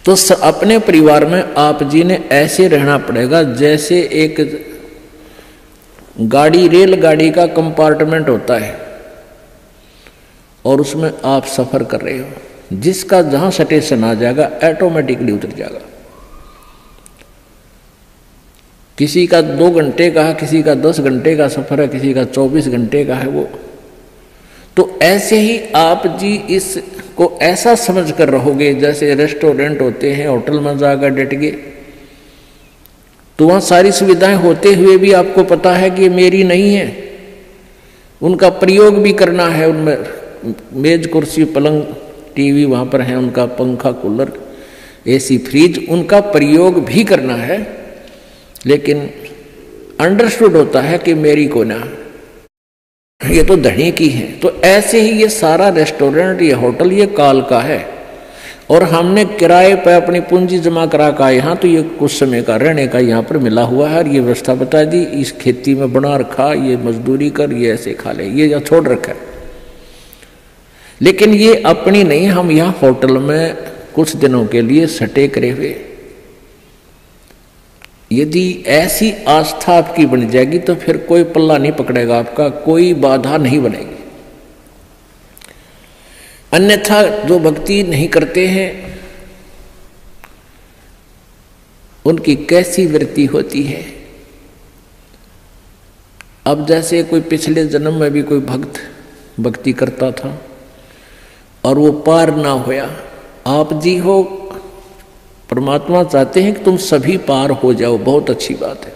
तो अपने परिवार में आप जी ने ऐसे रहना पड़ेगा जैसे एक गाड़ी, रेलगाड़ी का कंपार्टमेंट होता है और उसमें आप सफर कर रहे हो, जिसका जहां स्टेशन आ जाएगा ऑटोमेटिकली उतर जाएगा। किसी का 2 घंटे का है, किसी का 10 घंटे का सफर है, किसी का 24 घंटे का है वो। तो ऐसे ही आप जी इसको ऐसा समझ कर रहोगे जैसे रेस्टोरेंट होते हैं, होटल में जाकर डट गए तो वहाँ सारी सुविधाएं होते हुए भी आपको पता है कि मेरी नहीं है, उनका प्रयोग भी करना है। उनमें मेज कुर्सी पलंग टीवी वहाँ पर है, उनका पंखा कूलर एसी फ्रिज उनका प्रयोग भी करना है, लेकिन अंडरस्टूड होता है कि मेरी को ना, ये तो धनी की है। तो ऐसे ही ये सारा रेस्टोरेंट, ये होटल, ये काल का है और हमने किराए पर अपनी पूंजी जमा करा का यहाँ, तो ये कुछ समय का रहने का यहाँ पर मिला हुआ है और ये व्यवस्था बता दी, इस खेती में बना रखा, ये मजदूरी कर, ये ऐसे खा ले, ये यहाँ छोड़ रखा है। लेकिन ये अपनी नहीं, हम यहाँ होटल में कुछ दिनों के लिए सटे करे हुए। यदि ऐसी आस्था आपकी बन जाएगी तो फिर कोई पल्ला नहीं पकड़ेगा आपका, कोई बाधा नहीं बनेगी। अन्यथा जो भक्ति नहीं करते हैं उनकी कैसी वृत्ति होती है। अब जैसे कोई पिछले जन्म में भी कोई भक्त भक्ति करता था और वो पार ना होया, आप जी हो परमात्मा चाहते हैं कि तुम सभी पार हो जाओ, बहुत अच्छी बात है,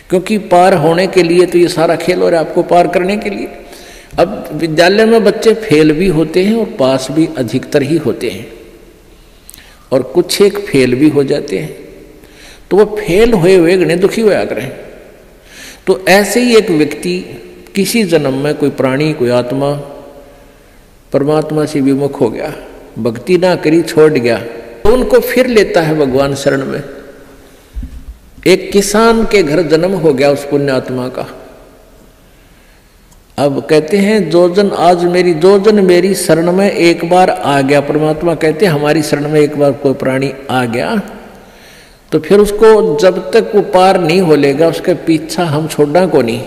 क्योंकि पार होने के लिए तो ये सारा खेल हो रहा है आपको पार करने के लिए। अब विद्यालय में बच्चे फेल भी होते हैं और पास भी अधिकतर ही होते हैं, और कुछ एक फेल भी हो जाते हैं, तो वो फेल हुए हुए गणे दुखी होया करें। तो ऐसे ही एक व्यक्ति किसी जन्म में कोई प्राणी, कोई आत्मा परमात्मा से विमुख हो गया, भक्ति ना करी, छोड़ गया, तो उनको फिर लेता है भगवान शरण में। एक किसान के घर जन्म हो गया उस पुण्यात्मा का। अब कहते हैं जो जन मेरी शरण में एक बार आ गया, परमात्मा कहते हैं हमारी शरण में एक बार कोई प्राणी आ गया तो फिर उसको जब तक वो पार नहीं हो लेगा उसके पीछा हम छोड़ना को नहीं।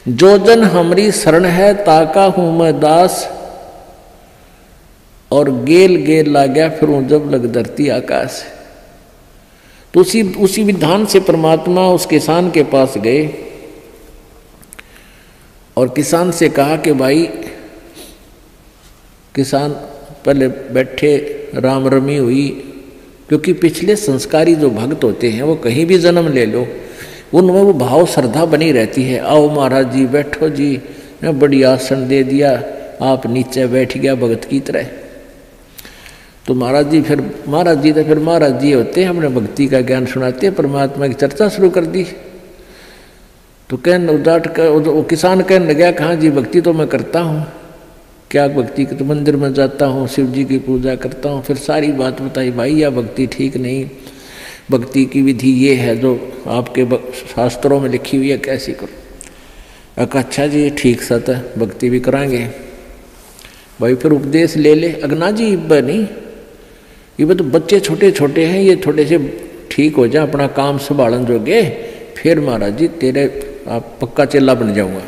जो जन हमारी शरण है ताका हूं मैं दास, और गेल गेल ला गया फिर वो जब लग धरती आकाश। तो उसी विधान से परमात्मा उस किसान के पास गए और किसान से कहा कि भाई, किसान पहले बैठे, राम रमी हुई, क्योंकि पिछले संस्कारी जो भक्त होते हैं वो कहीं भी जन्म ले लो उनमें वो भाव श्रद्धा बनी रहती है। आओ महाराज जी बैठो जी, बड़ी आसन दे दिया, आप नीचे बैठ गया भगत की तरह। तो महाराज जी तो फिर महाराज जी होते हैं, हमने भक्ति का ज्ञान सुनाते हैं, परमात्मा की चर्चा शुरू कर दी। तो कहने उदाट कर वो किसान कहने लगा, कहाँ जी भक्ति तो मैं करता हूँ, क्या भक्ति के, तो मंदिर में जाता हूँ, शिव जी की पूजा करता हूँ। फिर सारी बात बताई, भाई यह भक्ति ठीक नहीं, भक्ति की विधि ये है जो आपके शास्त्रों में लिखी हुई है, कैसी करो। अच्छा जी ठीक सत है, भक्ति भी कराएंगे भाई, फिर उपदेश ले ले। अगना जी इब्बा नहीं, ये तो बच्चे छोटे छोटे हैं, ये थोड़े से ठीक हो जाए, अपना काम संभालन जोगे, फिर महाराज जी तेरे आप पक्का चेला बन जाऊंगा।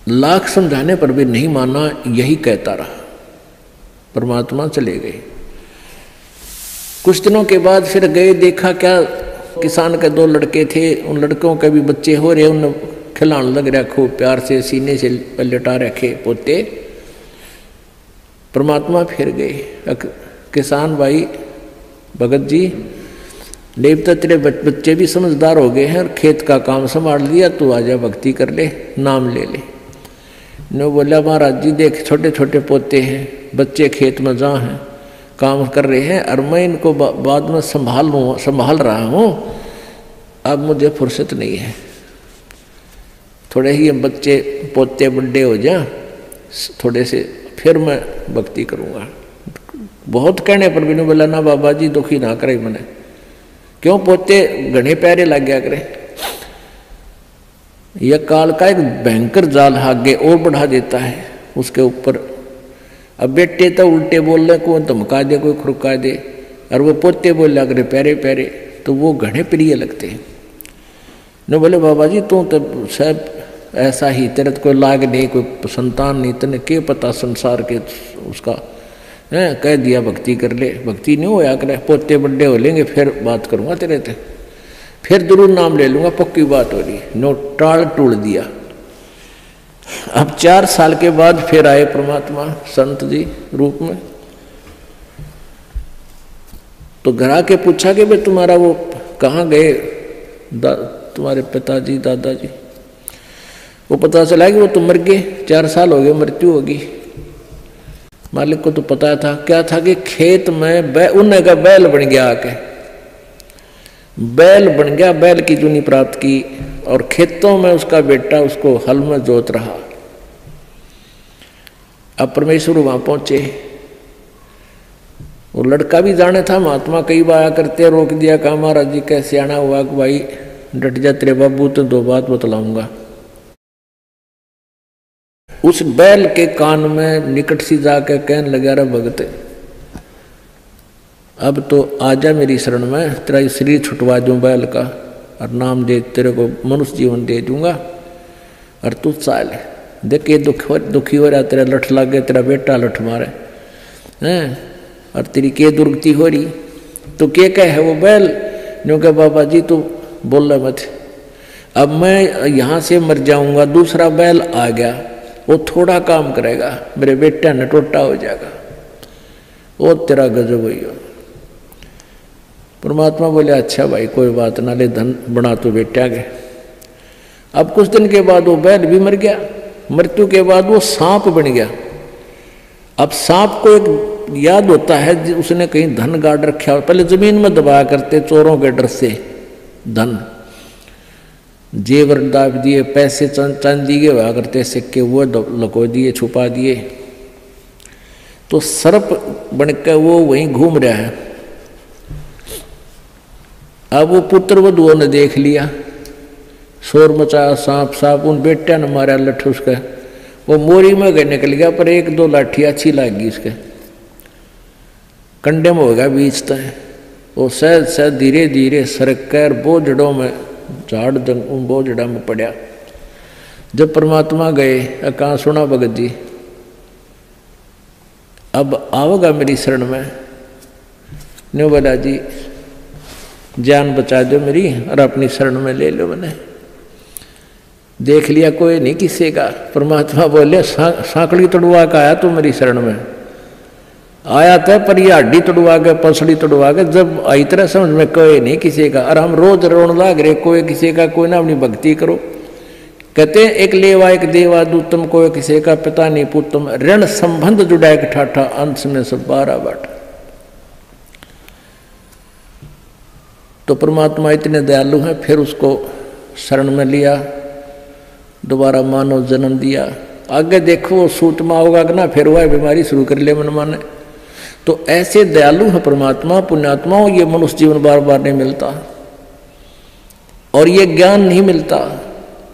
लाख समझाने पर भी नहीं माना, यही कहता रहा। परमात्मा चले गए। कुछ दिनों के बाद फिर गए, देखा क्या किसान के 2 लड़के थे, उन लड़कों के भी बच्चे हो रहे, उन खिलाने लग रहा खूब प्यार से, सीने से लटा रखे पोते। परमात्मा फिर गए, किसान भाई भगत जी, देवता तेरे बच्चे भी समझदार हो गए हैं और खेत का काम संभाल लिया, तू आजा भक्ति कर ले, नाम ले ले। ने बोला महाराज जी देख छोटे छोटे पोते हैं, बच्चे खेत में जहाँ हैं काम कर रहे हैं, और मैं इनको बाद में संभाल रहा हूँ, अब मुझे फुर्सत नहीं है। थोड़े ही बच्चे पोते बड़े हो जाए थोड़े से, फिर मैं भक्ति करूँगा। बहुत कहने पर भी नहीं बोला ना बाबा जी दुखी ना करे मैंने, क्यों पोते घने प्यारे लग गया करे। यह काल का एक भयंकर जाल आगे और बढ़ा देता है उसके ऊपर। अब बेटे तो उल्टे बोल रहे, कोई धमका दे कोई खुरका दे, और वो पोते बोल लग रहे प्यारे प्यारे, तो वो घने प्रिय लगते हैं। न बोले बाबा जी तू तो सब ऐसा ही, तेरे तो कोई लाग नहीं, कोई संतान नहीं, तेने क्या पता संसार के उसका है। कह दिया भक्ति कर ले, भक्ति नहीं होया करे, पोते बड़े हो लेंगे फिर बात करूँगा तेरे से, फिर जरूर नाम ले लूँगा, पक्की बात हो रही। नो टाल टूल दिया। अब 4 साल के बाद फिर आए परमात्मा संत जी रूप में। तो घर आके पूछा कि भाई तुम्हारा वो कहाँ गए तुम्हारे पिताजी दादाजी। वो पता चला कि वो तो मर गए, 4 साल हो गए, मृत्यु होगी। मालिक को तो पता था, क्या था कि खेत में उन्हें का बैल बन गया, आके बैल बन गया, बैल की जूनी प्राप्त की, और खेतों में उसका बेटा उसको हल में जोत रहा। अब परमेश्वर वहां पहुंचे। वो लड़का भी जाने था, महात्मा कई बार आया करते, रोक दिया, कहा महाराज जी कैसे आना हुआ कि भाई डट जा तेरे बाबू, तो 2 बात बतलाऊंगा। उस बैल के कान में निकट सी जाकर कहने लगा, रे भगत अब तो आजा मेरी शरण में, तेरा शरीर छुटवा दूं बैल का, और नाम दे तेरे को मनुष्य जीवन दे दूंगा, और तू चाल। देख ये दुखी हो रहा, तेरा लठ लग गया, तेरा बेटा लठ मारे हैं, और तेरी के दुर्गति हो रही, तो क्या कह है वो बैल। न्यों कह बाबा जी तू बोल रहा मत, अब मैं यहाँ से मर जाऊंगा, दूसरा बैल आ गया, वो थोड़ा काम करेगा, मेरे बेटा ने टोटा हो जाएगा, वो तेरा गजब हुई हो। परमात्मा बोले अच्छा भाई कोई बात ना, ले धन बना तो बेटा गए। अब कुछ दिन के बाद वो बैल भी मर गया, मृत्यु के बाद वो सांप बन गया। अब सांप को एक याद होता है, उसने कहीं धन गाड़ रखा, पहले जमीन में दबाया करते चोरों के डर से, धन जेवर दाब दिए, पैसे चांदी के हुआ करते सिक्के, वो लको दिए छुपा दिए। तो सर्प बनकर वो वहीं घूम रहा है। अब वो पुत्र वधुओं ने देख लिया, शोर मचाया, सांप सांप, उन बेटा ने मारा लठ उसका, वो मोरी में गए निकल गया, पर 1-2 लाठी अच्छी लगी उसके, कंडे में हो गया बीच तक। वो सहज सहज धीरे धीरे सरक कर बोझड़ों में, झाड़ उन बोझड़ा में पड़ा। जब परमात्मा गए, कहाँ सुना भगत जी अब आओगा मेरी शरण में। न्यू बोला जी जान बचा दो मेरी, और अपनी शरण में ले लो। मैंने देख लिया कोई नहीं किसी का। परमात्मा बोले सांकड़ी तोड़वा का आया तू मेरी शरण में, आया था पर ये हड्डी तोड़वा के पसड़ी तोड़वा के, जब आई तरह समझ में कोई नहीं किसी का। और हम रोज रोन लाग रहे कोई किसी का, कोई ना अपनी भक्ति करो। कहते हैं एक लेवा एक देवा दूतम, कोई किसी का पिता नहीं पुतम, ऋण संबंध जुड़ा एक ठाठा, अंश में सब 12 बाट। तो परमात्मा इतने दयालु हैं, फिर उसको शरण में लिया, दोबारा मानव जन्म दिया। आगे देखो वो सूत में होगा कि ना, फिर वह बीमारी शुरू कर ले मन माने। तो ऐसे दयालु है परमात्मा, पुण्यात्माओं। ये मनुष्य जीवन बार बार नहीं मिलता, और ये ज्ञान नहीं मिलता।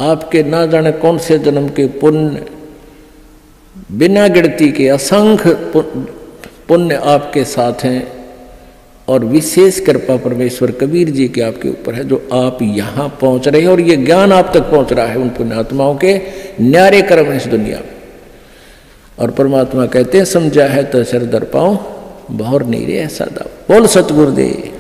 आपके ना जाने कौन से जन्म के पुण्य, बिना गिनती के असंख्य पुण्य आपके साथ हैं, और विशेष कृपा परमेश्वर कबीर जी के आपके ऊपर है, जो आप यहाँ पहुँच रहे हैं, और ये ज्ञान आप तक पहुँच रहा है उन पुण्यात्माओं के न्यारे कर्म इस दुनिया में। और परमात्मा कहते हैं समझा है तो सिर दर पाओ, बहुर नहीं रे ऐसा दाव। बोल सतगुरुदेव।